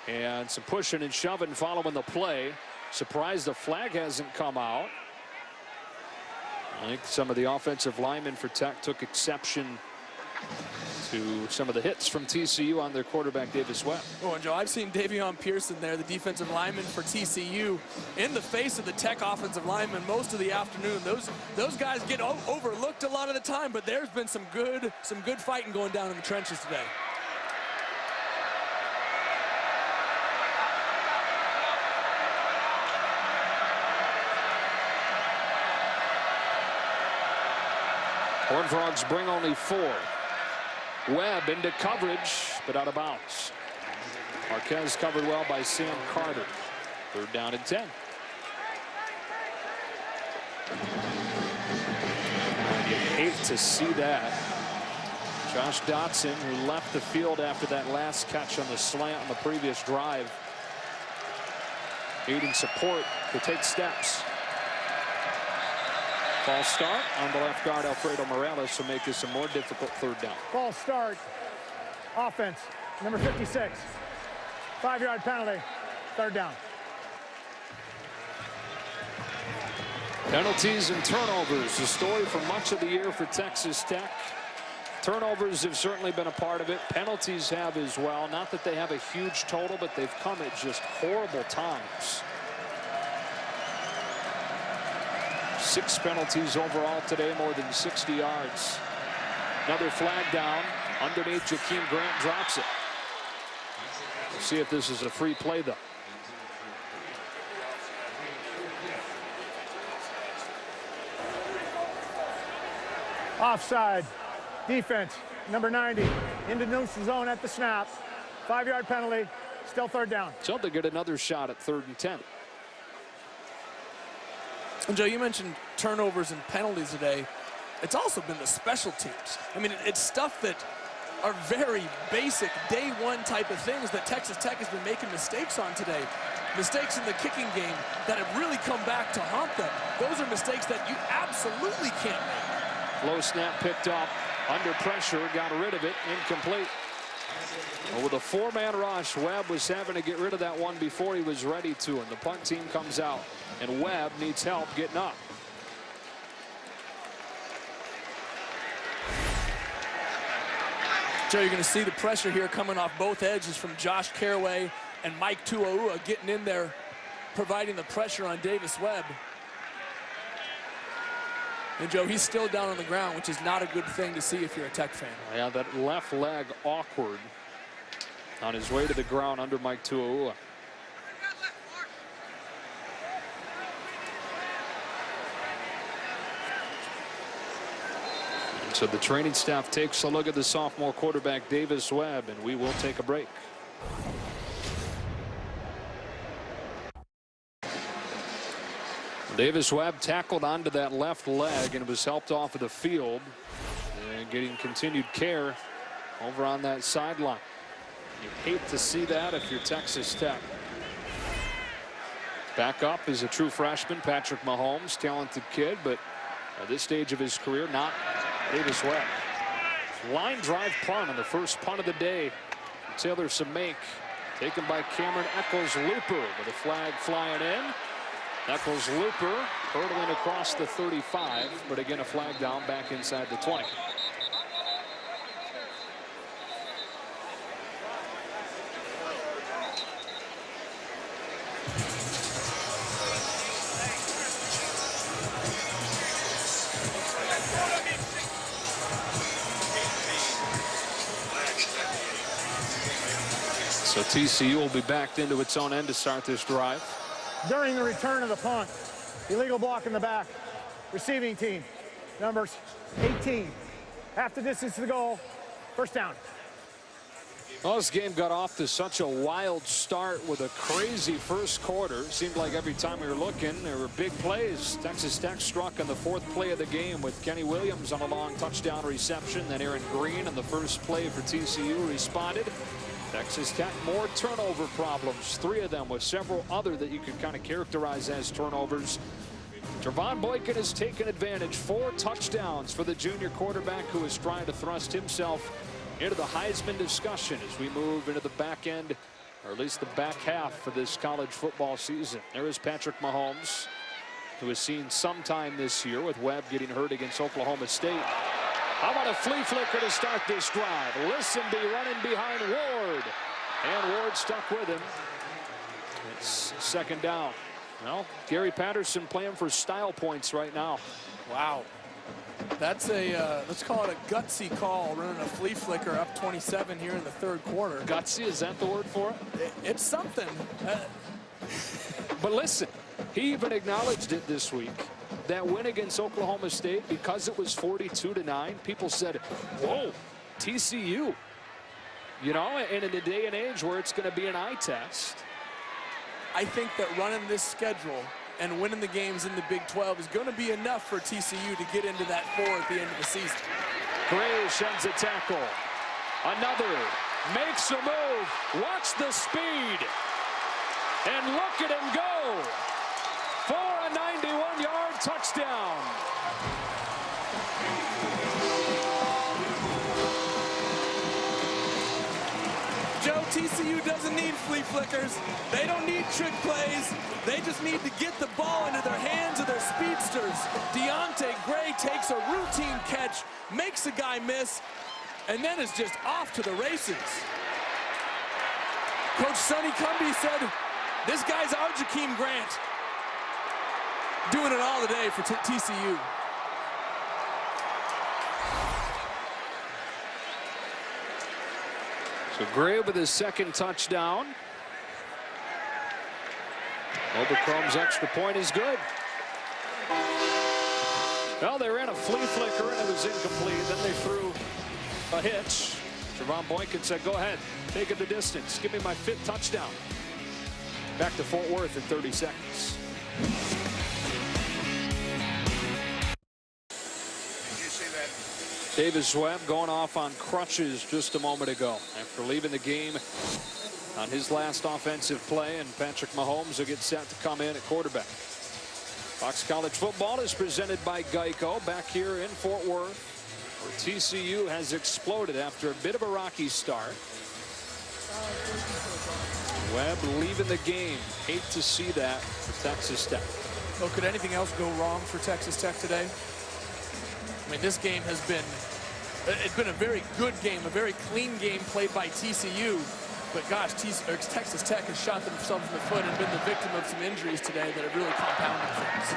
and some pushing and shoving following the play. Surprised the flag hasn't come out. I think some of the offensive linemen for Tech took exception to some of the hits from TCU on their quarterback, Davis Webb. Oh, and Joe, I've seen Davion Pearson there, the defensive lineman for TCU, in the face of the Tech offensive lineman most of the afternoon. Those guys get overlooked a lot of the time, but there's been some good fighting going down in the trenches today. Horned Frogs bring only 4. Webb into coverage, but out of bounds. Marquez covered well by Sam Carter. 3rd down and 10. You hate to see that. Josh Dotson, who left the field after that last catch on the slant on the previous drive, needing support to take steps. False start on the left guard, Alfredo Morales, will make this a more difficult 3rd down. False start. Offense, number 56. 5-yard penalty. 3rd down. Penalties and turnovers, the story for much of the year for Texas Tech. Turnovers have certainly been a part of it. Penalties have as well. Not that they have a huge total, but they've come at just horrible times. 6 penalties overall today, more than 60 yards. Another flag down underneath. Jakeem Grant drops it. We'll see if this is a free play, though. Offside. Defense, number 90, into neutral zone at the snap. 5-yard penalty. Still 3rd down. So they get another shot at 3rd and 10. And Joe, you mentioned turnovers and penalties today. It's also been the special teams. I mean, it's stuff that are very basic day one type of things that Texas Tech has been making mistakes on today. Mistakes in the kicking game that have really come back to haunt them. Those are mistakes that you absolutely can't make. Low snap picked up under pressure, got rid of it, incomplete. Well, with a 4-man rush, Webb was having to get rid of that one before he was ready to, and the punt team comes out, and Webb needs help getting up. Joe, you're going to see the pressure here coming off both edges from Josh Caraway and Mike Tuaua getting in there, providing the pressure on Davis Webb. And Joe, he's still down on the ground, which is not a good thing to see if you're a Tech fan. Yeah, that left leg awkward on his way to the ground under Mike Tuaua. So the training staff takes a look at the sophomore quarterback Davis Webb, and we will take a break. Davis Webb tackled onto that left leg and was helped off of the field and getting continued care over on that sideline. You hate to see that if you're Texas Tech. Back up is a true freshman, Patrick Mahomes, talented kid, but at this stage of his career, not Davis Webb. Line drive punt on the first punt of the day. Taylor Samake Taken by Cameron Eccles-Looper with a flag flying in. Eccles-Looper hurtling across the 35, but again a flag down back inside the 20. So TCU will be backed into its own end to start this drive. During the return of the punt, illegal block in the back. Receiving team, numbers 18. Half the distance to the goal. First down. Well, this game got off to such a wild start with a crazy first quarter. Seemed like every time we were looking, there were big plays. Texas Tech struck on the 4th play of the game with Kenny Williams on a long touchdown reception. Then Aaron Green on the first play for TCU responded. Texas Tech more turnover problems, 3 of them with several other that you could kind of characterize as turnovers. Trevon Boykin has taken advantage. 4 touchdowns for the junior quarterback who is trying to thrust himself into the Heisman discussion as we move into the back end, or at least the back half for this college football season. There is Patrick Mahomes, who has seen some time this year with Webb getting hurt against Oklahoma State. How about a flea flicker to start this drive? Listenby running behind Ward. And Ward stuck with him. It's second down. Well, Gary Patterson playing for style points right now. Wow. That's a, let's call it a gutsy call, running a flea flicker up 27 here in the 3rd quarter. Gutsy, is that the word for it? It's something. But listen, he even acknowledged it this week. That win against Oklahoma State, because it was 42-9, people said, whoa, TCU. You know, and in a day and age where it's going to be an eye test. I think that running this schedule and winning the games in the Big 12 is going to be enough for TCU to get into that 4 at the end of the season. Gray sends a tackle. Another makes a move. Watch the speed. And look at him go. For a 91-yard touchdown. Joe, TCU doesn't need flea flickers. They don't need trick plays. They just need to get the ball into their hands of their speedsters. Deontay Gray takes a routine catch, makes a guy miss, and then is just off to the races. Coach Sonny Cumbie said, this guy's our Jakeem Grant. Doing it all today for TCU. So Gray with his 2nd touchdown. Obercromb's extra point is good. Well, they ran a flea flicker and it was incomplete. Then they threw a hitch. Trevon Boykin said, go ahead, take it the distance. Give me my 5th touchdown. Back to Fort Worth in 30 seconds. Davis Webb going off on crutches just a moment ago after leaving the game on his last offensive play, and Patrick Mahomes will get set to come in at quarterback. Fox College Football is presented by Geico back here in Fort Worth, where TCU has exploded after a bit of a rocky start. Webb leaving the game. Hate to see that for Texas Tech. Well, could anything else go wrong for Texas Tech today? I mean, this game has been, it's been a very good game, a very clean game played by TCU. But gosh, Texas Tech has shot themselves in the foot and been the victim of some injuries today that have really compounded things.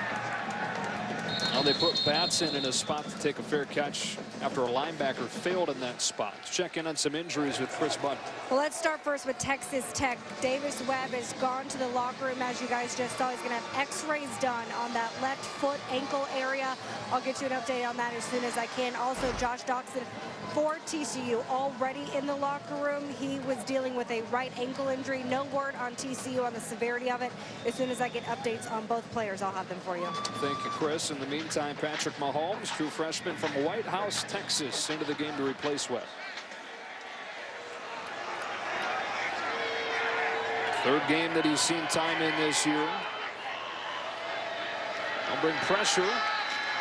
Well, they put Batson in a spot to take a fair catch after a linebacker failed in that spot. Let's check in on some injuries with Chris Budd. Well, let's start first with Texas Tech. Davis Webb has gone to the locker room, as you guys just saw. He's going to have x-rays done on that left foot ankle area. I'll get you an update on that as soon as I can. Also, Josh Doxson for TCU already in the locker room. He was dealing with a right ankle injury. No word on TCU on the severity of it. As soon as I get updates on both players, I'll have them for you. Thank you, Chris. In the meantime, Patrick Mahomes, true freshman from White House, Texas, into the game to replace Webb. Third game that he's seen time in this year. They'll bring pressure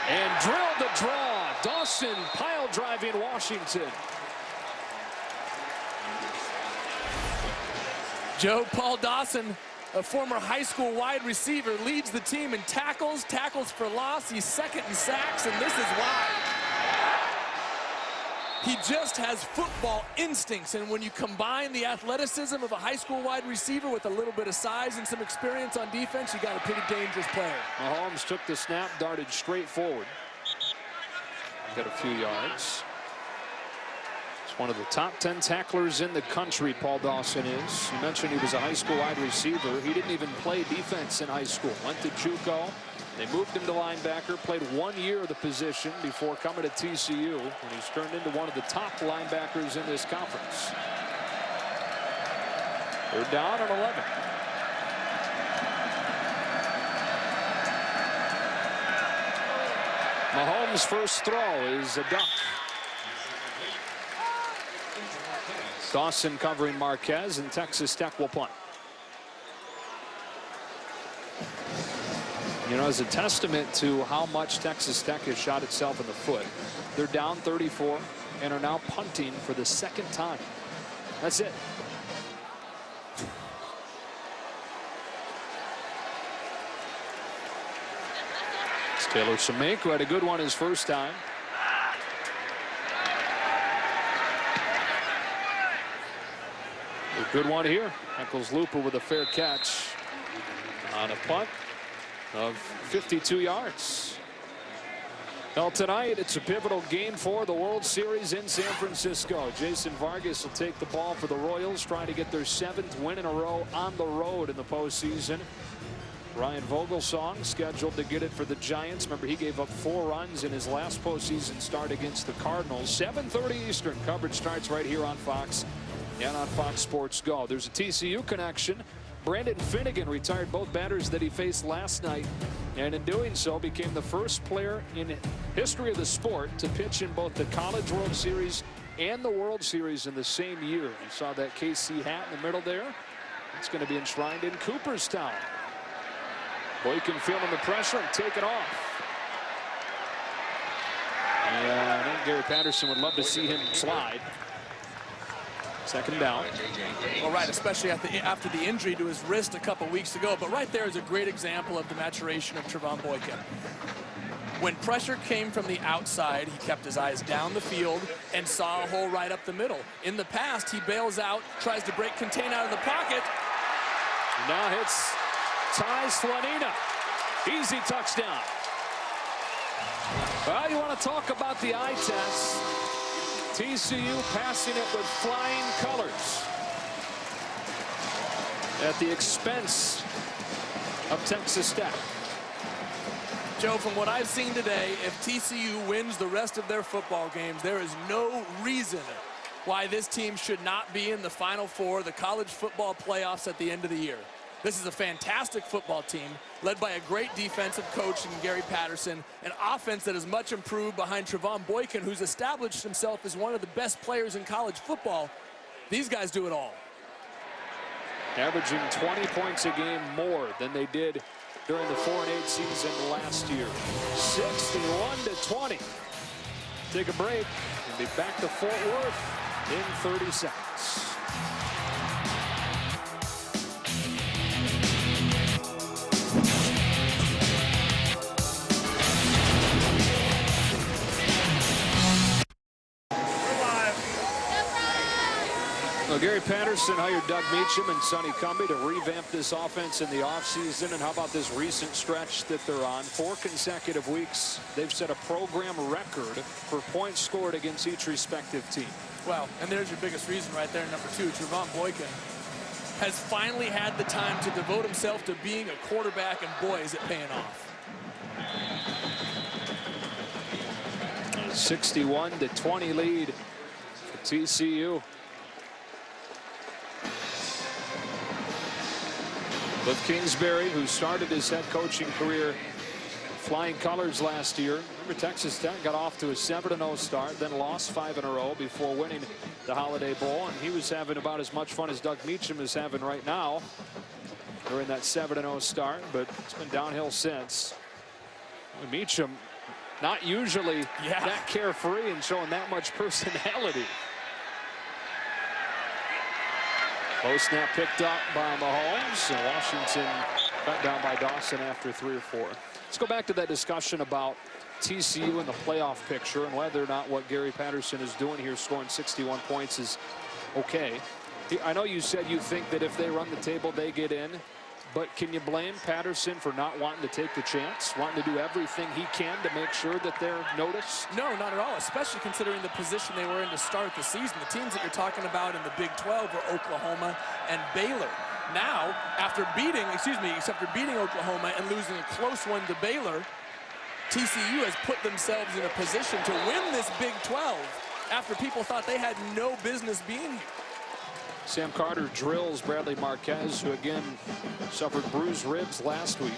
and drill the draw. Dawson pile driving Washington. Joe, Paul Dawson, a former high school wide receiver, leads the team in tackles for loss. He's second in sacks, and this is why. He just has football instincts, and when you combine the athleticism of a high school wide receiver with a little bit of size and some experience on defense, you got a pretty dangerous player. Mahomes took the snap, darted straight forward. Got a few yards. He's one of the top 10 tacklers in the country, Paul Dawson is. You mentioned he was a high school wide receiver. He didn't even play defense in high school. Went to JUCO. They moved him to linebacker, played 1 year of the position before coming to TCU, and he's turned into one of the top linebackers in this conference. They're down at 11. Mahomes' first throw is a duck. Dawson covering Marquez, and Texas Tech will punt. You know, as a testament to how much Texas Tech has shot itself in the foot, they're down 34 and are now punting for the second time. That's it. It's Taylor Samaik, who had a good one his first time. A good one here. Eccles Looper with a fair catch on a punt of 52 yards. Well, tonight it's a pivotal game for the World Series in San Francisco. Jason Vargas will take the ball for the Royals, trying to get their 7th win in a row on the road in the postseason. Ryan Vogelsong scheduled to get it for the Giants. Remember, he gave up 4 runs in his last postseason start against the Cardinals. 7:30 Eastern. Coverage starts right here on Fox and on Fox Sports Go. There's a TCU connection. Brandon Finnegan retired both batters that he faced last night, and in doing so became the first player in history of the sport to pitch in both the College World Series and the World Series in the same year. You saw that KC hat in the middle there. It's going to be enshrined in Cooperstown. Boykin feeling the pressure and take it off. And I think Gary Patterson would love to see him slide. Second down. Well, right, especially after the injury to his wrist a couple weeks ago. But right there is a great example of the maturation of Trevon Boykin. When pressure came from the outside, he kept his eyes down the field and saw a hole right up the middle. In the past, he bails out, tries to break contain out of the pocket. Now hits Ty Slanina. Easy touchdown. Well, you want to talk about the eye test. TCU passing it with flying colors at the expense of Texas Tech. Joe, from what I've seen today, if TCU wins the rest of their football games, there is no reason why this team should not be in the Final Four, the college football playoffs at the end of the year. This is a fantastic football team led by a great defensive coach in Gary Patterson, an offense that is much improved behind Trevon Boykin, who's established himself as one of the best players in college football. These guys do it all. Averaging 20 points a game more than they did during the 4-8 season last year. 61-20. Take a break and be back to Fort Worth in 30 seconds. Well, Gary Patterson hired Doug Meacham and Sonny Cumbie to revamp this offense in the offseason. And how about this recent stretch that they're on? 4 consecutive weeks. They've set a program record for points scored against each respective team. Well, and there's your biggest reason right there, number 2. Trevon Boykin has finally had the time to devote himself to being a quarterback, and boy, is it paying off. 61-20 lead for TCU. Cliff Kingsbury, who started his head coaching career flying colors last year. Remember, Texas Tech got off to a 7-0 start, then lost 5 in a row before winning the Holiday Bowl, and he was having about as much fun as Doug Meacham is having right now during that 7-0 start, but it's been downhill since. Meacham, not usually that carefree and showing that much personality. Low snap picked up by Mahomes, and Washington cut down by Dawson after 3 or 4. Let's go back to that discussion about TCU and the playoff picture and whether or not what Gary Patterson is doing here, scoring 61 points, is okay. I know you said you think that if they run the table, they get in. But can you blame Patterson for not wanting to take the chance, wanting to do everything he can to make sure that they're noticed? No, not at all, especially considering the position they were in to start the season. The teams that you're talking about in the Big 12 were Oklahoma and Baylor. Now, after beating Oklahoma and losing a close one to Baylor, TCU has put themselves in a position to win this Big 12 after people thought they had no business being here. Sam Carter drills Bradley Marquez, who again suffered bruised ribs last week.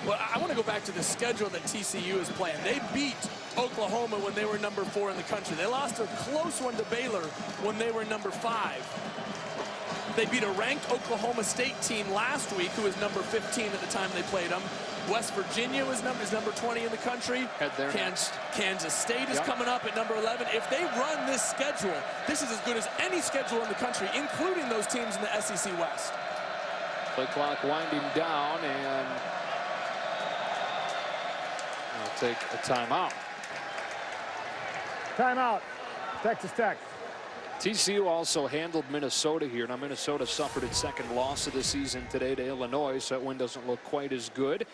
Well, I want to go back to the schedule that TCU is playing. They beat Oklahoma when they were number 4 in the country. They lost a close one to Baylor when they were number 5. They beat a ranked Oklahoma State team last week, who was number 15 at the time they played them. West Virginia was number 20 in the country. Kansas State is coming up at number 11. If they run this schedule, this is as good as any schedule in the country, including those teams in the SEC West. Play clock winding down, and we'll take a timeout. Timeout, Texas Tech. TCU also handled Minnesota here. Now, Minnesota suffered its second loss of the season today to Illinois, so that win doesn't look quite as good.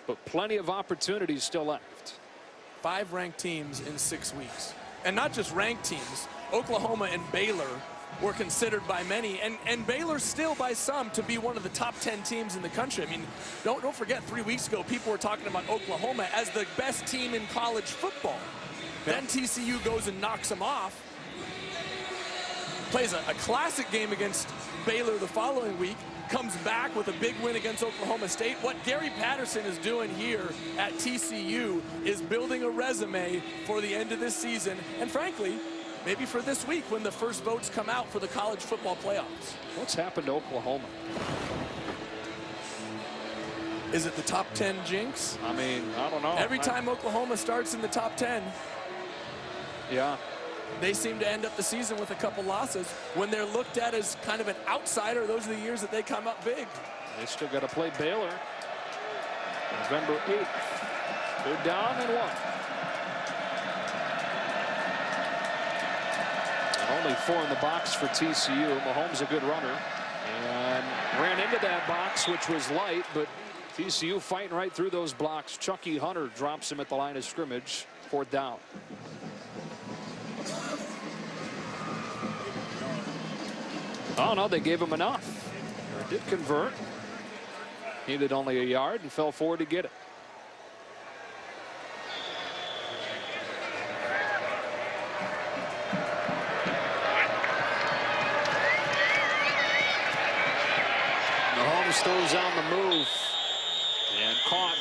But plenty of opportunities still left. 5 ranked teams in 6 weeks. And not just ranked teams. Oklahoma and Baylor were considered by many, and Baylor still by some to be one of the top 10 teams in the country. I mean, don't forget, 3 weeks ago, people were talking about Oklahoma as the best team in college football. Then TCU goes and knocks them off. Plays a classic game against Baylor the following week, comes back with a big win against Oklahoma State. What Gary Patterson is doing here at TCU is building a resume for the end of this season, and frankly, maybe for this week when the first votes come out for the college football playoffs. What's happened to Oklahoma? Is it the top 10 jinx? I mean, I don't know. Every time Oklahoma starts in the top 10, yeah, they seem to end up the season with a couple losses. When they're looked at as kind of an outsider, those are the years that they come up big. They still got to play Baylor November 8th. They're down and 1. And only 4 in the box for TCU. Mahomes a good runner and ran into that box, which was light, but TCU fighting right through those blocks. Chucky Hunter drops him at the line of scrimmage. 4th down. Oh, no, they gave him enough. They did convert. Needed only a yard and fell forward to get it. Mahomes throws on the move and caught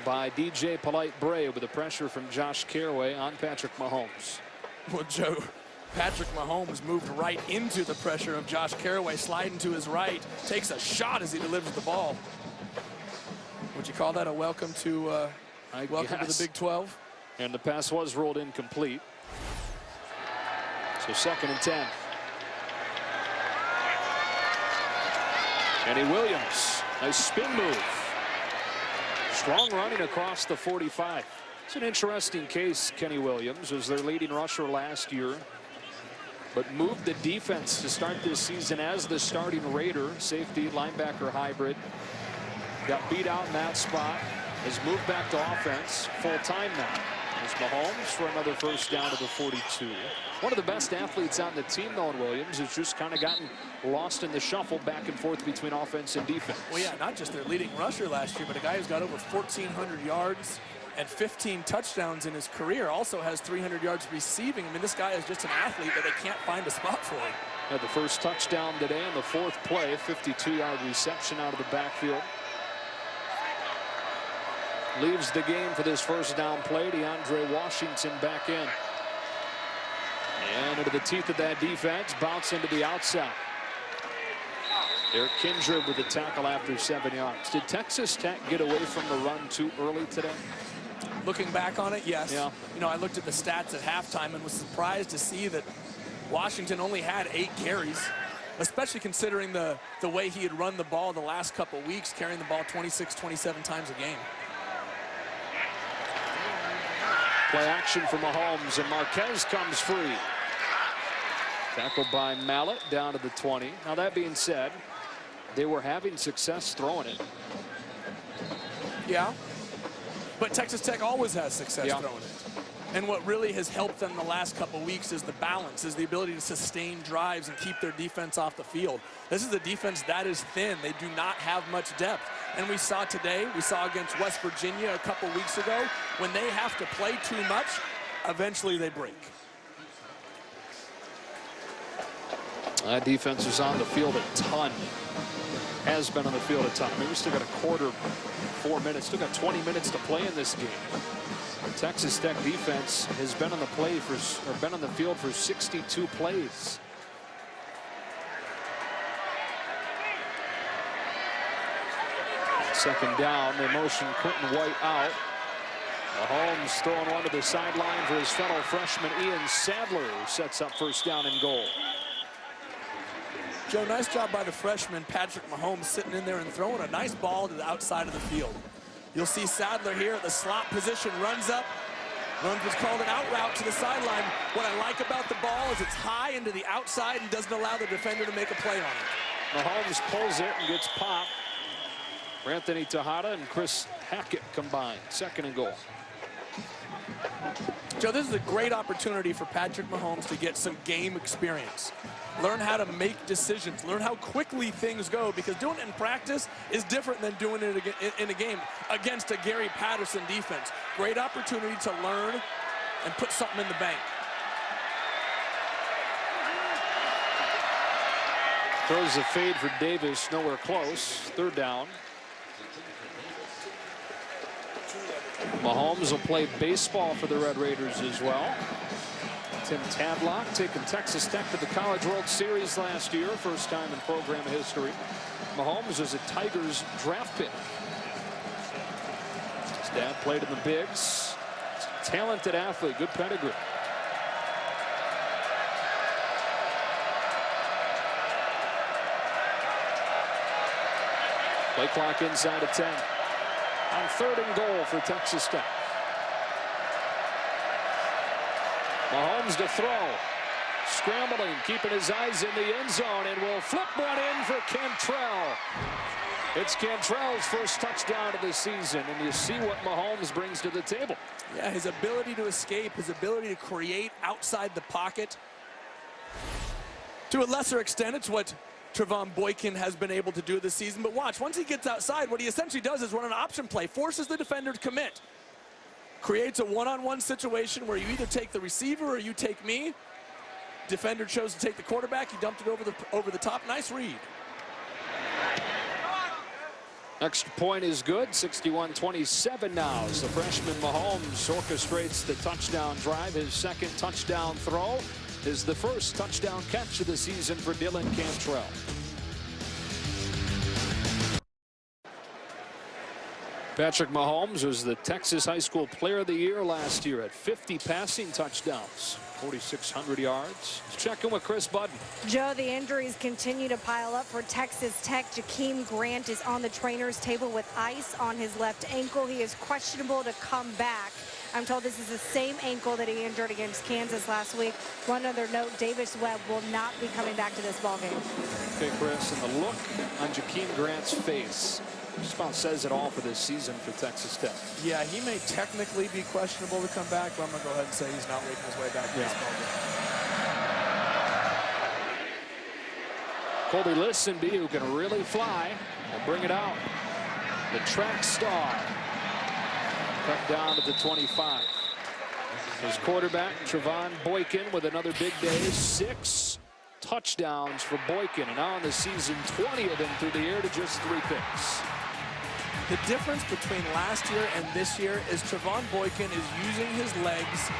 by DJ Polite-Bray with the pressure from Josh Carraway on Patrick Mahomes. Well, Joe, Patrick Mahomes moved right into the pressure of Josh Carraway, sliding to his right, takes a shot as he delivers the ball. Would you call that a welcome to the Big 12? And the pass was rolled incomplete. So 2nd and 10. Kenny Williams, nice spin move. Strong running across the 45. It's an interesting case, Kenny Williams, as their leading rusher last year, but moved the defense to start this season as the starting Raider, safety, linebacker hybrid. Got beat out in that spot, has moved back to offense full time now. There's Mahomes for another 1st down to the 42. One of the best athletes on the team, though, Williams, has just kind of gotten lost in the shuffle back and forth between offense and defense. Well, yeah, not just their leading rusher last year, but a guy who's got over 1,400 yards and 15 touchdowns in his career, also has 300 yards receiving. I mean, this guy is just an athlete that they can't find a spot for him. Had the first touchdown today on the 4th play, 52-yard reception out of the backfield. Leaves the game for this 1st down play. DeAndre Washington back in. And into the teeth of that defense, bounce into the outside. Derek Kindred with the tackle after 7 yards. Did Texas Tech get away from the run too early today? Looking back on it, yes. Yeah. You know, I looked at the stats at halftime and was surprised to see that Washington only had 8 carries. especially considering the way he had run the ball the last couple weeks, carrying the ball 26, 27 times a game. Play action for Mahomes, and Marquez comes free. Tackled by Mallet down to the 20. Now, that being said, they were having success throwing it. Yeah, but Texas Tech always has success throwing it. And what really has helped them the last couple weeks is the balance, is the ability to sustain drives and keep their defense off the field. This is a defense that is thin. They do not have much depth. And we saw today, we saw against West Virginia a couple weeks ago, when they have to play too much, eventually they break. That defense is on the field a ton. Has been on the field a ton. I mean, we still got a quarter, 4 minutes. Still got 20 minutes to play in this game. The Texas Tech defense has been on the field for 62 plays. Second down, they motion Quentin White out. Mahomes throwing one to the sideline for his fellow freshman Ian Sadler, who sets up first down and goal. Joe, nice job by the freshman Patrick Mahomes sitting in there and throwing a nice ball to the outside of the field. You'll see Sadler here at the slot position, runs up, runs what's called an out route to the sideline. What I like about the ball is it's high into the outside and doesn't allow the defender to make a play on it. Mahomes pulls it and gets popped. Anthony Tejada and Chris Hackett combined. Second and goal. Joe, this is a great opportunity for Patrick Mahomes to get some game experience. Learn how to make decisions. Learn how quickly things go, because doing it in practice is different than doing it in a game against a Gary Patterson defense. Great opportunity to learn and put something in the bank. Throws a fade for Davis, nowhere close. Third down. Mahomes will play baseball for the Red Raiders as well. Tim Tadlock taking Texas Tech to the College World Series last year, first time in program history. Mahomes was a Tigers draft pick. His dad played in the bigs. Talented athlete, good pedigree. Play clock inside of 10. On third and goal for Texas Tech. Mahomes to throw. Scrambling, keeping his eyes in the end zone, and will flip one in for Cantrell. It's Cantrell's first touchdown of the season, and you see what Mahomes brings to the table. Yeah, his ability to escape, his ability to create outside the pocket. To a lesser extent, it's what Trevon Boykin has been able to do this season. But watch, once he gets outside, what he essentially does is run an option play, forces the defender to commit. Creates a one-on-one situation where you either take the receiver or you take me. Defender chose to take the quarterback. He dumped it over the top. Nice read. Extra point is good. 61-27 now as the freshman Mahomes orchestrates the touchdown drive. His second touchdown throw is the first touchdown catch of the season for Dylan Cantrell. Patrick Mahomes was the Texas High School Player of the Year last year at 50 passing touchdowns, 4,600 yards. Let's check in with Chris Budden. Joe, the injuries continue to pile up for Texas Tech. Jakeem Grant is on the trainer's table with ice on his left ankle. He is questionable to come back. I'm told this is the same ankle that he injured against Kansas last week. One other note, Davis Webb will not be coming back to this ballgame. Okay, Chris, and the look on Jakeem Grant's face just about says it all for this season for Texas Tech. Yeah, he may technically be questionable to come back, but I'm going to go ahead and say he's not making his way back to this ballgame. Colby Listenby, who can really fly, will bring it out. The track star. Cut down to the 25. His quarterback, Trevon Boykin, with another big day. 6 touchdowns for Boykin. And now in the season, 20 of them through the air to just 3 picks. The difference between last year and this year is Trevon Boykin is using his legs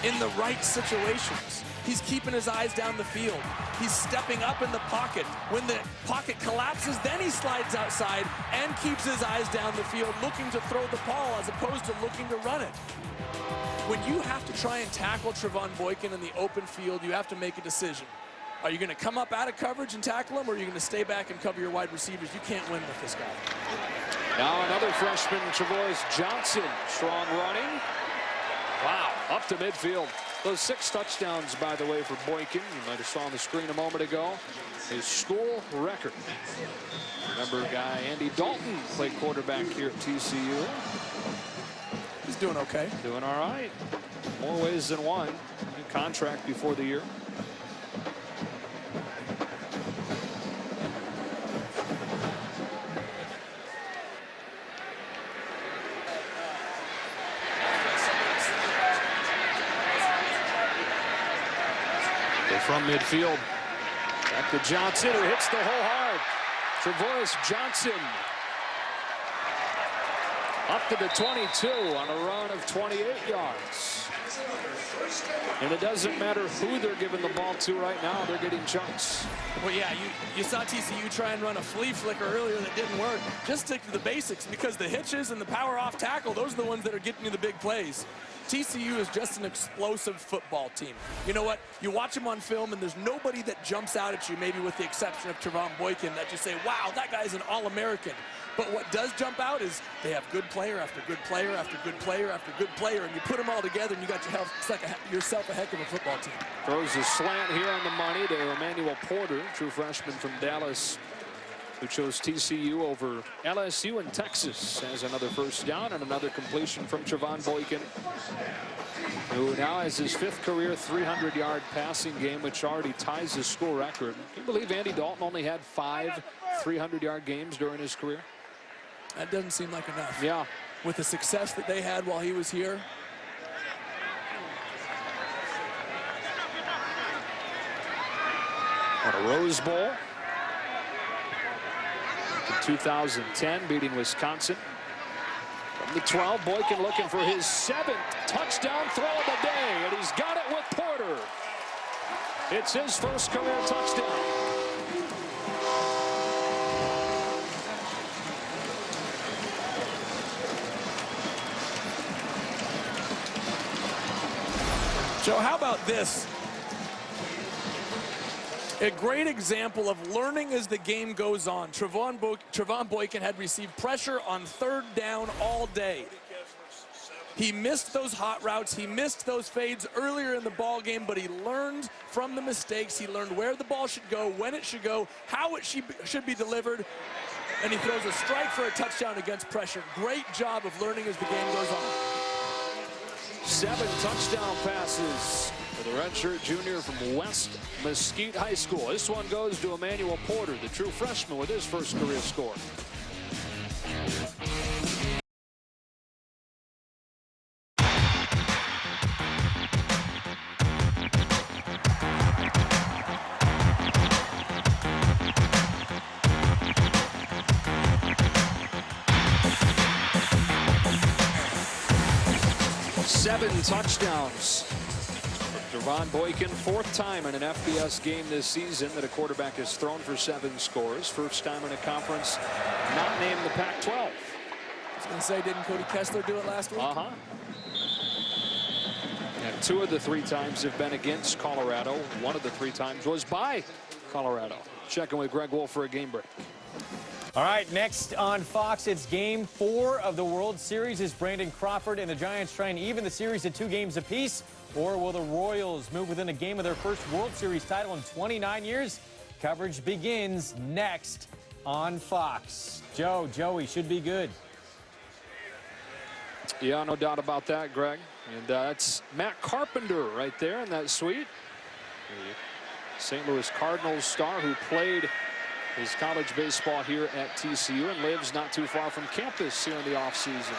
in the right situations. He's keeping his eyes down the field. He's stepping up in the pocket. When the pocket collapses, then he slides outside and keeps his eyes down the field, looking to throw the ball as opposed to looking to run it. When you have to try and tackle Trevon Boykin in the open field, you have to make a decision. Are you going to come up out of coverage and tackle him, or are you going to stay back and cover your wide receivers? You can't win with this guy. Now another freshman, Travois Johnson, strong running. Wow, up to midfield. Those 6 touchdowns, by the way, for Boykin. You might have saw on the screen a moment ago. His school record. Remember guy Andy Dalton played quarterback here at TCU. He's doing okay. Doing all right. More ways than one. New contract before the year. From midfield, back to Johnson, who hits the hole hard. Travois Johnson up to the 22 on a run of 28 yards. And it doesn't matter who they're giving the ball to right now, they're getting chunks. Well, yeah, you saw TCU try and run a flea flicker earlier that didn't work. Just stick to the basics, because the hitches and the power off tackle, those are the ones that are getting you the big plays. TCU is just an explosive football team. You know what? You watch them on film, and there's nobody that jumps out at you, maybe with the exception of Trevon Boykin, that you say, wow, that guy's an All-American. But what does jump out is they have good player after good player after good player after good player, and you put them all together, and you got yourself a heck of a football team. Throws a slant here on the money to Emmanuel Porter, true freshman from Dallas, who chose TCU over LSU and Texas. Has another first down and another completion from Trevon Boykin, who now has his 5th career 300-yard passing game, which already ties his school record. Can you believe Andy Dalton only had 5 300-yard games during his career? That doesn't seem like enough. Yeah. With the success that they had while he was here. On a Rose Bowl. In 2010, beating Wisconsin. From the 12, Boykin looking for his 7th touchdown throw of the day, and he's got it with Porter. It's his first career touchdown. Joe, how about this? A great example of learning as the game goes on. Trevon Boykin had received pressure on 3rd down all day. He missed those hot routes. He missed those fades earlier in the ball game, but he learned from the mistakes. He learned where the ball should go, when it should go, how it should be delivered, and he throws a strike for a touchdown against pressure. Great job of learning as the game goes on. 7 touchdown passes for the redshirt junior from West Mesquite High School. This one goes to Emmanuel Porter, the true freshman, with his first career score. Seven touchdowns. Trevon Boykin, 4th time in an FBS game this season that a quarterback has thrown for 7 scores. First time in a conference not named the Pac-12. I was going to say, didn't Cody Kessler do it last week? Uh-huh. And 2 of the 3 times have been against Colorado. 1 of the 3 times was by Colorado. Checking with Greg Wolf for a game break. All right, next on Fox, it's Game 4 of the World Series. Is Brandon Crawford and the Giants trying to even the series to 2 games apiece? Or will the Royals move within a game of their first World Series title in 29 years? Coverage begins next on Fox. Joey should be good. Yeah, no doubt about that, Greg. And that's Matt Carpenter right there in that suite. The St. Louis Cardinals star who played his college baseball here at TCU and lives not too far from campus here in the offseason.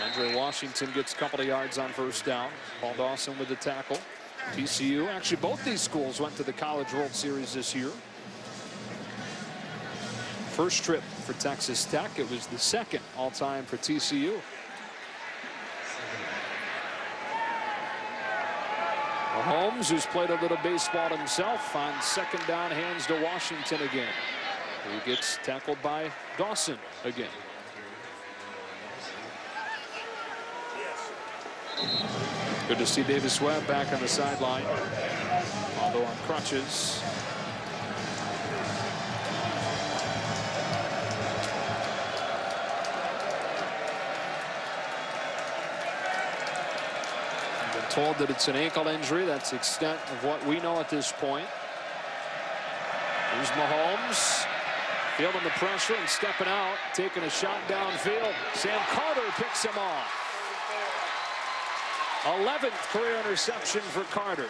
Andre Washington gets a couple of yards on first down. Paul Dawson with the tackle. TCU, actually both these schools went to the College World Series this year. First trip for Texas Tech. It was the 2nd all-time for TCU. Mahomes, who's played a little baseball himself, on 2nd down, hands to Washington again, who gets tackled by Dawson again. Good to see Davis Webb back on the sideline. although on crutches. I've been told that it's an ankle injury. That's the extent of what we know at this point. Here's Mahomes. Feeling the pressure and stepping out, taking a shot downfield. Sam Carter picks him off. 11th career interception for Carter.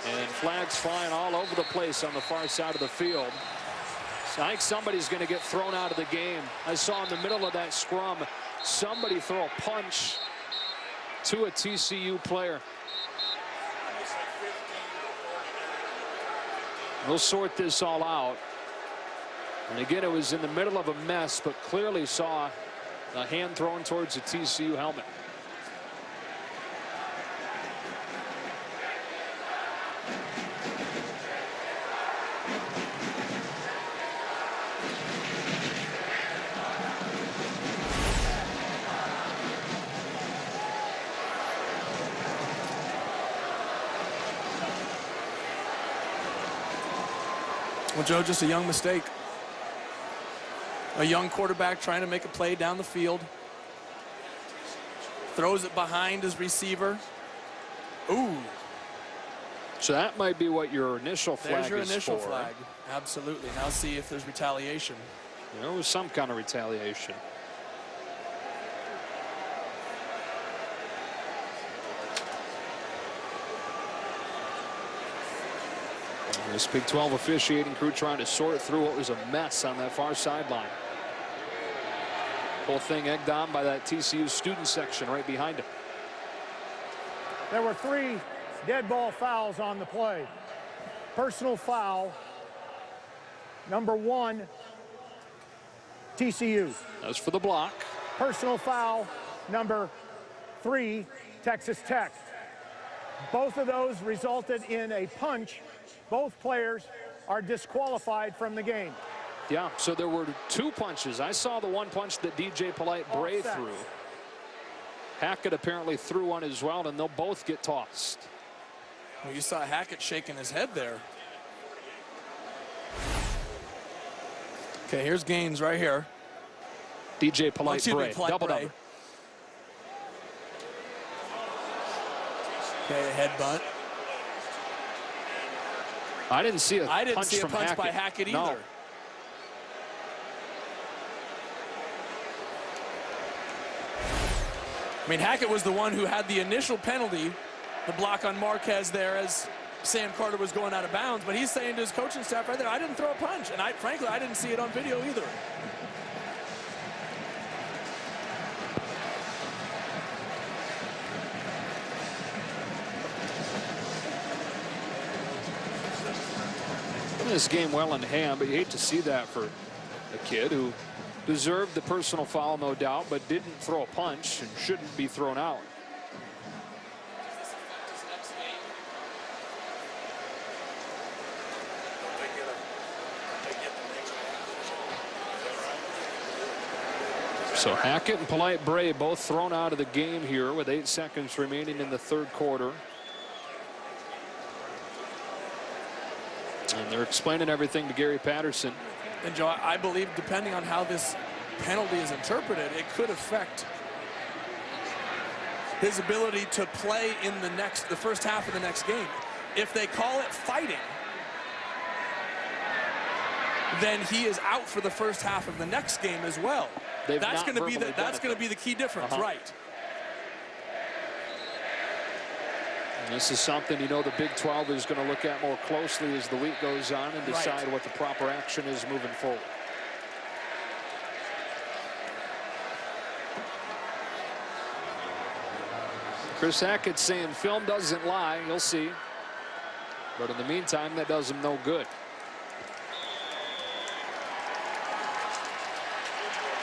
And flags flying all over the place on the far side of the field. So I think somebody's going to get thrown out of the game. I saw in the middle of that scrum somebody throw a punch to a TCU player. We'll sort this all out. And again, it was in the middle of a mess, but clearly saw a hand thrown towards the TCU helmet. Well, Joe, just a young mistake. A young quarterback trying to make a play down the field. Throws it behind his receiver. Ooh. So that might be what your initial flag is for. There's your initial flag. Absolutely. Now see if there's retaliation. There was some kind of retaliation. This Big 12 officiating crew trying to sort through what was a mess on that far sideline. Whole thing egged on by that TCU student section right behind him. There were 3 dead ball fouls on the play. Personal foul, number 1, TCU. That's for the block. Personal foul, number 3, Texas Tech. Both of those resulted in a punch. Both players are disqualified from the game. Yeah, so there were 2 punches. I saw the one punch that DJ Polite-Bray threw. Hackett apparently threw one as well, and they'll both get tossed. Well, you saw Hackett shaking his head there. Okay, here's Gaines right here. DJ Polite-Bray, double number. Okay, headbutt. I didn't see a punch from punch Hackett. by Hackett either. No. I mean, Hackett was the one who had the initial penalty, the block on Marquez there as Sam Carter was going out of bounds. But he's saying to his coaching staff right there, I didn't throw a punch. And frankly, I didn't see it on video either. This game well in hand, but you hate to see that for a kid who deserved the personal foul, no doubt, but didn't throw a punch and shouldn't be thrown out. So Hackett and Polite-Bray both thrown out of the game here with 8 seconds remaining in the 3rd quarter. And they're explaining everything to Gary Patterson. And Joe, I believe depending on how this penalty is interpreted, it could affect his ability to play in the first half of the next game. If they call it fighting, then he is out for the first half of the next game as well. That's going to be the key difference, right? And this is something, you know, the Big 12 is going to look at more closely as the week goes on and decide what the proper action is moving forward. Chris Hackett saying film doesn't lie. You'll see. But in the meantime, that does him no good.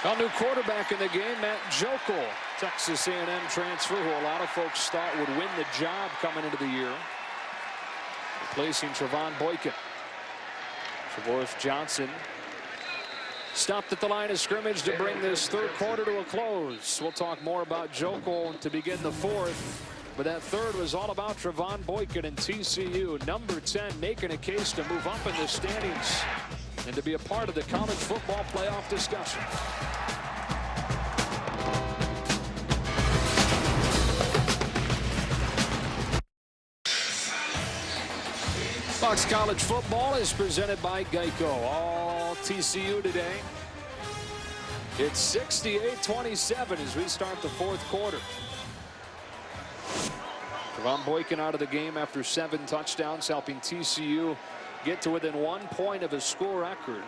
A new quarterback in the game, Matt Jokel, Texas A&M transfer, who a lot of folks thought would win the job coming into the year, replacing Trevon Boykin. Travoris Johnson stopped at the line of scrimmage to bring this 3rd quarter to a close. We'll talk more about Jokel to begin the 4th But that third was all about Trevon Boykin and TCU. Number 10 making a case to move up in the standings and to be a part of the college football playoff discussion. Fox College football is presented by Geico. All TCU today. It's 68-27 as we start the fourth quarter. Trevon Boykin out of the game after 7 touchdowns, helping TCU get to within 1 point of a school record.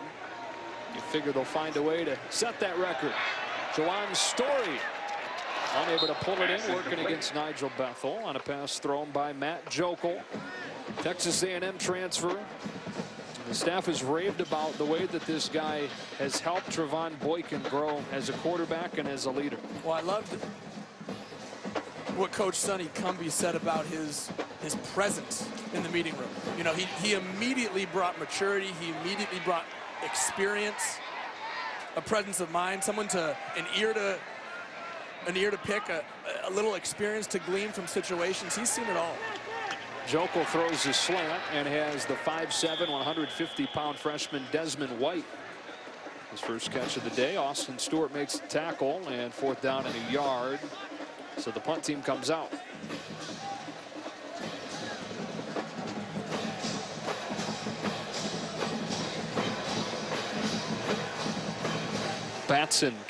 You figure they'll find a way to set that record. Jawan Story unable to pull it in, working against Nigel Bethel on a pass thrown by Matt Jokel. Texas A&M transfer. The staff has raved about the way that this guy has helped Trevon Boykin grow as a quarterback and as a leader. Well, I loved what Coach Sonny Cumbie said about his presence in the meeting room. You know, he immediately brought maturity. He immediately brought experience, a presence of mind, someone to an ear to pick, a little experience to glean from situations. He's seen it all. Jokel throws the slant and has the 5'7", 150-pound freshman Desmond White. His first catch of the day. Austin Stewart makes the tackle, and 4th down and a yard. So the punt team comes out.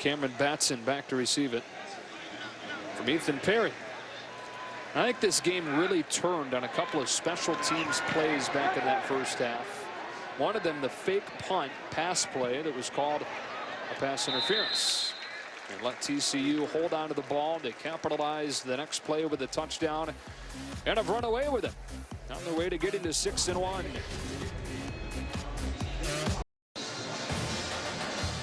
Cameron Batson back to receive it from Ethan Perry. I think this game really turned on a couple of special teams plays back in that first half. One of them, the fake punt pass play that was called a pass interference. And let TCU hold on to the ball. They capitalized the next play with a touchdown and have run away with it. On their way to getting to 6-1.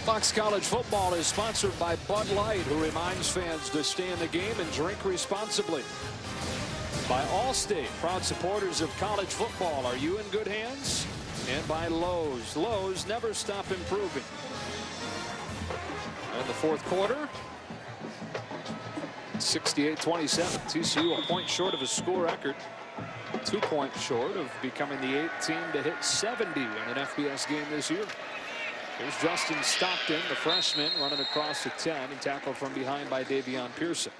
Fox College football is sponsored by Bud Light, who reminds fans to stay in the game and drink responsibly. By Allstate, proud supporters of college football. Are you in good hands? And by Lowe's. Lowe's never stop improving. In the fourth quarter, 68-27. TCU a point short of a school record. 2 points short of becoming the 8th team to hit 70 in an FBS game this year. Here's Justin Stockton, the freshman, running across the 10 and tackled from behind by Davion Pearson.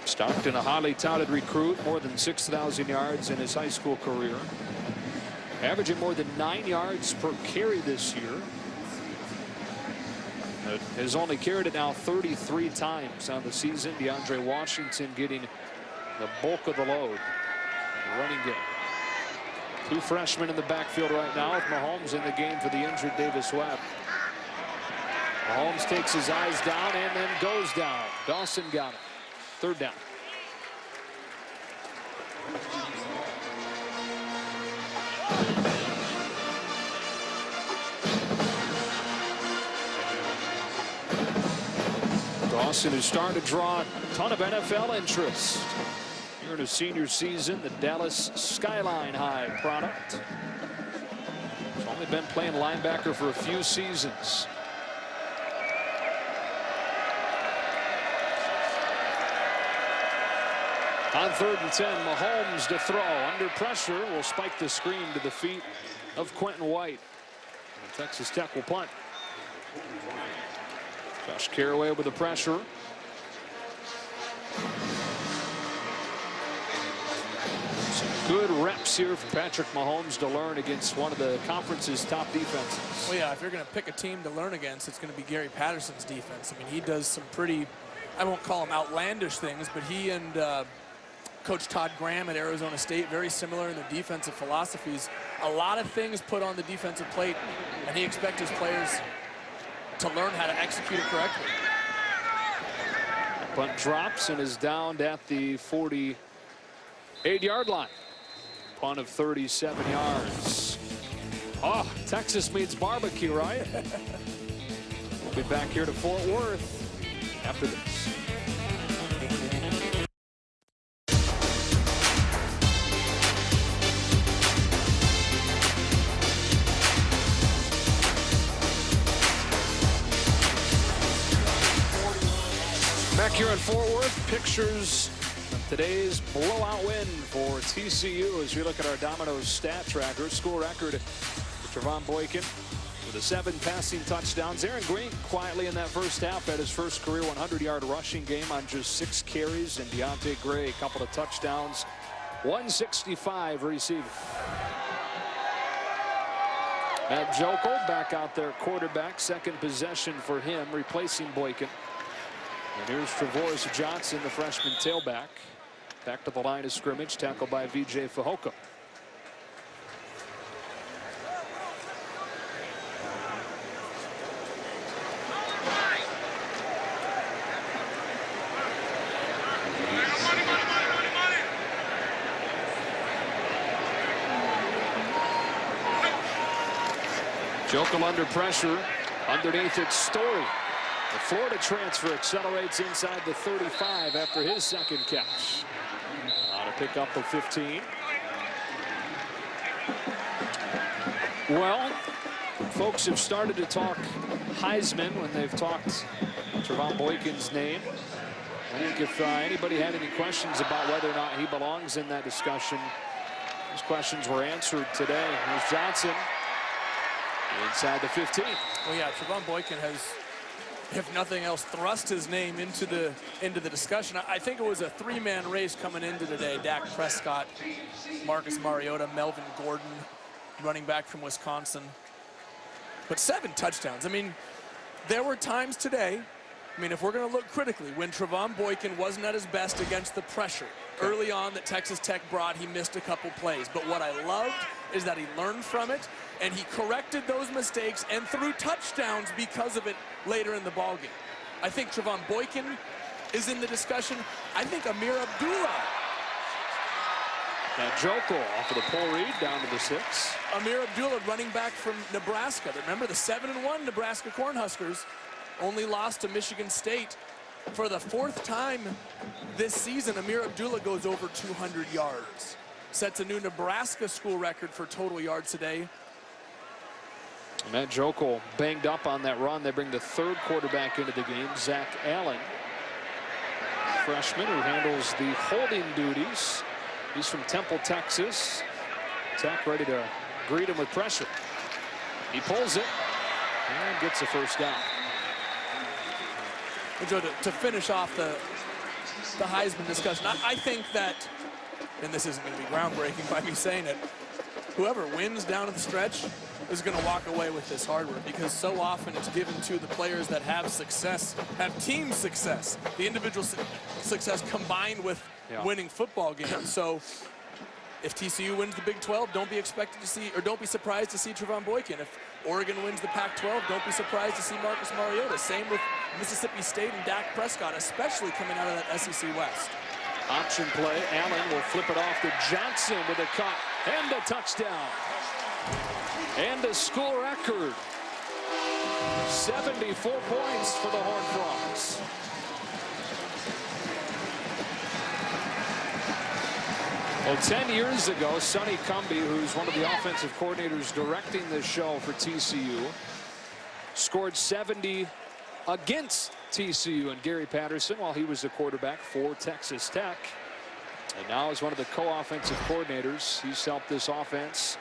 Stockton, a highly touted recruit, more than 6,000 yards in his high school career. Averaging more than 9 yards per carry this year. Has only carried it now 33 times on the season. DeAndre Washington getting the bulk of the load in the running game. 2 freshmen in the backfield right now, with Mahomes in the game for the injured Davis Webb. Mahomes takes his eyes down and then goes down. Dawson got it. 3rd down. Dawson is starting to draw a ton of NFL interest. Here in his senior season, the Dallas Skyline High product. He's only been playing linebacker for a few seasons. On 3rd and 10, Mahomes to throw. Under pressure, will spike the screen to the feet of Quentin White. And Texas Tech will punt. Josh Carraway with the pressure. Some good reps here for Patrick Mahomes to learn against one of the conference's top defenses. Well, yeah, if you're going to pick a team to learn against, it's going to be Gary Patterson's defense. I mean, he does some pretty, I won't call them outlandish things, but he and Coach Todd Graham at Arizona State, very similar in their defensive philosophies. A lot of things put on the defensive plate, and he expects his players to learn how to execute it correctly. Punt drops and is downed at the 48-yard line. Punt of 37 yards. Oh, Texas meets barbecue, right? We'll be back here to Fort Worth after this. Fort Worth, pictures of today's blowout win for TCU as we look at our Domino's stat tracker. School record for Trevon Boykin with the 7 passing touchdowns. Aaron Green quietly in that first half had his first career 100-yard rushing game on just 6 carries. And Deontay Gray, a couple of touchdowns, 165 receiving. Matt Jokel back out there, quarterback, second possession for him, replacing Boykin. And here's Trevorris Johnson, the freshman tailback. Back to the line of scrimmage, tackled by VJ Fehoko. Jokel under pressure. Underneath it's Story. The Florida transfer accelerates inside the 35 after his second catch. On to pick up the 15. Well, folks have started to talk Heisman when they've talked Trevon Boykin's name. I think if anybody had any questions about whether or not he belongs in that discussion, those questions were answered today. Here's Johnson inside the 15. Well, yeah, Trevon Boykin has, if nothing else, thrust his name into the discussion. I think it was a 3-man race coming into today. Dak Prescott, Marcus Mariota, Melvin Gordon, running back from Wisconsin. But 7 touchdowns. I mean, there were times today, I mean, if we're going to look critically, when Trevon Boykin wasn't at his best against the pressure early on that Texas Tech brought, he missed a couple plays. But what I loved is that he learned from it, and he corrected those mistakes and threw touchdowns because of it later in the ballgame. I think Trevon Boykin is in the discussion. I think Amir Abdullah. Now Jokel off of the pull read down to the 6. Amir Abdullah, running back from Nebraska. Remember the 7-1 Nebraska Cornhuskers only lost to Michigan State. For the 4th time this season, Amir Abdullah goes over 200 yards. Sets a new Nebraska school record for total yards today. Matt Jokel banged up on that run. They bring the 3rd quarterback into the game, Zach Allen, freshman who handles the holding duties. He's from Temple, Texas. Tech ready to greet him with pressure. He pulls it and gets the first down. To finish off the Heisman discussion, I think that, and this isn't going to be groundbreaking by me saying it, whoever wins down at the stretch is going to walk away with this hardware, because so often it's given to the players that have success, have team success, the individual success combined with winning football games. So if TCU wins the Big 12, don't be expected to see, or don't be surprised to see Trevon Boykin. If Oregon wins the Pac-12, don't be surprised to see Marcus Mariota. Same with Mississippi State and Dak Prescott, especially coming out of that SEC West. Option play. Allen will flip it off to Johnson with a cut and a touchdown. And a school record. 74 points for the Horned Frogs. Well, 10 years ago, Sonny Cumbie, who's one of the offensive coordinators directing this show for TCU, scored 70 against TCU and Gary Patterson while he was the quarterback for Texas Tech. And now as one of the co-offensive coordinators, he's helped this offense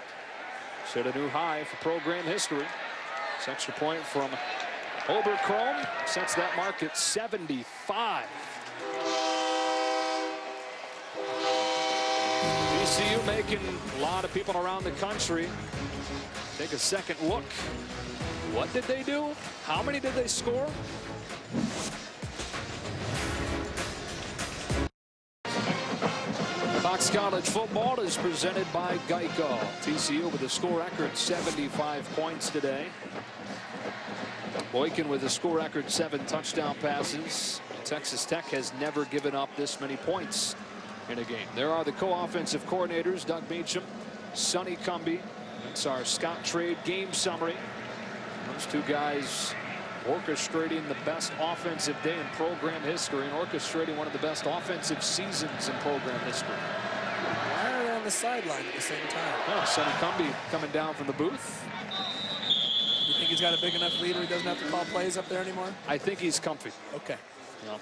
set a new high for program history. This extra point from Oberchrome sets that mark at 75. TCU making a lot of people around the country take a second look. What did they do? How many did they score? Fox College football is presented by Geico. TCU with a school record 75 points today. Boykin with a school record 7 touchdown passes. Texas Tech has never given up this many points in a game. There are the co-offensive coordinators, Doug Meacham, Sonny Cumbie. That's our Scott Trade game summary. Those two guys orchestrating the best offensive day in program history and orchestrating one of the best offensive seasons in program history. Why are they on the sideline at the same time? Oh, Sonny Cumbie coming down from the booth. You think he's got a big enough lead where he doesn't have to call plays up there anymore? I think he's comfy. Okay. Yeah.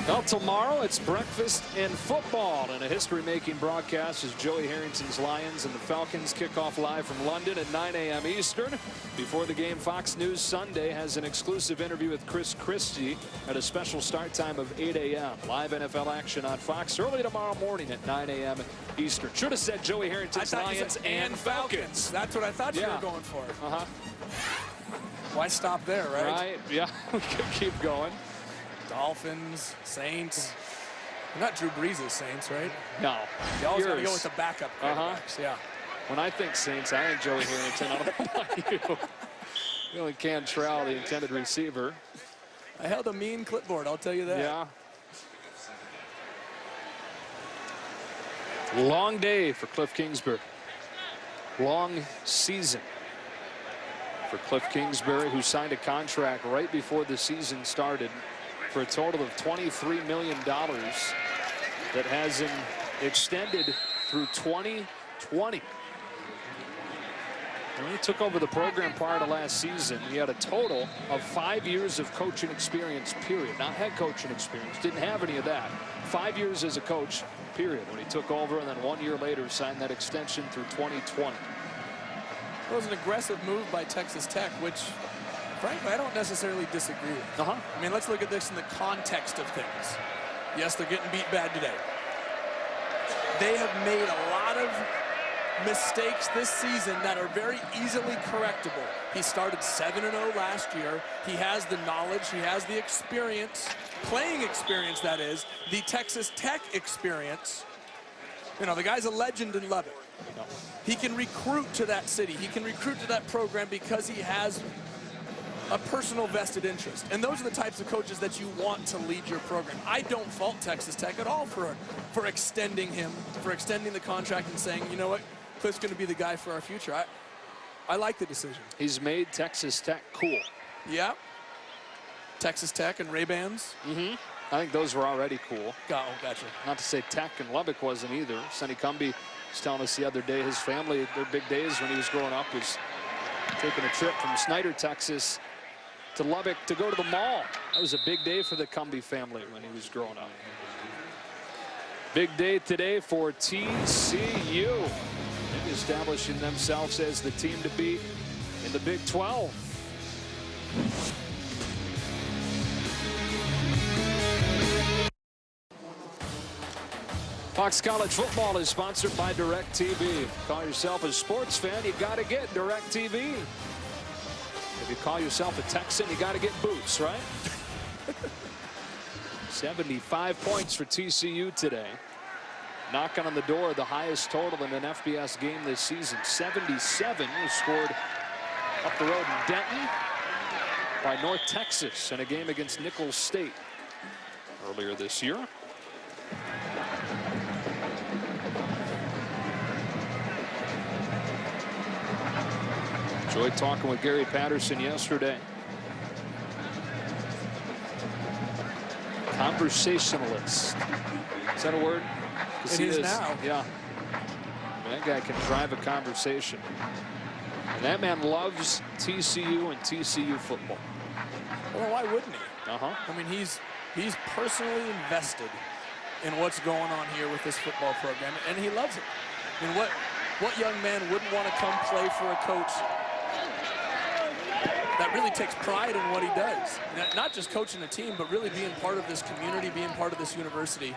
Well, tomorrow it's breakfast and football, and a history-making broadcast as Joey Harrington's Lions and the Falcons kick off live from London at 9 a.m. Eastern. Before the game, Fox News Sunday has an exclusive interview with Chris Christie at a special start time of 8 a.m. Live NFL action on Fox early tomorrow morning at 9 a.m. Eastern. Should have said Joey Harrington's Lions and Falcons. That's what I thought you were going for. Why stop there, right? Right, yeah, we could keep going. Dolphins, Saints. Not Drew Brees' Saints, right? No. You always got to go with the backup quarterbacks. Yeah. When I think Saints, I think Joey Harrington. I don't know about you. Really Cantrell, the intended receiver. I held a mean clipboard, I'll tell you that. Yeah. Long day for Cliff Kingsbury. Long season for Cliff Kingsbury, who signed a contract right before the season started for a total of $23 million that has him extended through 2020. When he took over the program prior to last season, he had a total of 5 years of coaching experience, period. Not head coaching experience. Didn't have any of that. 5 years as a coach, period, when he took over, and then 1 year later signed that extension through 2020. It was an aggressive move by Texas Tech, which, frankly, I don't necessarily disagree with. I mean, let's look at this in the context of things. Yes, they're getting beat bad today. They have made a lot of mistakes this season that are very easily correctable. He started 7-0 last year. He has the knowledge, he has the experience, playing experience, that is, the Texas Tech experience. You know, the guy's a legend in Lubbock. He can recruit to that city. He can recruit to that program because he has a personal vested interest. And those are the types of coaches that you want to lead your program. I don't fault Texas Tech at all for extending him, for extending the contract and saying, you know what, Cliff's going to be the guy for our future. I like the decision. He's made Texas Tech cool. Yeah. Texas Tech and Ray-Bans. I think those were already cool. Oh, gotcha. Not to say Tech and Lubbock wasn't either. Sonny Cumbie was telling us the other day his family, their big days when he was growing up was taking a trip from Snyder, Texas to Lubbock to go to the mall. That was a big day for the Cumbie family when he was growing up. Big day today for TCU, establishing themselves as the team to beat in the Big 12. Fox College Football is sponsored by DirecTV. Call yourself a sports fan, you got to get DirecTV. If you call yourself a Texan, you got to get Boots, right? 75 points for TCU today. Knocking on the door of the highest total in an FBS game this season. 77 was scored up the road in Denton by North Texas in a game against Nicholls State earlier this year. Enjoyed talking with Gary Patterson yesterday. Conversationalist. Is that a word? It is now. Yeah. That guy can drive a conversation. And that man loves TCU and TCU football. Well, why wouldn't he? I mean, he's personally invested in what's going on here with this football program, and he loves it. I mean, what young man wouldn't want to come play for a coach that really takes pride in what he does? Not just coaching a team, but really being part of this community, being part of this university.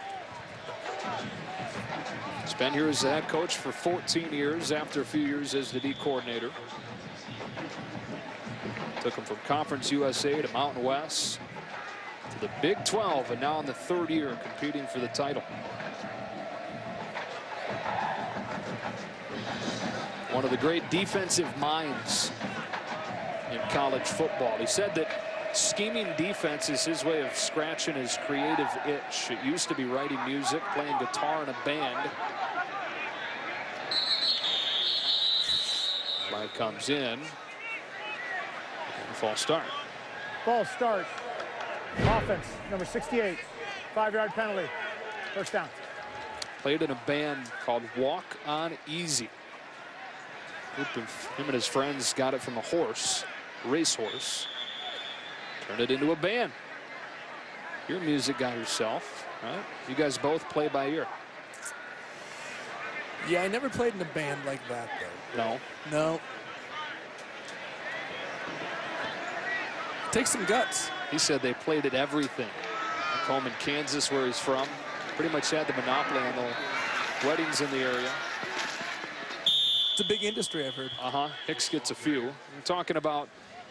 He's been here as the head coach for 14 years after a few years as the D coordinator. Took him from Conference USA to Mountain West to the Big 12, and now in the third year competing for the title. One of the great defensive minds in college football. He said that scheming defense is his way of scratching his creative itch. It used to be writing music, playing guitar in a band. Flag comes in. False start. False start. Offense, number 68. 5-yard penalty. First down. Played in a band called Walk On Easy. Him and his friends got it from a horse, racehorse. Turned it into a band. You're a music guy yourself, right? You guys both play by ear. Yeah, I never played in a band like that, though. No? No. It takes some guts. He said they played at everything. Back home in Kansas, where he's from, pretty much had the monopoly on the weddings in the area. It's a big industry, I've heard. Hicks gets a few. We're talking about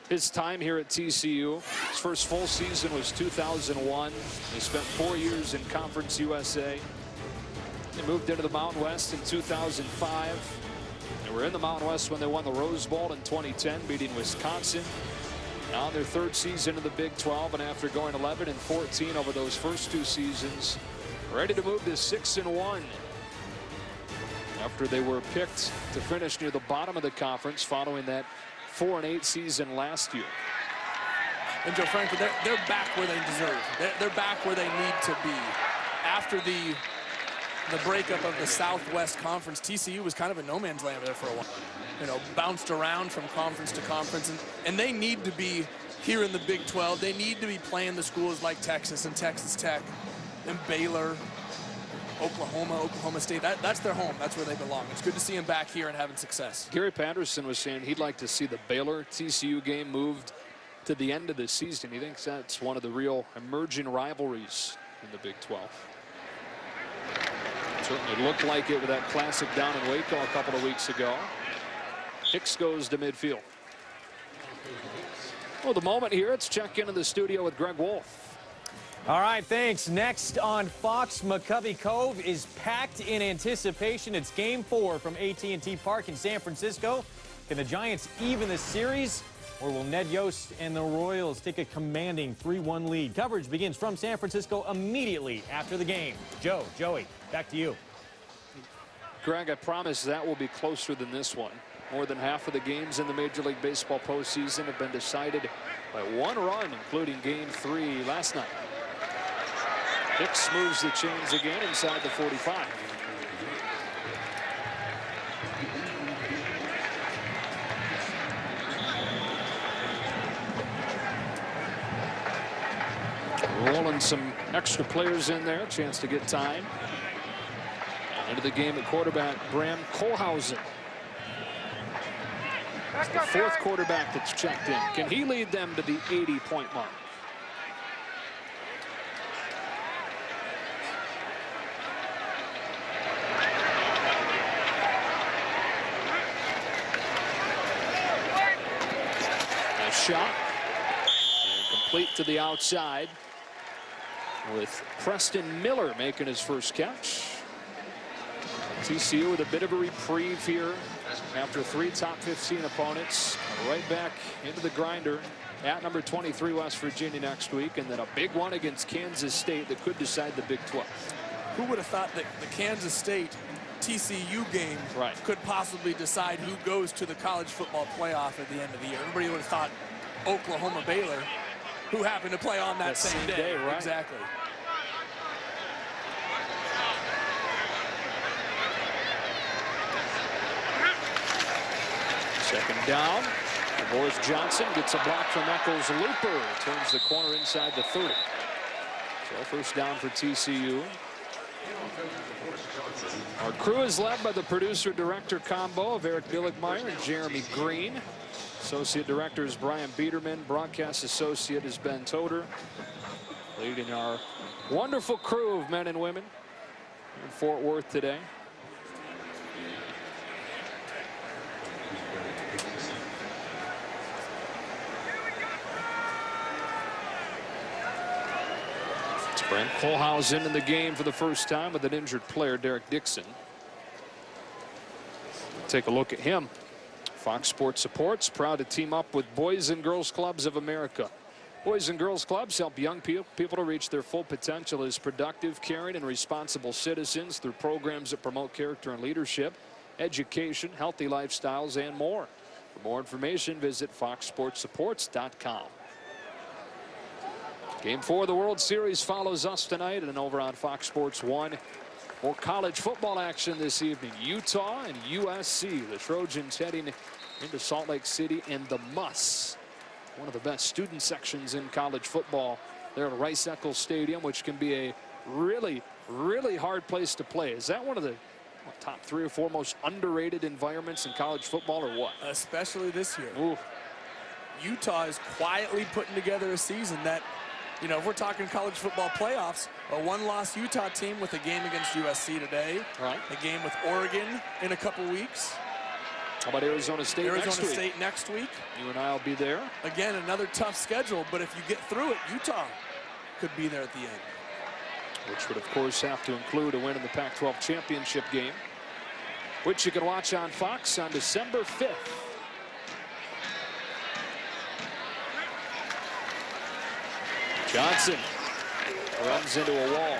his time here at TCU. His first full season was 2001. He spent 4 years in Conference USA. They moved into the Mountain West in 2005. They were in the Mountain West when they won the Rose Bowl in 2010, beating Wisconsin. Now in their third season in the Big 12, and after going 11-14 over those first 2 seasons, ready to move to 6-1. After they were picked to finish near the bottom of the conference following that 4-8 season last year. And Joe Franklin, they're back where they deserve. They're back where they need to be. After the breakup of the Southwest Conference, TCU was kind of a no man's land there for a while. You know, bounced around from conference to conference, and they need to be here in the Big 12. They need to be playing the schools like Texas and Texas Tech and Baylor, Oklahoma State. That's their home. That's where they belong. It's good to see them back here and having success. Gary Patterson was saying he'd like to see the Baylor-TCU game moved to the end of the season. He thinks that's one of the real emerging rivalries in the Big 12. Certainly looked like it with that classic down in Waco a couple of weeks ago. Hicks goes to midfield. Well, the moment here, let's check into the studio with Greg Wolf. All right, thanks. Next on Fox, McCovey Cove is packed in anticipation. It's Game 4 from AT&T Park in San Francisco. Can the Giants even the series, or will Ned Yost and the Royals take a commanding 3-1 lead? Coverage begins from San Francisco immediately after the game. Joey, back to you. Greg, I promise that will be closer than this one. More than half of the games in the Major League Baseball postseason have been decided by 1 run, including Game 3 last night. Hicks moves the chains again inside the 45. Rolling some extra players in there, chance to get time. Into the game at quarterback, Bram Kohlhausen. It's the 4th quarterback that's checked in. Can he lead them to the 80-point mark? Shot and complete to the outside, with Preston Miller making his first catch. TCU with a bit of a reprieve here after 3 top 15 opponents. Right back into the grinder at number 23 West Virginia next week, and then a big one against Kansas State that could decide the Big 12. Who would have thought that the Kansas State TCU game could possibly decide who goes to the college football playoff at the end of the year? Everybody would have thought Oklahoma Baylor, who happened to play on that same day. Right? Exactly. Second down. Boris Johnson gets a block from Eccles Looper. Turns the corner inside the 30. So first down for TCU. Our crew is led by the producer-director combo of Eric Billigmeyer and Jeremy Green. Associate Director is Brian Biederman. Broadcast Associate is Ben Toder. Leading our wonderful crew of men and women in Fort Worth today. It's Bram Kohlhausen in the game for the first time with an injured player, Derek Dixon. Take a look at him. Fox Sports Supports, proud to team up with Boys and Girls Clubs of America. Boys and Girls Clubs help young people to reach their full potential as productive, caring, and responsible citizens through programs that promote character and leadership, education, healthy lifestyles, and more. For more information, visit foxsportsupports.com. Game 4 of the World Series follows us tonight, and over on Fox Sports 1. More college football action this evening. Utah and USC. The Trojans heading into Salt Lake City, and the Muss, one of the best student sections in college football, there at Rice-Eccles Stadium, which can be a really, really hard place to play. Is that one of the top 3 or 4 most underrated environments in college football, or what? Especially this year. Ooh. Utah is quietly putting together a season that, you know, if we're talking college football playoffs, a 1-loss Utah team with a game against USC today, right? A game with Oregon in a couple weeks. How about Arizona State next week? State next week. You and I will be there. Again, another tough schedule, but if you get through it, Utah could be there at the end. Which would, of course, have to include a win in the Pac-12 championship game, which you can watch on Fox on December 5th. Johnson runs into a wall.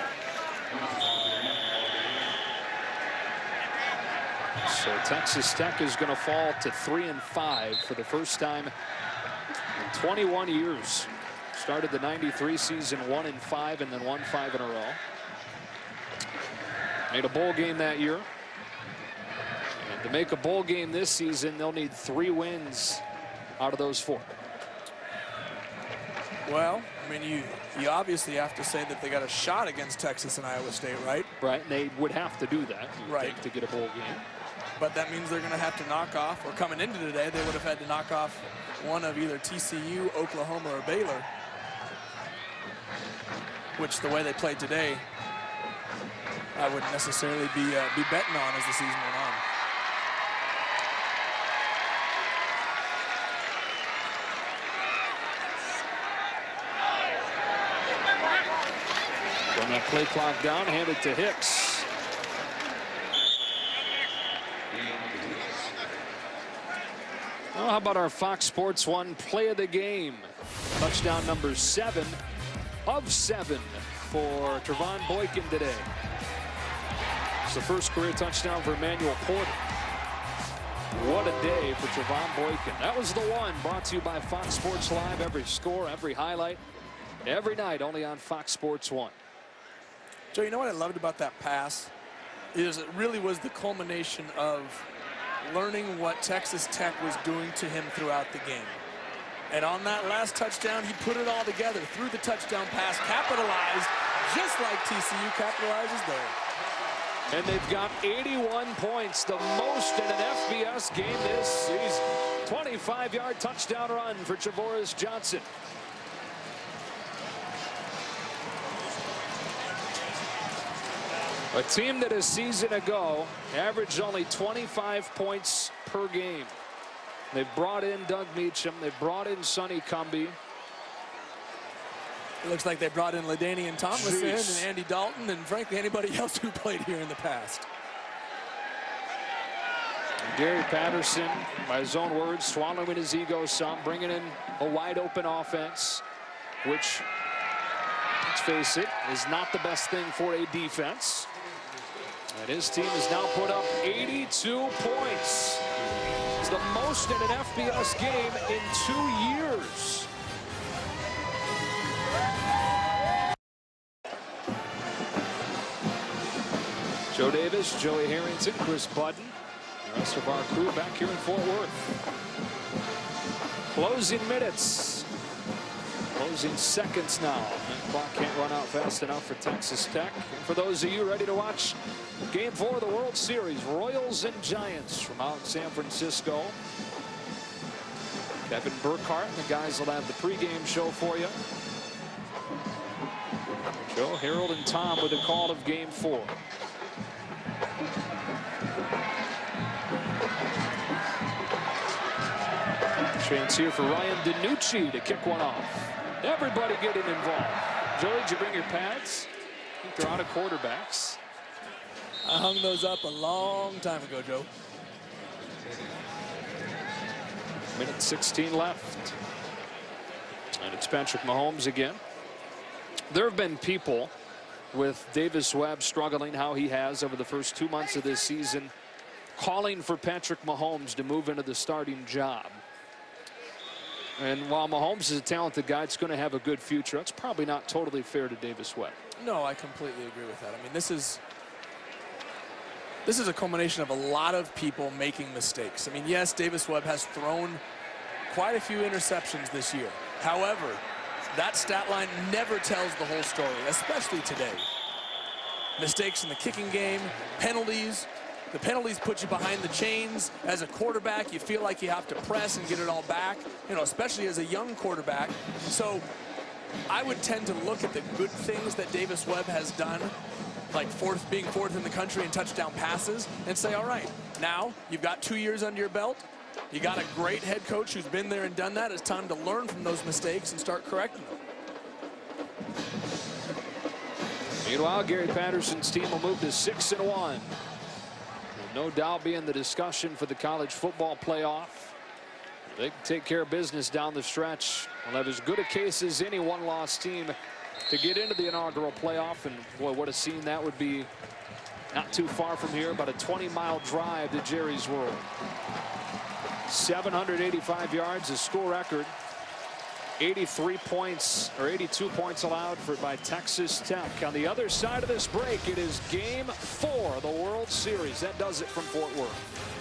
So Texas Tech is going to fall to 3-5 for the first time in 21 years. Started the '93 season 1-5 and then won 5 in a row. Made a bowl game that year. And to make a bowl game this season, they'll need 3 wins out of those 4. Well, I mean, you obviously have to say that they got a shot against Texas and Iowa State, right? Right, and they would have to do that, right, to get a bowl game. But that means they're going to have to knock off, or coming into today, they would have had to knock off one of either TCU, Oklahoma, or Baylor. Which, the way they played today, I wouldn't necessarily be betting on as the season went on. Run that play clock down, hand it to Hicks. Well, how about our Fox Sports 1 play of the game? Touchdown number 7 of 7 for Trevon Boykin today. It's the first career touchdown for Emmanuel Porter. What a day for Trevon Boykin. That was the one, brought to you by Fox Sports Live. Every score, every highlight, every night, only on Fox Sports 1. Joe, you know what I loved about that pass? Is it really was the culmination of learning what Texas Tech was doing to him throughout the game. And on that last touchdown, he put it all together, threw the touchdown pass, capitalized, just like TCU capitalizes there. And they've got 81 points, the most in an FBS game this season. 25-yard touchdown run for Javoris Johnson. A team that a season ago averaged only 25 points per game. They've brought in Doug Meacham. They've brought in Sonny Cumbie. It looks like they brought in LaDainian Tomlinson and Andy Dalton and, frankly, anybody else who played here in the past. Gary Patterson, by his own words, swallowing his ego some, bringing in a wide-open offense, which, let's face it, is not the best thing for a defense. And his team has now put up 82 points. It's the most in an FBS game in 2 years. Joe Davis, Joey Harrington, Chris Budden, the rest of our crew back here in Fort Worth. Closing minutes. Closing seconds now. That clock can't run out fast enough for Texas Tech. And for those of you ready to watch Game 4 of the World Series, Royals and Giants from out in San Francisco. Kevin Burkhardt and the guys will have the pregame show for you. Joe, Harold, and Tom with the call of Game 4. Chance here for Ryan DiNucci to kick one off. Everybody getting involved. Joey, did you bring your pads? I think they're out of quarterbacks. I hung those up a long time ago, Joe. Minute 16 left. And it's Patrick Mahomes again. There have been people with Davis Webb struggling how he has over the first 2 months of this season, calling for Patrick Mahomes to move into the starting job. And while Mahomes is a talented guy, it's going to have a good future. That's probably not totally fair to Davis Webb. No, I completely agree with that. I mean, this is a culmination of a lot of people making mistakes. I mean, yes, Davis Webb has thrown quite a few interceptions this year. However, that stat line never tells the whole story, especially today. Mistakes in the kicking game, penalties. The penalties put you behind the chains. As a quarterback, you feel like you have to press and get it all back, you know, especially as a young quarterback. So I would tend to look at the good things that Davis Webb has done, like being fourth in the country in touchdown passes, and say, all right, now you've got 2 years under your belt. You got a great head coach who's been there and done that. It's time to learn from those mistakes and start correcting them. Meanwhile, Gary Patterson's team will move to 6-1. Will no doubt be in the discussion for the college football playoff. They can take care of business down the stretch. We'll have as good a case as any one-loss team to get into the inaugural playoff. And boy, what a scene that would be. Not too far from here, about a 20-mile drive to Jerry's World. 785 yards, a school record. 83 points, or 82 points allowed by Texas Tech. On the other side of this break, it is Game 4 of the World Series. That does it from Fort Worth.